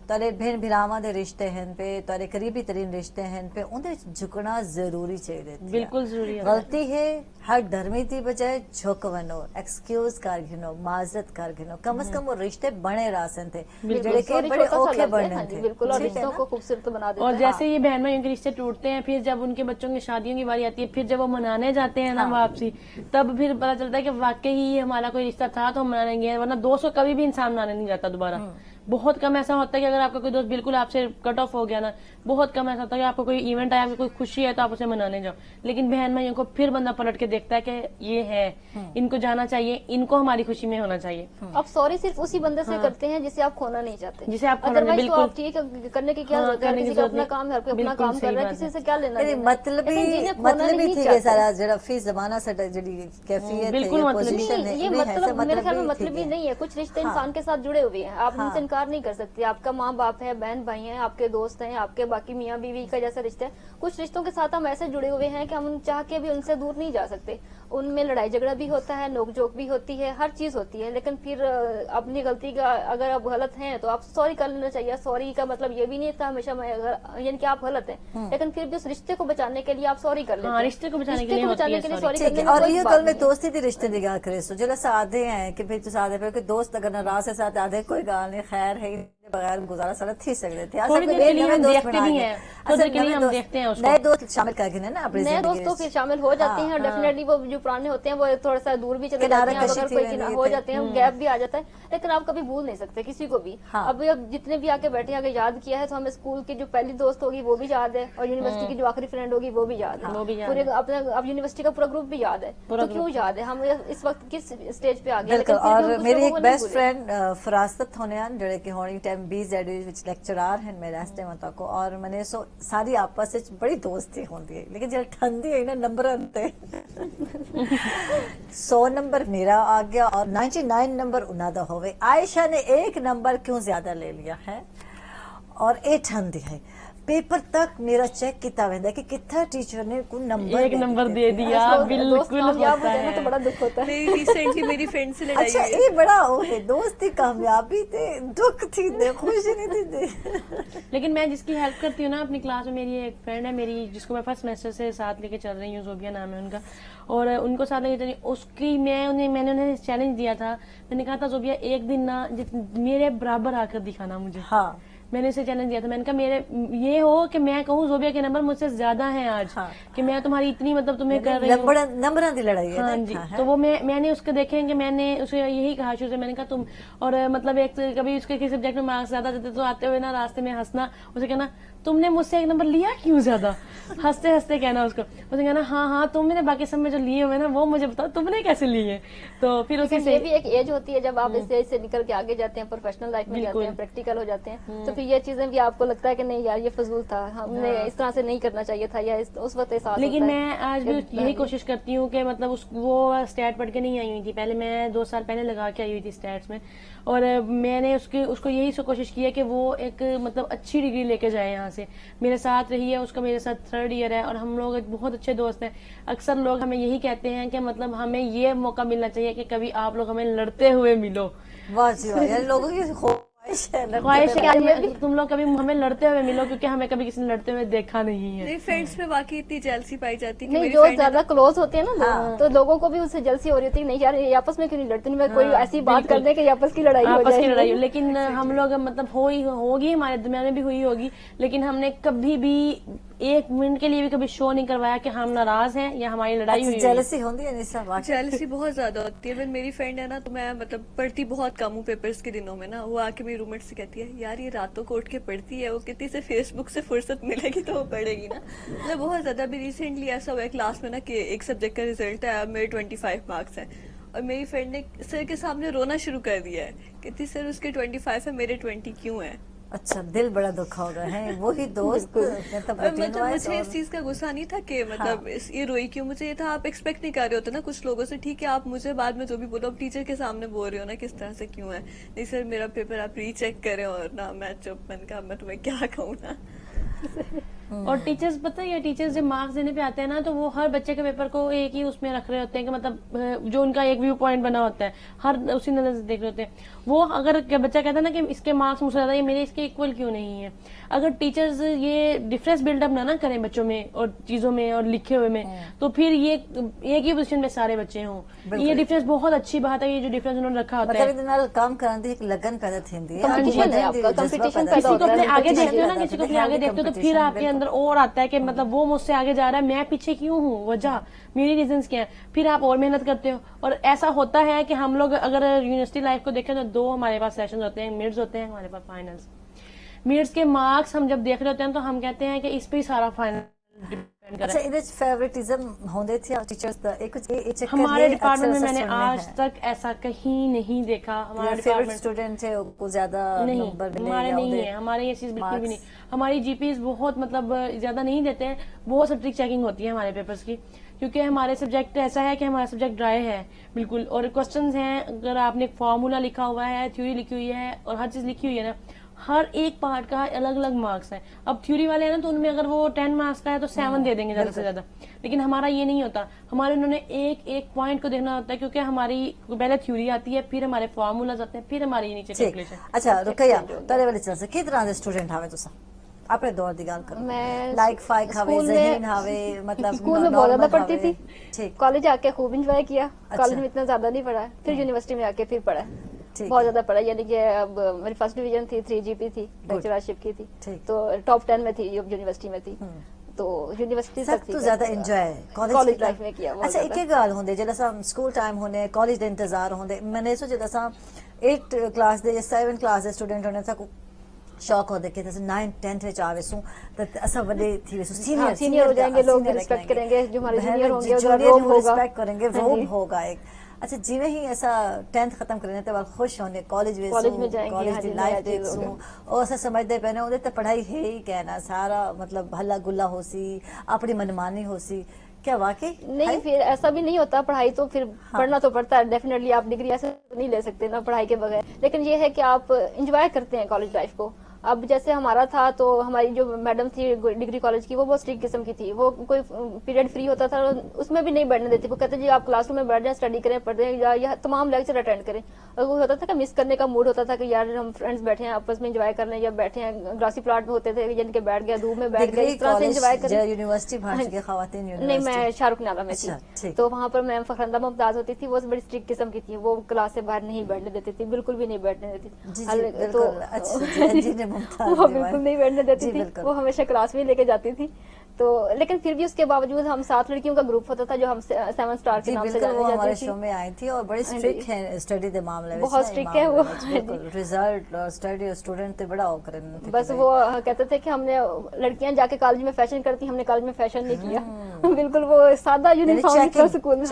तारे भेन भिरावां दे रिश्ते हैं पे तारे करीबी तरीन रिश्ते हैं पे उनदे झुकना जरूरी चाहिए।
बिल्कुल जरूरी है।
गलती है हर धर्मी थी बजाय झुक वनो एक्सक्यूज कर घिनो माजरत कर घिनो कम से कम वो रिश्ते बने रासन थे जेड़े के
Sorry,
बड़े
छोटा सा
ओखे
लफ्ज़ है,
बनने
हाँ जी,
थे।
बिल्कुल, और
ठीक है
रिश्तों
ना?
को खूबसूरत बना देता
और
है।
जैसे ये बहन भाइयों के रिश्ते टूटते हैं, फिर जब उनके बच्चों की शादियों की बारी आती है, फिर जब वो मनाने जाते हैं ना वापसी, तब फिर पता चलता है कि वाकई ही हमारा कोई रिश्ता था तो हम मनाएंगे, वरना दोस्त को कभी भी इंसान मनाने नहीं जाता दोबारा। बहुत कम ऐसा होता है कि अगर आपका कोई दोस्त बिल्कुल आपसे कट ऑफ हो गया ना, बहुत कम ऐसा होता है कि आपको कोई इवेंट आया, आपको कोई खुशी है तो आप उसे मनाने जाओ, लेकिन बहन भाइयों को फिर बंदा पलट के देखता है कि ये है, इनको जाना चाहिए, इनको हमारी खुशी में होना चाहिए।
आप सॉरी सिर्फ उसी बंदे से करते हैं जिसे आप खोना नहीं चाहते,
जिसे आप खोना नहीं-
अदरवाइज तो
बिल्कुल।
आप ठीक है करने की क्या
हाँ,
जरूरत है,
करने की
किसी का
जरूरत
अपना
नहीं।
काम है, हर कोई अपना
बिल्कुल
काम
सही
कर रहा है,
बात
किसी
है।
से क्या लेना
ਇਹਦੀ
देना।
ਮਤਲਬ
लेकिन
ਹੀ
जिन्हें खोना
ਮਤਲਬ ਹੀ
नहीं
ठीक है
चाहते।
सारा ਜਿਹੜਾ ਫੀ ਜ਼ਮਾਨਾ ਸਾਡਾ ਜਿਹੜੀ कैफियत है
बिल्कुल
ये
मतलब ही
पोजीशन है
ये
इन्हें है
मतलब मेरे ख्याल में
ही
मतलब
ठीक
ही
है।
नहीं है। कुछ रिश्ते इंसान के साथ जुड़े हुए हैं, आप उनसे इनकार नहीं कर सकते। आपका माँ बाप है, बहन भाई हैं, आपके दोस्त हैं, आपके बाकी मियाँ बीवी का जैसा रिश्ता है। कुछ रिश्तों के साथ हम ऐसे जुड़े हुए हैं कि हम चाह के भी उनसे दूर नहीं जा सकते। उनमें लड़ाई झगड़ा भी होता है, नोक झोंक भी होती है, हर चीज होती है, लेकिन फिर अपनी गलती का अगर आप गलत हैं तो आप सॉरी कर लेना चाहिए। सॉरी का मतलब ये भी नहीं था हमेशा यानी कि आप गलत हैं, लेकिन फिर भी उस रिश्ते को बचाने के लिए आप सॉरी कर लेते हैं।
रिश्ते को बचाने के लिए
सॉरी
ठीक
करने
है।
में
और
कोई
ये
बात
गल में
नहीं है।
दोस्ती दी रिश्ते की गल करे सो जो सादे हैं कि भाई तू सादे पे कोई दोस्त अगर नाराज है साथ आधे कोई गाल नहीं खैर है बगैर गुजारा सारा थी सकते थे।
थोड़ी देर के लिए हम देखते नहीं है, थोड़ी देर के लिए हम देखते हैं उसको।
नए दोस्त शामिल करके ना अपनी
नए
जिंदगी
दोस्त तो फिर शामिल हो जाते हैं, डेफिनेटली वो जो पुराने होते हैं वो थोड़ा सा दूर भी चले
किनारा
जाते हैं,
कशी
अगर
थी
कोई
रहनी
हो
थी।
जाते हैं, गैप भी आ जाता है, लेकिन आप कभी भूल नहीं सकते किसी को भी।
हाँ।
अब जितने भी आके बैठे हैं, अगर याद किया है तो हमें स्कूल की जो पहली दोस्त होगी वो भी याद है, और यूनिवर्सिटी की जो आखिरी फ्रेंड होगी वो भी याद है,
वो भी याद
पूरे अपने अब यूनिवर्सिटी का पूरा ग्रुप भी याद है। तो क्यों याद है, हम इस वक्त किस स्टेज पे आ गए।
बिल्कुल।
लेकिन फिर भी
और
हम कुछ
मेरी
लोगों
एक
को नहीं
बेस्ट
भूले।
फ्रेंड फरासत होने ਜਿਹੜੇ ਕਿ ਹੁਣ ਟਾਈਮ BZD ਵਿੱਚ ਲੈਕਚਰਾਰ ਹਨ ਮੇਰੇ ਇਸ ਟਾਈਮ ਤੱਕ ਔਰ ਮਨੇ ਸੋ ਸਾਰੀ ਆਪਸ ਵਿੱਚ ਬੜੀ ਦੋਸਤੀ ਹੁੰਦੀ ਹੈ ਲੇਕਿਨ ਜਦ ਠੰਡੀ ਹੈ ਨਾ ਨੰਬਰਾਂ ਤੇ 100 ਨੰਬਰ ਮੇਰਾ ਆ ਗਿਆ और 99 नंबर उन्हों का होवे। आयशा ने एक नंबर क्यों ज्यादा ले लिया है और ये ठंडी है पेपर तक मेरा चेक किया हुआ कि कितना टीचर ने कोई नंबर
एक नंबर दे दिया,
दोस्त
बिल्कुल
कामयाब
होता
हो जाए ना तो
है।
बड़ा दुख होता है।
मेरी रिसेंटली मेरी फ्रेंड से लड़ाई
अच्छा
हुई है।
ये बड़ा वो है दोस्ती कामयाबी थे दुख थी दे खुशी नहीं थी दे।
लेकिन मैं जिसकी हेल्प करती हूँ ना अपनी क्लास में, मेरी एक फ्रेंड है मेरी जिसको मैं फर्स्ट सेमेस्टर से साथ लेके चल रही हूँ, जोबिया नाम है उनका, और उनको साथ लेके चल रही हूँ। उसकी मैंने उन्हें चैलेंज दिया था, मैंने कहा था जोबिया एक दिन ना मेरे बराबर आकर दिखाना मुझे।
हाँ
मैंने उसे चैलेंज दिया था, मैंने कहा मेरे ये हो कि मैं कहूँ जोबिया के नंबर मुझसे ज्यादा हैं आज,
हाँ।
कि मैं तुम्हारी इतनी मतलब तुम्हें कर रही हूँ।
नंबरों की लड़ाई है
हाँ
ना?
जी।
हाँ,
तो वो मैंने उसको देखे कि मैंने उसे यही कहा शुरू से, मैंने कहा तुम और मतलब एक कभी उसके किसी सब्जेक्ट में मार्क्स ज्यादा देते तो आते हुए ना रास्ते में हंसना, उसे कहना तुमने मुझसे एक नंबर लिया क्यों ज्यादा, हंसते हंसते कहना उसको, उसे कहना हाँ हाँ तुमने बाकी सब में जो लिए हुए ना वो मुझे बताओ तुमने कैसे लिए। तो फिर उसी
लेकिन ये
से
भी एक एज होती है जब आप इस एज से निकल के आगे जाते हैं, प्रोफेशनल लाइफ में जाते हैं, प्रैक्टिकल हो जाते हैं, तो फिर ये चीजें भी आपको लगता है कि नहीं यार ये फजूल था, हमने इस तरह से नहीं करना चाहिए था, या उस वक्त एहसास
लेकिन
होता है।
मैं आज भी यही कोशिश करती हूँ कि मतलब वो स्टैट पढ़ के नहीं आई हुई थी, पहले मैं 2 साल पहले लगा के आई हुई थी स्टैट्स में, और मैंने उसको यही कोशिश की है कि वो एक मतलब अच्छी डिग्री लेके जाए यहाँ से। मेरे साथ रही है, उसका मेरे साथ 3rd ईयर है, और हम लोग बहुत अच्छे दोस्त हैं। अक्सर लोग हमें यही कहते हैं कि मतलब हमें ये मौका मिलना चाहिए कि कभी आप लोग हमें लड़ते हुए मिलो।
वाह जी वाह यार लोगों की ख्वाहिश है लड़ते
ख्वाहिश है
हुए।
कि तुम लोग कभी हमें लड़ते हुए मिलो, क्योंकि हमें कभी किसी ने लड़ते हुए देखा नहीं है।
मेरी फ्रेंड्स में वाकई इतनी जेलसी पाई जाती है कि
नहीं,
मेरी
जो
फ्रेंड
ज्यादा क्लोज होते हैं ना लोग, तो लोगों को भी उससे जलसी हो रही होती है, नहीं यार ये आपस में क्यों नहीं लड़ते, नहीं मैं कोई ऐसी बात कर दे कि आपस की लड़ाई हो
आपस की
जाए।
लड़ाई हो। लेकिन हम लोग मतलब होगी हमारे दरमियान में भी हुई होगी, लेकिन हमने कभी भी 1 मिनट के लिए भी कभी शो नहीं करवाया कि हम नाराज हैं या हमारी लड़ाई हुई है।
जेलसी होती है निशा वाकई।
जेलसी बहुत ज्यादा होती है। फिर मेरी फ्रेंड है ना, तो मैं मतलब पढ़ती बहुत कम हूँ पेपर्स के दिनों में ना, वो आके मेरी रूममेट से कहती है यार ये रातों को उठ के पढ़ती है, वो कितनी से फेसबुक से फुर्सत मिलेगी तो वो पढ़ेगी ना। मतलब बहुत ज्यादा। अभी रिसेंटली ऐसा हुआ है क्लास में ना कि एक सब्जेक्ट का रिजल्ट है, अब मेरे 25 मार्क्स हैं, और मेरी फ्रेंड ने सर के सामने रोना शुरू कर दिया है, कहती सर उसके 25 है मेरे 20 क्यों है।
अच्छा दिल बड़ा दुखा होगा है वही दोस्त मतलब
और
18
मतलब
वॉइस
मुझे
और-
इस चीज का गुस्सा नहीं था कि मतलब ये रोई क्यों, मुझे ये था आप एक्सपेक्ट नहीं कर रहे होते ना कुछ लोगों से, ठीक है आप मुझे बाद में जो भी बोलो, अब टीचर के सामने बोल रहे हो ना किस तरह से क्यों है, नहीं सर मेरा पेपर आप रीचेक करें, और ना मैं चुप, मैंने कहा मैं तुम्हें क्या कहूँ ना।
और टीचर्स पता है, टीचर्स जब मार्क्स देने पे आते हैं ना तो वो हर बच्चे के पेपर को एक ही उसमें रख रहे होते हैं कि मतलब जो उनका एक व्यू पॉइंट बना होता है हर उसी नजर से देख रहे होते हैं। वो अगर बच्चा कहता है ना कि इसके मार्क्स मुझसे ज्यादा, ये मेरे इसके इक्वल क्यों नहीं है, अगर टीचर्स ये डिफरेंस बिल्डअप ना करें बच्चों में और चीजों में और लिखे हुए में, तो फिर ये एक ही पोजीशन में सारे बच्चे हों। ये डिफरेंस बहुत अच्छी बात है, ये जो डिफरेंस उन्होंने रखा होता
मतलब
है।
ਇਹਦੇ ਨਾਲ ਕੰਮ ਕਰਨ ਦੀ ਇੱਕ लगन पैदा थींदी है
Competition है आपका, competition पैदा
किसी को
होता है,
अपने आगे
competition
देखते हो ना,
पैदा
किसी को
होता
अपने
है,
आगे देखते हो तो फिर
competition,
आपके अंदर और आता है कि मतलब वो मुझसे आगे जा रहा है, मैं पीछे क्यों हूँ, वजह मेरी रीजंस क्या है, फिर आप और मेहनत करते हो। और ऐसा होता है कि हम लोग अगर यूनिवर्सिटी लाइफ को देखें तो 2 हमारे पास सेशन होते हैं, मिड्स होते हैं, हमारे पास फाइनल्स। मिड्स के मार्क्स हम जब देख रहे होते हैं तो हम कहते हैं कि इस पे ही सारा फाइनल डिपेंड कर
अच्छा
रहा है।
ਇਹਦੇ ਚ फेवरेटिज्म होंदे थे टीचर्स ਦਾ एक कुछ ये चक्कर
हमारे
ये
डिपार्टमेंट में
अक्सर
मैंने
सुनने
आज
हैं।
तक ऐसा कहीं नहीं देखा। हमारा
फेवरेट
डिपार्टमेंट
स्टूडेंट है को ज्यादा
नहीं,
नंबर मिले
हमारे
या
नहीं
उधर
है, हमारे ये चीज बिल्कुल भी
marks?
नहीं। हमारी जीपीएस बहुत मतलब ज्यादा नहीं देते हैं, बहुत स्ट्रिक्ट चेकिंग होती है हमारे पेपर्स की, क्योंकि हमारे सब्जेक्ट ऐसा है कि हमारा सब्जेक्ट ड्राई है बिल्कुल, और क्वेश्चंस हैं, अगर आपने एक फार्मूला लिखा हुआ है, थ्योरी लिखी हुई है और हर चीज लिखी हुई है ना, ہر ایک پارٹ کا الگ الگ مارکس ہے. اب تھیوری والے ہیں نا تو ان میں اگر وہ 10 مارکس کا ہے تو 7 دے دیں گے زیادہ سے زیادہ, لیکن ہمارا یہ نہیں ہوتا. ہمارے انہوں نے ایک ایک پوائنٹ کو دیکھنا ہوتا ہے, کیونکہ ہماری پہلے تھیوری آتی ہے, پھر ہمارے فارمولاز آتے ہیں, پھر ہماری نیچے کیلکولیشن.
اچھا رقیہ تارے والے چل سے کس طرح دے اسٹوڈنٹ ہاوے تسا اپنے دور دی گل کرو,
میں
لائک فائک ہاوے, ذہین ہاوے, مطلب
اسکول میں بہت زیادہ پڑھتی تھی,
ٹھیک
کالج آ کے خوب انجوائے کیا, کالج میں اتنا زیادہ نہیں پڑھا, پھر یونیورسٹی میں آ کے پھر پڑھا, بہت زیادہ پڑھا. یعنی کہ اب میری فرسٹ ڈویژن تھی, 3 GP تھی, لیکچرشپ کی تھی, تو ٹاپ 10 میں تھی یونیورسٹی میں تھی. تو یونیورسٹی
سب تو زیادہ انجوائے
کالج لائف میں کیا.
اچھا ایک گل ہوندے جے اساں سکول ٹائم ہونے, کالج دے انتظار ہوندے, میں نے سوچے اساں 8 کلاس دے یا 7 کلاس دے اسٹوڈنٹ ہونے تھا شوق ہوندے کہ 9 10 وچ آوے سوں تے اساں بڑے تھی ویسو
سینئر ہو جائیں گے, لوگ رسپیکٹ کریں گے, جو ہمارے جونیئر ہوں گے ان کا روب ہوگا,
رسپیکٹ کریں گے, روب ہوگا ایک. اچھا جیویں ہی ایسا 10th ختم کرنے تے بعد خوش ہونے کالج
میں جائیں گے,
کالج دی لائف دیکھسوں, اور اسا سمجھدے پے نے اودے تے پڑھائی ہے ہی کہنا سارا, مطلب ہلا گلا ہو سی, اپنی منمانی ہو سی. کیا واقعی
نہیں, پھر ایسا بھی نہیں ہوتا. پڑھائی تو پھر پڑھنا تو پڑتا ہے ڈیفینیٹلی, آپ ڈگری ایسے نہیں لے سکتے نا پڑھائی کے بغیر, لیکن یہ ہے کہ آپ انجوائے کرتے ہیں کالج لائف کو. اب جیسے ہمارا تھا تو ہماری جو میڈم تھی ڈگری کالج کی وہ بہت اسٹرکٹ قسم کی تھی. وہ کوئی پیریڈ فری ہوتا تھا اس میں بھی نہیں بیٹھنے دیتی, وہ کہتے جی آپ کلاس روم میں بیٹھ جائیں, اسٹڈی کریں, پڑھیں, یا تمام لیکچر اٹینڈ کریں. اور وہ ہوتا تھا کہ مس کرنے کا موڈ ہوتا تھا کہ یار ہم فرینڈس بیٹھے ہیں آپس میں انجوائے کرنے, یا بیٹھے ہیں گراسی پلاٹ میں ہوتے تھے یعنی کہ بیٹھ گیا دھوپ میں بیٹھ گیا, اس طرح سے انجوائے کریں.
یونیورسٹی بھارت کی خواتین
نہیں, میں شاہ رخ نالا میں تھی, تو وہاں پر میم فخرندہ ممتاز ہوتی تھی, وہ بڑی اسٹرکٹ قسم کی تھی, وہ کلاس سے باہر نہیں بیٹھنے دیتی تھی, بالکل بھی نہیں بیٹھنے دیتی تھی. تو وہ بالکل نہیں بیٹھنے دیتی تھی, وہ ہمیشہ کلاس میں لے کے جاتی تھی. تو لیکن پھر بھی اس کے باوجود ہم 7 لڑکیوں کا گروپ ہوتا تھا جو ہم 7 اسٹار کے نام سے جانی جاتی
ہمارے
تھی.
شو میں آئی تھی, اور بڑی اسٹرکٹ ہے اسٹڈی دے معاملے میں,
بہت اسٹرکٹ ہے وہ,
رزلٹ اور اسٹڈی اسٹوڈنٹ تے بڑا او کرن.
بس وہ کہتے تھے کہ ہم نے لڑکیاں جا کے کالج میں فیشن کرتی, ہم نے کالج میں فیشن نہیں کیا. بالکل وہ سادہ یونیفارم اسکول میں,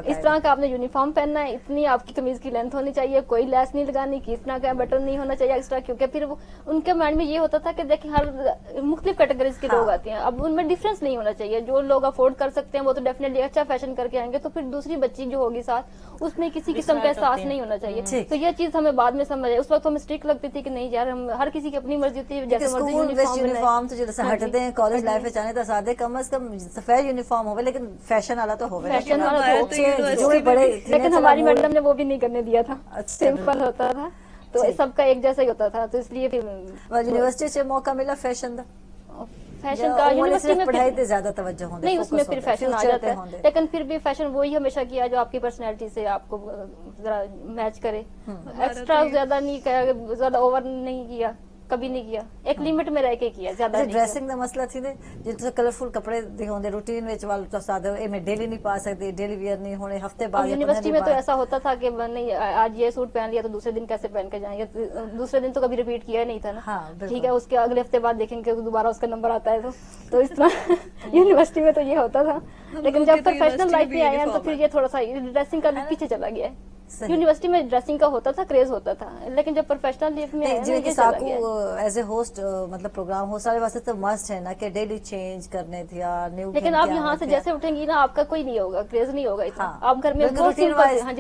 اس طرح کا آپ نے یونیفارم پہننا ہے, اتنی آپ کی قمیض کی لینتھ ہونی چاہیے, کوئی لیس نہیں لگانی, کس طرح کا بٹن نہیں ہونا چاہیے ایکسٹرا, کیونکہ پھر ان کے مائنڈ میں یہ ہوتا تھا کہ دیکھیں ہر مختلف کیٹیگریز کے لوگ آتے ہیں, اب ان میں ڈفرینس نہیں ہونا چاہیے. جو لوگ افورڈ کر سکتے ہیں وہ تو ڈیفینیٹلی اچھا فیشن کر کے آئیں گے, تو پھر دوسری بچی جو ہوگی ساتھ اس میں کسی قسم کا احساس نہیں ہونا چاہیے. تو یہ چیز ہمیں بعد میں سمجھ آئی, اس وقت ہمیں اسٹرکٹ لگتی تھی کہ نہیں یار ہم ہر کسی کی اپنی مرضی ہوتی ہے, جیسے مرضی
یونیفارم تو جیسے ہٹتے ہیں کالج لائف میں چاہنے تو سادے کم از کم سفید یونیفارم ہوئے, لیکن فیشن والا تو ہوئے,
لیکن ہماری میڈم نے وہ بھی نہیں کرنے دیا تھا, سمپل ہوتا تھا, تو سب کا ایک جیسا ہی ہوتا تھا. تو اس لیے پھر
یونیورسٹی سے موقع ملا فیشن دا,
فیشن کا یونیورسٹی میں
پڑھائی تے زیادہ توجہ ہوندے,
نہیں اس میں پھر فیشن آ جاتا ہے, لیکن پھر بھی فیشن وہی ہمیشہ کیا جو آپ کی پرسنالٹی سے آپ کو ذرا میچ کرے. ایکسٹرا زیادہ نہیں, زیادہ اوور نہیں کیا, کبھی نہیں کیا, ایک لمٹ میں رہ کے کیا, زیادہ نہیں.
ڈریسنگ دا مسئلہ تھی جے کلرفل کپڑے دے ہوندے روٹین وچ وال تو سادہ اے میں ڈیلی نہیں پا سکدی, ڈیلی ویئر نہیں ہونے, ہفتے بعد.
یونیورسٹی میں تو ایسا ہوتا تھا کہ نہیں آج یہ سوٹ پہن لیا تو دوسرے دن کیسے پہن کے جائیں, یا دوسرے دن تو کبھی ریپیٹ کیا نہیں تھا نا, ٹھیک ہے, اس کے اگلے ہفتے بعد دیکھیں گے دوبارہ اس کا نمبر آتا ہے, تو اس طرح یونیورسٹی میں تو یہ ہوتا تھا. لیکن جب پروفیشنل لائف میں آئے ہیں تو پھر یہ تھوڑا سا ڈریسنگ کا پیچھے چلا گیا ہے. یونیورسٹی میں ڈریسنگ کا ہوتا تھا, کریز ہوتا تھا, لیکن جب پروفیشنل لائف میں
ایز اے ہوسٹ مطلب پروگرام ہو سارے واسطے تو مسٹ ہے نا کہ ڈیلی چینج کرنے تھے,
لیکن آپ یہاں سے جیسے اٹھیں گی نا آپ کا کوئی نہیں ہوگا, کریز نہیں ہوگا اتنا. آپ گھر میں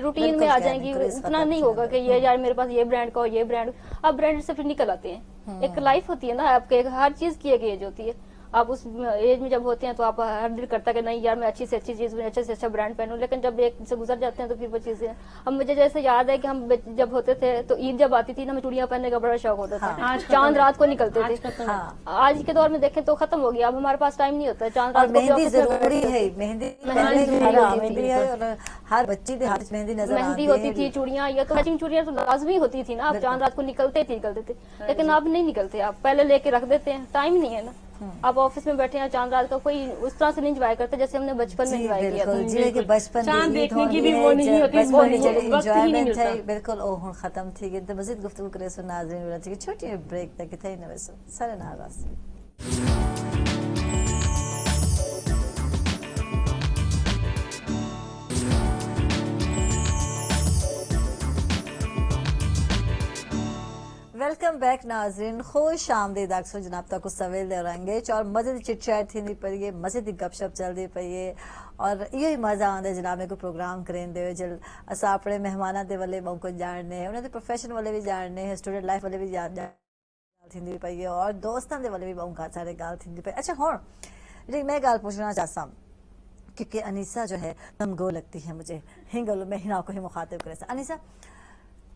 روٹین میں آ جائیں گی, اتنا نہیں ہوگا کہ یہ یار میرے پاس یہ برانڈ کا ہو, یہ برانڈ, آپ برانڈ سے پھر نکل آتے ہیں. ایک لائف ہوتی ہے نا آپ کے, ہر چیز کی ایک ایج ہوتی ہے. آپ اس ایج میں جب ہوتے ہیں تو آپ ہر دل کرتا کہ نہیں یار میں اچھی سے اچھی چیز, اچھے سے اچھا برانڈ پہنوں, لیکن جب ایک سے گزر جاتے ہیں تو پھر وہ چیزیں. اب مجھے جیسے یاد ہے کہ ہم جب ہوتے تھے تو عید جب آتی تھی نا, ہمیں چوڑیاں پہننے کا بڑا شوق ہوتا تھا, چاند رات کو نکلتے تھے. آج کے دور میں دیکھیں تو ختم ہو گیا, اب ہمارے پاس ٹائم نہیں ہوتا ہے. چاند رات کو
مہندی ضروری ہے, مہندی ہے, ہر بچی کے ہاتھ مہندی نظر
مہندی ہوتی تھی, چوڑیاں, یا تو میچنگ چوڑیاں تو لازمی ہوتی تھی نا. آپ چاند رات کو نکلتے تھے, لیکن اب نہیں نکلتے, آپ پہلے لے کے رکھ دیتے ہیں, ٹائم نہیں ہے نا. آپ آفس میں بیٹھے ہیں, چاند رات کا کوئی اس طرح سے نہیں انجوائے کرتے جیسے ہم نے بچپن میں انجوائے کیا تھا.
بچپن دیکھنے کی بھی وہ نہیں ہوتی, بالکل او ہن ختم تھی گئی. تو مزید گفتگو کرے سو ناظرین ولا تھی چھوٹی بریک تک تھے نہ ویسو سارے ناراض. ویلکم بیک ناظرین, خوش آمدید اکثر جناب تک سویل دے رنگے اور مزے چٹ چیٹ تھی پی, مزے کی گپ شپ چلتی پی, اور یہ مزہ آتا جناب کو پروگرام کریں دے جل اصا اپنے مہمانوں کے والے موقع جاننے, انہوں نے پروفیشن والے بھی جاننے, اسٹوڈنٹ لائف والے بھی جان थींदी पई है और दोस्तनि जे वले भी बहुत सारे ॻाल्हि थींदी पई। अच्छा हुण जी मैं ॻाल्हि पूछना चाहता क्योंकि अनीसा जो है गमगो लगती है मुझे हिंगल में हिना को ही मुखातिब करे से। अनीसा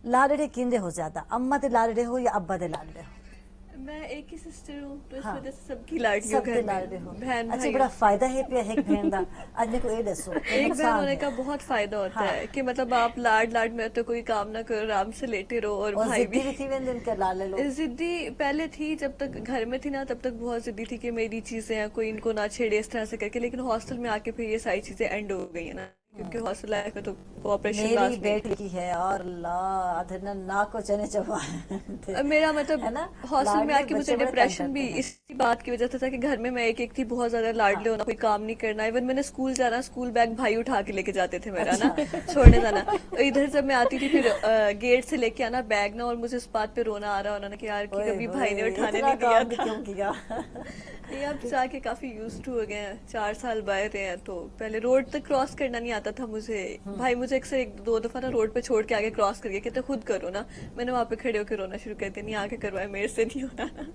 लाडड़े किंदे हो ज्यादा, अम्मा दे लाडड़े हो या अब्बा दे लाडड़े हो?
मैं एक ही सिस्टर हूँ तो इस
हाँ।
वजह से सबकी लाडली
सबके
घर
लाडड़े
में
हो।
बहन
अच्छा
भाई
बड़ा फायदा है पिया एक बहन दा आज मेरे को ये दसो
एक बहन होने का बहुत फायदा होता
हाँ।
है कि मतलब आप लाड लाड में तो कोई काम ना करो, आराम से लेटे रहो। और भाई
जिद्दी भी थी वे दिन के लाले लो
जिद्दी पहले थी, जब तक घर में थी ना तब तक बहुत जिद्दी थी कि मेरी चीजें हैं कोई इनको ना छेड़े इस तरह से करके, लेकिन हॉस्टल में आके फिर ये सारी चीजें एंड हो गई है ना, क्योंकि हॉस्टल लाइफ में तो ऑपरेशन
मेरी बेटी की है और ना को चने चबा
मेरा मतलब
है ना,
हॉस्टल में
लाडले
आके
बच्चे
मुझे
बड़े
डिप्रेशन
तंग
भी
करते हैं।
इसी बात की वजह से था कि घर में मैं एक थी बहुत ज्यादा लाडले होना, कोई काम नहीं करना। इवन मैंने स्कूल जाना, स्कूल बैग भाई उठा के लेके जाते थे मेरा ना छोड़ने जाना। और इधर जब मैं आती थी फिर गेट से लेके आना बैग ना, और मुझे इस बात पे रोना आ रहा होना कि यार कि कभी भाई ने उठाने नहीं दिया था।
क्यों किया
ये अब जाके काफी यूज टू हो गए हैं, 4 साल बाहर रहे हैं तो पहले रोड तक क्रॉस करना नहीं आता था मुझे। भाई मुझे अक्सर 1-2 दफा ना रोड पे छोड़ के आगे क्रॉस करके कहते खुद करो ना, मैंने वहाँ पे खड़े होकर रोना शुरू कर दिया, नहीं आके करवाए मेरे से नहीं होना ना।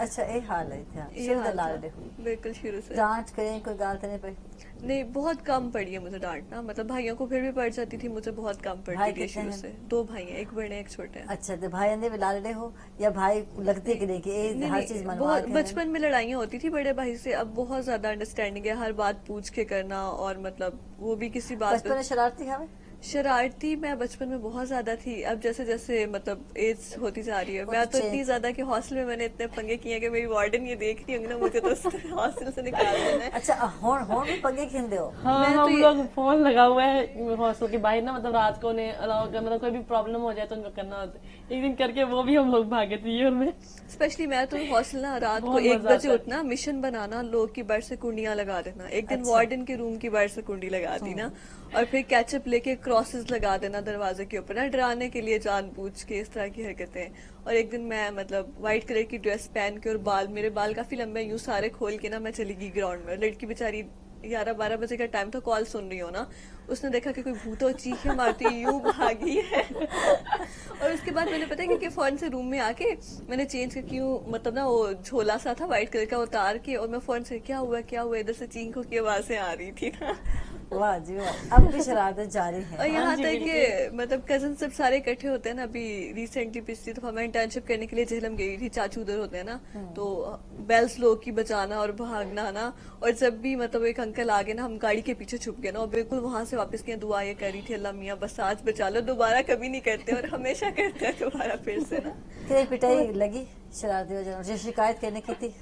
अच्छा ये हाल है था
ये
शुरू
हाल
से
था,
लाडड़े हो
बिल्कुल शुरू से।
डांट करें कोई गाल तो नहीं पड़ी?
नहीं बहुत कम पड़ी है मुझे डांटना, मतलब भाइयों को फिर भी पड़ जाती थी, मुझे बहुत कम
भाई
पड़ती थी
कितने
शुरू
हैं?
से। 2 भाई हैं, एक बड़े हैं एक छोटे हैं।
अच्छा तो भाई अंदर भी लाडड़े हो या भाई लगते कि नहीं कि ये
नहीं,
हर
नहीं,
चीज मनवा
बहुत
के
बचपन में लड़ाइयाँ होती थी बड़े भाई से, अब बहुत ज्यादा अंडरस्टैंडिंग है, हर बात पूछ के करना, और मतलब वो भी किसी बात
बचपन में शरारती हमें
शरारती मैं बचपन में बहुत ज्यादा थी। अब जैसे जैसे मतलब एज होती जा रही है,
वो
मैं
तो
तो इतनी
change-
ज्यादा कि हॉस्टल में मैंने इतने पंगे किए हैं कि मेरी वार्डन ये देख रही होंगी ना मुझे तो हॉस्टल से निकाल देना है।
अच्छा होड़ भी पंगे खिंदे हो?
हाँ
मैं तो
हम
ये-
लोग फोन लगा हुआ है हॉस्टल के बाहर ना, मतलब रात को उन्हें अलाउ कर, मतलब कोई भी प्रॉब्लम हो जाए तो उनको करना होता है। एक दिन करके वो भी हम लोग भागे थे और में
स्पेशली मैं तो हॉस्टल ना रात को
बहुत
1
मजा
बजे
आता है।
उठना, मिशन बनाना, लोग की बेड से कुंडियां लगा देना। एक दिन
अच्छा।
वार्डन के रूम की बेड से कुंडी लगा दी ना, और फिर कैचअप लेके क्रॉसेस लगा देना दरवाजे के ऊपर ना, डराने के लिए जानबूझ के इस तरह की हरकतें। और एक दिन मैं मतलब व्हाइट कलर की ड्रेस पहन के और मेरे बाल काफी लंबे यूं सारे खोल के ना मैं चली गई ग्राउंड में। लड़की बेचारी 11-12 बजे का टाइम था, कॉल सुन रही हो ना, उसने देखा कि कोई भूत और चीखें मारती यूं भागी है। और उसके बाद मैंने पता है कि फौरन से रूम में आके मैंने चेंज करके यूं मतलब ना वो झोला सा था व्हाइट कलर का उतार के, और मैं फौरन से क्या हुआ इधर से चीखों की आवाजें आ रही थी ना।
वाह जी वाह, अब भी शरारतें जारी
और
है।
यहाँ
जी,
तक कि मतलब कजन सब सारे इकट्ठे होते हैं ना। अभी रिसेंटली पिछली दफा मैं इंटर्नशिप करने के लिए झेलम गई थी, चाचू उधर होते हैं ना, तो बेल्स लोग की बजाना और भागना ना, और जब भी मतलब एक अंकल आ गए ना, हम गाड़ी के पीछे छुप गए ना, और बिल्कुल वहां से वापस की दुआ ये कर रही थी, अल्लाह मियाँ बस आज बचा लो, दोबारा कभी नहीं करते, और हमेशा करते हैं दोबारा फिर से ना।
तेरी पिटाई लगी शरारती वजह से? शिकायत करने की थी?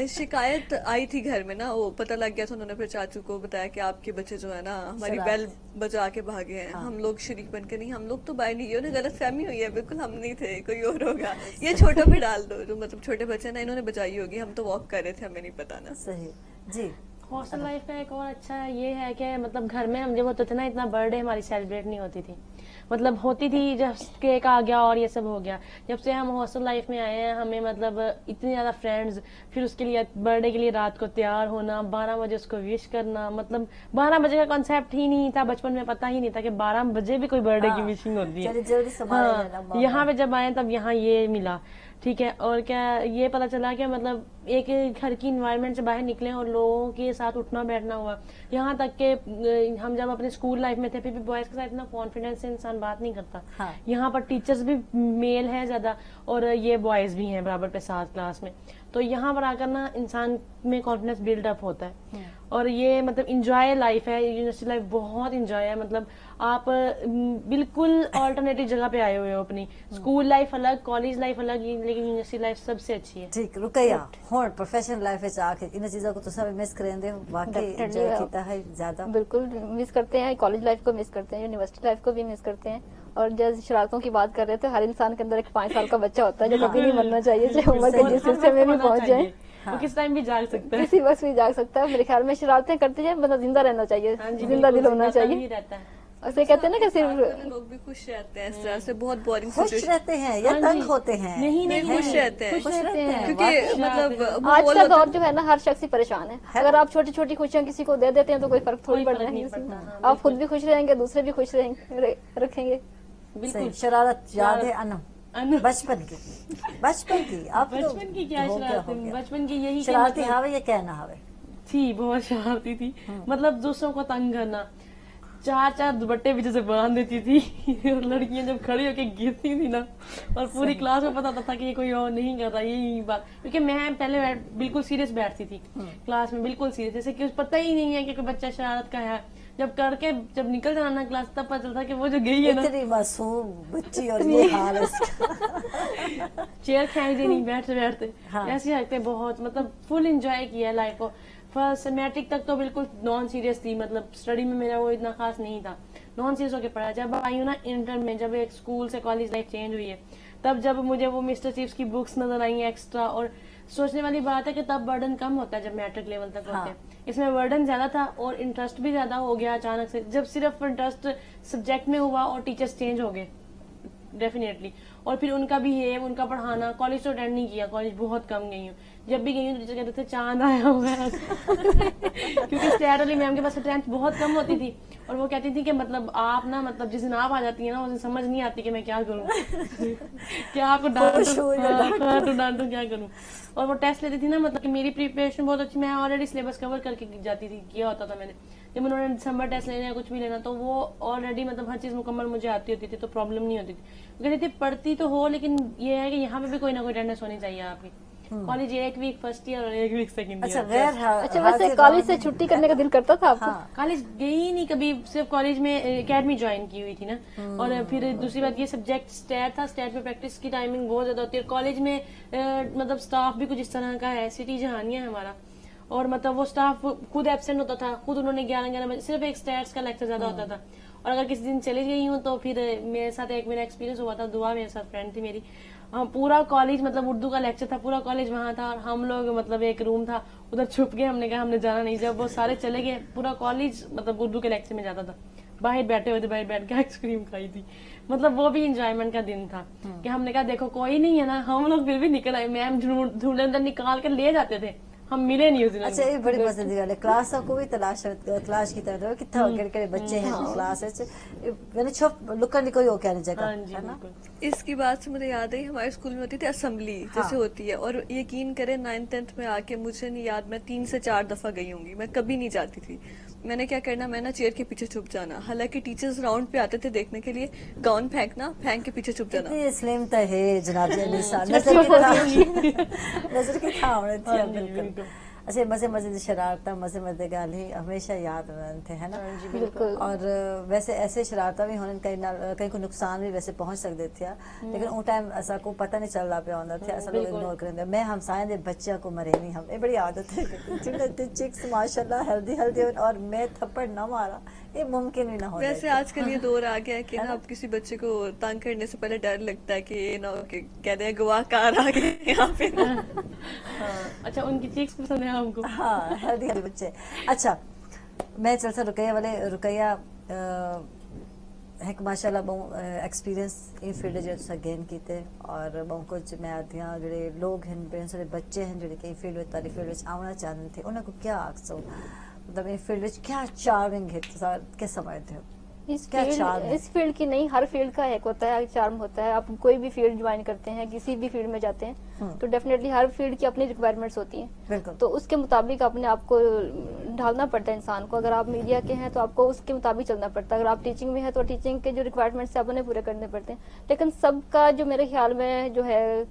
शिकायत आई थी घर में ना, वो पता लग गया था, उन्होंने फिर चाचू को बताया कि आपके बच्चे जो है ना हमारी
शरारत।
बेल बजा के भागे हैं। हम लोग शरीक बन के नहीं, हम लोग तो बाहर नहीं, ये उन्हें गलत फहमी हुई है, बिल्कुल हम नहीं थे, कोई और होगा, ये छोटों पे डाल दो, जो मतलब छोटे बच्चे ना इन्होंने बजाई होगी, हम तो वॉक कर रहे थे, हमें नहीं पता ना।
सही जी।
हॉस्टल लाइफ का एक और अच्छा ये है कि मतलब घर में हम जब होते थे ना, इतना बर्थडे हमारी सेलिब्रेट नहीं होती थी। मतलब होती थी जब केक आ गया और ये सब हो गया। जब से हम हॉस्टल लाइफ में आए हैं, हमें मतलब इतने ज्यादा फ्रेंड्स, फिर उसके लिए बर्थडे के लिए रात को तैयार होना, 12 बजे उसको विश करना, मतलब 12 बजे का कॉन्सेप्ट ही नहीं था, बचपन में पता ही नहीं था कि 12 बजे भी कोई बर्थडे की
हाँ,
विशिंग होती है।
जल्दी जल्दी संभाल
हाँ,
लेना माँ
यहाँ
का।
पे जब आए तब यहाँ ये मिला, ठीक है। और क्या ये पता चला कि मतलब एक घर की इन्वायरमेंट से बाहर निकले और लोगों के साथ उठना बैठना हुआ। यहाँ तक के हम जब अपने स्कूल लाइफ में थे, फिर भी बॉयज के साथ इतना कॉन्फिडेंस से इंसान बात नहीं करता।
हाँ।
यहाँ पर टीचर्स भी मेल है ज्यादा, और ये बॉयज भी हैं बराबर पे साथ क्लास में। तो यहाँ पर आकर ना इंसान में कॉन्फिडेंस बिल्डअप होता है, और ये मतलब इंजॉय लाइफ है, यूनिवर्सिटी लाइफ बहुत इंजॉय है। मतलब आप बिल्कुल ऑल्टरनेटिव जगह पे आए हुए हो अपनी। स्कूल लाइफ अलग, कॉलेज लाइफ अलग, लेकिन यूनिवर्सिटी लाइफ सबसे अच्छी है।
ठीक रुकैया हुण प्रोफेशनल लाइफ विच आके इन चीज़ों को तुसा भी मिस करेंदे हो? वाकई
Definitely,
एंजॉय कीता है ज्यादा?
बिल्कुल मिस करते हैं, कॉलेज लाइफ को मिस करते हैं, यूनिवर्सिटी लाइफ को भी मिस करते हैं। और जैसे शरारतों की बात कर रहे थे, हर इंसान के अंदर एक 5 साल का बच्चा होता है जो कभी नहीं बनना चाहिए, चाहे उम्र के जिस हिस्से में भी पहुंच जाए,
वो किस टाइम भी जाग सकता है।
किसी वक्त भी जाग सकता है। मेरे ख्याल में शरारतें करते जाए, मतलब जिंदा रहना चाहिए, जिंदा दिल होना चाहिए।
रहता है।
ऐसे कहते हैं ना कि सिर्फ
लोग भी खुश रहते हैं इस तरह से, बहुत बोरिंग
खुश रहते हैं या तंग होते हैं?
नहीं नहीं
खुश रहते हैं,
खुश रहते हैं
क्योंकि मतलब
आज का दौर जो है ना, हर शख्स ही परेशान है। अगर आप छोटी छोटी खुशियां किसी को दे देते हैं तो कोई फर्क थोड़ी पड़ रहा है इसमें। आप खुद भी खुश रहेंगे, दूसरे भी खुश रखेंगे।
सही। शरारत याद है अनम? बचपन की आप तो
बचपन की क्या
हो गया,
शरारत
हो गया।
बचपन की यही कि
शरारती
मतलब-
हावे ये कहना हावे
थी, बहुत शरारती थी। मतलब दूसरों को तंग करना, 4 दुपट्टे पीछे से बांध देती थी और लड़कियां जब खड़ी होके गिरती थी ना, और पूरी क्लास में पता था कि ये कोई और नहीं कर रहा, यही बात। क्योंकि मैं पहले बिल्कुल सीरियस बैठती थी क्लास में, बिल्कुल सीरियस, जैसे कि पता ही नहीं है कि कोई बच्चा शरारत का है। जब निकल जाना ना क्लास, तब पता चलता कि वो जो गई है ना,
इतनी मासूम बच्ची और ये हाल है इसका।
चेयर खींच देनी बैठते बैठते,
हाँ।
ऐसी हरकतें बहुत, मतलब फुल एंजॉय किया है लाइफ को। फर्स्ट मैट्रिक तक तो बिल्कुल नॉन सीरियस थी, मतलब स्टडी में मेरा वो इतना खास नहीं था, नॉन सीरियस होके पढ़ा। जब आई हूँ ना इंटर में, जब एक स्कूल से कॉलेज लाइफ चेंज हुई है, तब जब मुझे वो मिस्टर चिप्स की बुक्स नजर आई हैं एक्स्ट्रा, और सोचने वाली बात है कि तब बर्डन कम होता है जब मैट्रिक लेवल तक होते हैं। इसमें बर्डन ज्यादा था और इंटरेस्ट भी ज्यादा हो गया अचानक से, जब सिर्फ इंटरेस्ट सब्जेक्ट में हुआ और टीचर्स चेंज हो गए डेफिनेटली। और फिर उनका बिहेव, उनका पढ़ाना, कॉलेज तो अटेंड नहीं किया, कॉलेज बहुत कम गई हूँ। जब भी गई हूँ टीचर कहते थे चांद आया हुआ है क्योंकि स्टैट वाली मैम के पास स्ट्रेंथ बहुत कम होती थी, और वो कहती थी कि मतलब आप ना, मतलब जिस दिन आप आ जाती है ना, उस दिन समझ नहीं आती कि मैं क्या करूँ क्या आपको डांटू क्या करूँ। और वो टेस्ट लेती थी ना, मतलब कि मेरी प्रिपरेशन बहुत अच्छी, मैं ऑलरेडी सिलेबस कवर करके जाती थी, किया होता था मैंने। जब उन्होंने दिसंबर टेस्ट लेना या कुछ भी लेना, तो वो ऑलरेडी मतलब हर चीज मुकम्मल मुझे आती होती थी, तो प्रॉब्लम नहीं होती थी। कहती थी पढ़ती तो हो, लेकिन ये है कि यहाँ पे भी कोई ना कोई अटेंडेंस होनी चाहिए आपकी। कॉलेज एक वीक फर्स्ट ईयर और एक वीक सेकंड
अच्छा
ईयर।
गैर
अच्छा, वैसे कॉलेज से छुट्टी करने का दिल करता था आपको?
कॉलेज गई ही नहीं कभी, सिर्फ कॉलेज में एकेडमी ज्वाइन की हुई थी ना। और फिर दूसरी बात, ये सब्जेक्ट स्टैट था, स्टैट में प्रैक्टिस की टाइमिंग बहुत ज्यादा होती है। कॉलेज में मतलब स्टाफ भी कुछ इस तरह का है, सिटी जहानिया है हमारा, और मतलब वो स्टाफ खुद एब्सेंट होता था, खुद उन्होंने 11 बजे सिर्फ एक स्टैट्स का लेक्चर ज्यादा होता था। और अगर किसी दिन चली गई हूँ तो फिर मेरे साथ एक मेरा एक्सपीरियंस हुआ था, दुआ मेरे साथ फ्रेंड थी मेरी, हम पूरा कॉलेज, मतलब उर्दू का लेक्चर था, पूरा कॉलेज वहां था और हम लोग मतलब एक रूम था उधर छुप गए, हमने कहा हमने जाना नहीं। जब वो सारे चले गए, पूरा कॉलेज मतलब उर्दू के लेक्चर में जाता था, बाहर बैठे हुए थे, बाहर बैठ के आइसक्रीम खाई थी। मतलब वो भी इंजॉयमेंट का दिन था कि हमने कहा देखो कोई नहीं है ना, हम लोग फिर भी निकल आए, मैम ढूंढे अंदर निकाल के ले जाते थे, हम मिले नहीं उस दिन।
अच्छा ये बड़ी पसंद की गल है, क्लास को भी तलाश की तरह कितना केड़े बच्चे हैं क्लास मैंने छुप लुकन कोई हो क्या नहीं जगह
हाँ जी
है ना।
बिल्कुल।
इसकी बात से मुझे याद है, हमारे स्कूल में होती थी असेंबली जैसे होती है, और यकीन करें 9th-10th में आके मुझे नहीं याद, मैं 3 से 4 दफा गई होंगी, मैं कभी नहीं जाती थी। मैंने क्या करना, मैं ना चेयर के पीछे छुप जाना, हालांकि टीचर्स राउंड पे आते थे देखने के लिए, गाउन फेंकना, फेंक के पीछे छुप जाना।
इतनी स्लिम तो है जनाब निशा, नजर की था होने थी बिल्कुल। अच्छा मजे मजे की शरारत, मजे मजे गाल ही हमेशा याद रहते थे है ना।
बिल्कुल।
और वैसे ऐसे शरारत भी होने कहीं को नुकसान भी वैसे पहुंच सकते थे, लेकिन वो टाइम ऐसा को पता नहीं चल रहा पे होता थे, ऐसा लोग इग्नोर करेंगे। मैं हमसाए दे बच्चा को मरे नहीं, हम ये बड़ी आदत है चिक्स माशाल्लाह हेल्दी और मैं थप्पड़ ना मारा, ये मुमकिन भी ना हो।
वैसे आजकल ये दौर आ गया है कि ना अब किसी बच्चे को तंग करने से पहले डर लगता है कि ये ना कि कहते हैं गवाह कार आ गए यहाँ पे।
अच्छा उनकी चीक्स पसंद है हमको।
हाँ हेल्दी बच्चे। अच्छा मैं चल सा रुकैया है माशाल्लाह बहु एक्सपीरियंस इन फील्ड जो तुसा गेन कीते, और बहु कुछ मैं आदियां जेडे लोग हैं बड़े सारे बच्चे हैं जेडे कि फील्ड में तारी फील्ड में आना चाहते थे, उनको क्या आखसो, मतलब इन फील्ड में क्या चार्मिंग है तुसा क्या समझते हो?
इस फील्ड की नहीं, हर फील्ड का एक होता है, चार्म होता है। आप कोई भी फील्ड ज्वाइन करते हैं, किसी भी फील्ड में जाते हैं, तो डेफिनेटली हर फील्ड की अपनी रिक्वायरमेंट्स होती हैं, तो उसके मुताबिक अपने आप को ढालना पड़ता है इंसान को। अगर आप मीडिया के हैं तो आपको उसके मुताबिक चलना पड़ता है, अगर आप टीचिंग में हैं तो टीचिंग के जो रिक्वायरमेंट्स है अपने पूरे करने पड़ते हैं। लेकिन सबका जो मेरे ख्याल में जो है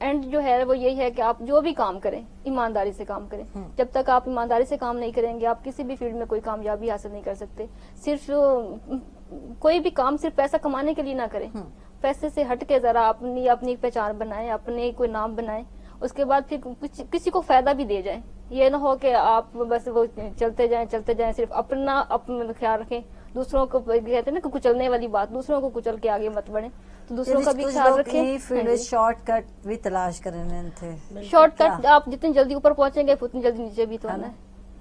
एंड जो है वो यही है कि आप जो भी काम करें ईमानदारी से काम करें। जब तक आप ईमानदारी से काम नहीं करेंगे, आप किसी भी फील्ड में कोई कामयाबी हासिल नहीं कर सकते। सिर्फ कोई भी काम सिर्फ पैसा कमाने के लिए ना करें, पैसे से हट के जरा अपनी पहचान बनाएं, अपने कोई नाम बनाएं, उसके बाद फिर किसी को फायदा भी दे जाए। ये ना हो कि आप बस वो चलते जाएं सिर्फ अपना ख्याल रखें, दूसरों को कहते हैं ना कुचलने वाली बात, दूसरों को कुचल के आगे मत बढ़े, तो दूसरों का भी ख्याल रखें।
शॉर्टकट भी तलाश करने थे,
शॉर्टकट आप जितनी जल्दी ऊपर पहुंचेंगे उतनी जल्दी नीचे भी तो आना है।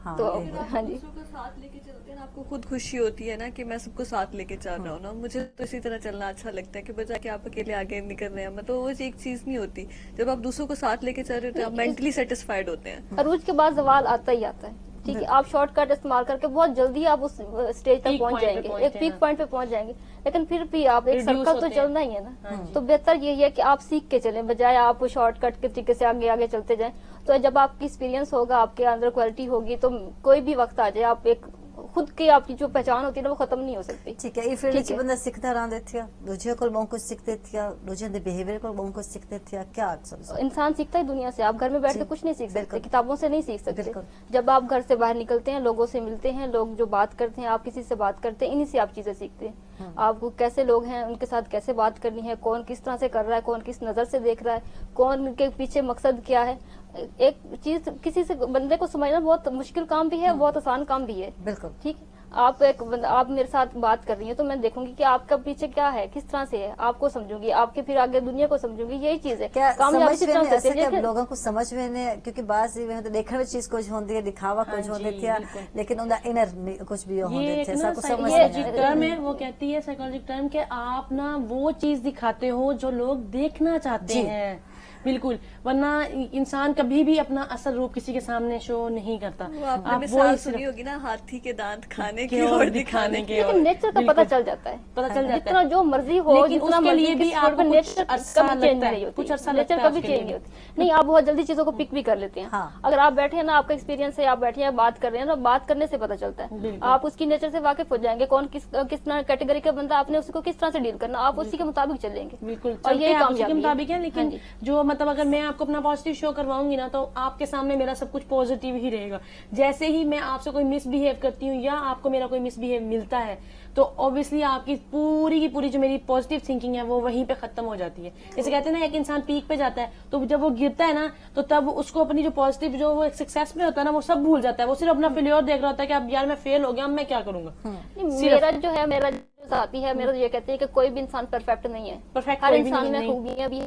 हाँ,
तो हाँ जी,
दूसरों का साथ लेके चलते हैं ना, आपको खुद खुशी होती है ना कि मैं सबको साथ लेके चल रहा हूँ ना। मुझे तो इसी तरह चलना अच्छा लगता है कि बजाय कि आप अकेले आगे निकल रहे हैं, मतलब वो एक चीज नहीं होती। जब आप दूसरों को साथ लेके चल रहे हो तो आप मेंटली सेटिस्फाइड होते हैं।
अरूज के बाद जवाल आता ही आता है, ٹھیک ہے, آپ شارٹ کٹ استعمال کر کے بہت جلدی آپ اس اسٹیج تک پہنچ جائیں گے, ایک پیک پوائنٹ پہ پہنچ جائیں گے, لیکن پھر بھی آپ ایک سرکل تو چلنا ہی ہے نا. تو بہتر یہی ہے کہ آپ سیکھ کے چلیں بجائے آپ شارٹ کٹ کے طریقے سے آگے آگے چلتے جائیں. تو جب آپ کی ایکسپیرینس ہوگا, آپ کے اندر کوالٹی ہوگی, تو کوئی بھی وقت آ جائے آپ ایک خود کی آپ کی جو پہچان ہوتی ہے نا وہ ختم نہیں ہو سکتی.
ٹھیک ہے, یہ فیلڈ کی بندہ سیکھتا رہتے تھے, دوجے کو بہت کچھ سیکھتے تھے, دوجے کے بیہیویئر کو بہت کچھ سیکھتے تھے, کیا
انسان سیکھتا ہے دنیا سے, آپ گھر میں بیٹھ کے کچھ نہیں سیکھ سکتے, کتابوں سے نہیں سیکھ سکتے. جب آپ گھر سے باہر نکلتے ہیں, لوگوں سے ملتے ہیں, لوگ جو بات کرتے ہیں, آپ کسی سے بات کرتے ہیں, انہی سے آپ چیزیں سیکھتے ہیں. آپ کو کیسے لوگ ہیں, ان کے ساتھ کیسے بات کرنی ہے, کون کس طرح سے کر رہا ہے, کون کس نظر سے دیکھ رہا ہے, کون کے پیچھے مقصد کیا ہے. ایک چیز کسی سے بندے کو سمجھنا بہت مشکل کام بھی ہے, بہت آسان کام بھی ہے.
بالکل
ٹھیک ہے, آپ آپ میرے ساتھ بات کر رہی ہیں تو میں دیکھوں گی کہ آپ کا پیچھے کیا ہے, کس طرح سے ہے, آپ کو سمجھوں گی, آپ کے پھر آگے دنیا کو سمجھوں گی. یہی چیز ہے
کیا
کامیابی
سمجھ
کس طرح
میں ایسا کہ
سے
لوگوں کو سمجھ میں نہیں, کیونکہ بعض دیکھنے میں چیز کچھ ہوتی ہے, دکھاوا کچھ ہوتے تھے, لیکن ان کا انر کچھ بھی ہوتے تھے, سب کو سمجھ
سائیکالوجی ٹرم ہے, وہ کہتی ہے سائیکالوجی ٹرم کہ آپ نا وہ چیز دکھاتے ہو جو لوگ دیکھنا چاہتے ہیں. بالکل, ورنہ انسان کبھی بھی اپنا اصل روپ کسی کے سامنے شو نہیں کرتا.
وہ آپ نے مثال سنی ہوگی نا, ہاتھی کے دانت کھانے کے اور دکھانے کے.
لیکن نیچر کا پتہ چل جاتا ہے,
پتہ چل جاتا
جتنا جو مرضی ہو,
لیکن اس کے لیے بھی آپ کو کچھ عرصہ لگتا ہے, کچھ عرصہ لگتا ہے,
کبھی چینج نہیں ہوتی. نہیں, آپ بہت جلدی چیزوں کو پک بھی کر لیتے ہیں. اگر آپ بیٹھے ہیں نا, آپ کا ایکسپیرینس ہے, آپ بیٹھے ہیں بات کر رہے ہیں نا, بات کرنے سے پتہ چلتا ہے, آپ اس کی نیچر سے واقف ہو جائیں گے, کون کس طرح کیٹیگری کا بندہ, آپ نے اس کو کس طرح سے ڈیل کرنا, آپ اسی کے مطابق چلیں گے.
بالکل,
اور یہ
اسی کے مطابق ہے. لیکن جو مطلب اگر میں آپ کو اپنا پازیٹیو شو کرواؤں گی نا, تو آپ کے سامنے میرا سب کچھ پازیٹیو ہی رہے گا. جیسے ہی میں آپ سے کوئی مس بہیو کرتی ہوں یا آپ کو میرا کوئی مس بہیو ملتا ہے, تو اوبیسلی آپ کی پوری کی پوری جو میری پازیٹیو تھنکنگ ہے وہ وہیں پہ ختم ہو جاتی ہے. جیسے کہتے ہیں نا, ایک انسان پیک پہ جاتا ہے, تو جب وہ گرتا ہے نا, تو تب اس کو اپنی جو پازیٹیو جو وہ سکسیس میں ہوتا ہے نا, وہ سب بھول جاتا ہے. وہ صرف اپنا فیلئر دیکھ رہا ہوتا ہے کہ اب یار میں فیل ہو گیا, اب میں کیا کروں گا.
میرا جو ہے, میرا ذاتی ہے, میرا یہ کہتے ہیں کہ کوئی بھی انسان پرفیکٹ نہیں ہے, ہر انسان میں خوبیاں بھی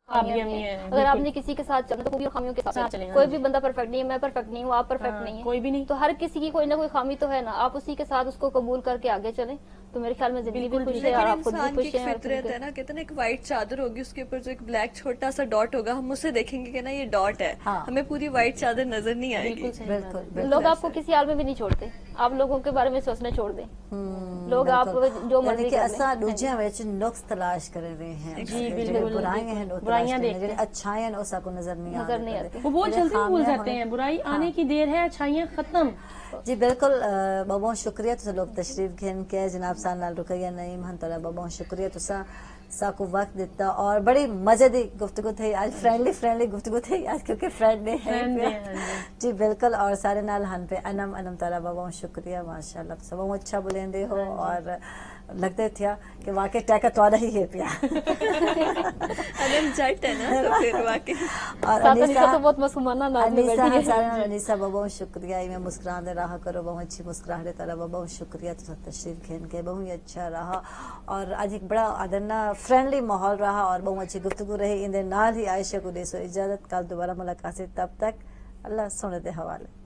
اگر آپ نے کسی کے ساتھ چلنا تو خوبی اور خامیوں کے ساتھ چلیں. کوئی بھی بندہ پرفیکٹ نہیں ہے, میں پرفیکٹ نہیں ہوں, آپ پرفیکٹ نہیں ہیں,
کوئی بھی نہیں.
تو ہر کسی کی کوئی نہ کوئی خامی تو ہے نا, آپ اسی کے ساتھ اس کو قبول کر کے آگے چلیں, تو میرے خیال میں زندگی بھی خوش ہے اور آپ خود بھی خوش ہیں.
فطرت ہے نا, کہتے ہیں نا ایک وائٹ چادر ہوگی, اس کے اوپر جو ایک بلیک چھوٹا سا ڈاٹ ہوگا, ہم اسے دیکھیں گے کہ نا یہ ڈاٹ ہے, ہمیں پوری وائٹ چادر نظر نہیں آئے گی.
لوگ آپ کو کسی حال میں بھی نہیں چھوڑتے, آپ لوگوں کے بارے میں سوچنا چھوڑ دیں. لوگ آپ جو مرضی
کریں, نقص تلاش کر رہے ہیں, برائیاں ہیں, اچھائیاں اس کو نظر نہیں
آتی.
وہ بہت جلدی بھول جاتے ہیں, برائی آنے کی دیر ہے, اچھائیاں ختم.
جی بالکل, بہت شکریہ تو لوگ تشریف گھن کے جناب سان لال رقیہ نعیم ہن طرح بہت شکریہ تو سا کو وقت دیتا, اور بڑی مزیدار گفتگو تھی آج, فرینڈلی گفتگو تھی آج, کیونکہ فرینڈ ڈے ہے. جی بالکل, اور سارے نال ہن پہ انم طرح بہت شکریہ, ماشاءاللہ تو سب اچھا بولیں ہو, اور لگتے تھا کہ واقعی ٹیکا توڑا ہی ہے پیا.
جٹ ہے نا, تو پھر واقعی.
اور
انیسا تو بہت مسلمانہ
انیسا بہت شکریہ, میں مسکرانے رہا کرو, بہت اچھی مسکراہٹے طرح بہت شکریہ تو تشریف گھن کے, بہت ہی اچھا رہا, اور آج ایک بڑا ادنا فرینڈلی ماحول رہا, اور بہت اچھی گفتگو رہی. اندر نال ہی عائشہ کو دے سو اجازت, کل دوبارہ ملاقات سے, تب تک اللہ سونے دے حوالے.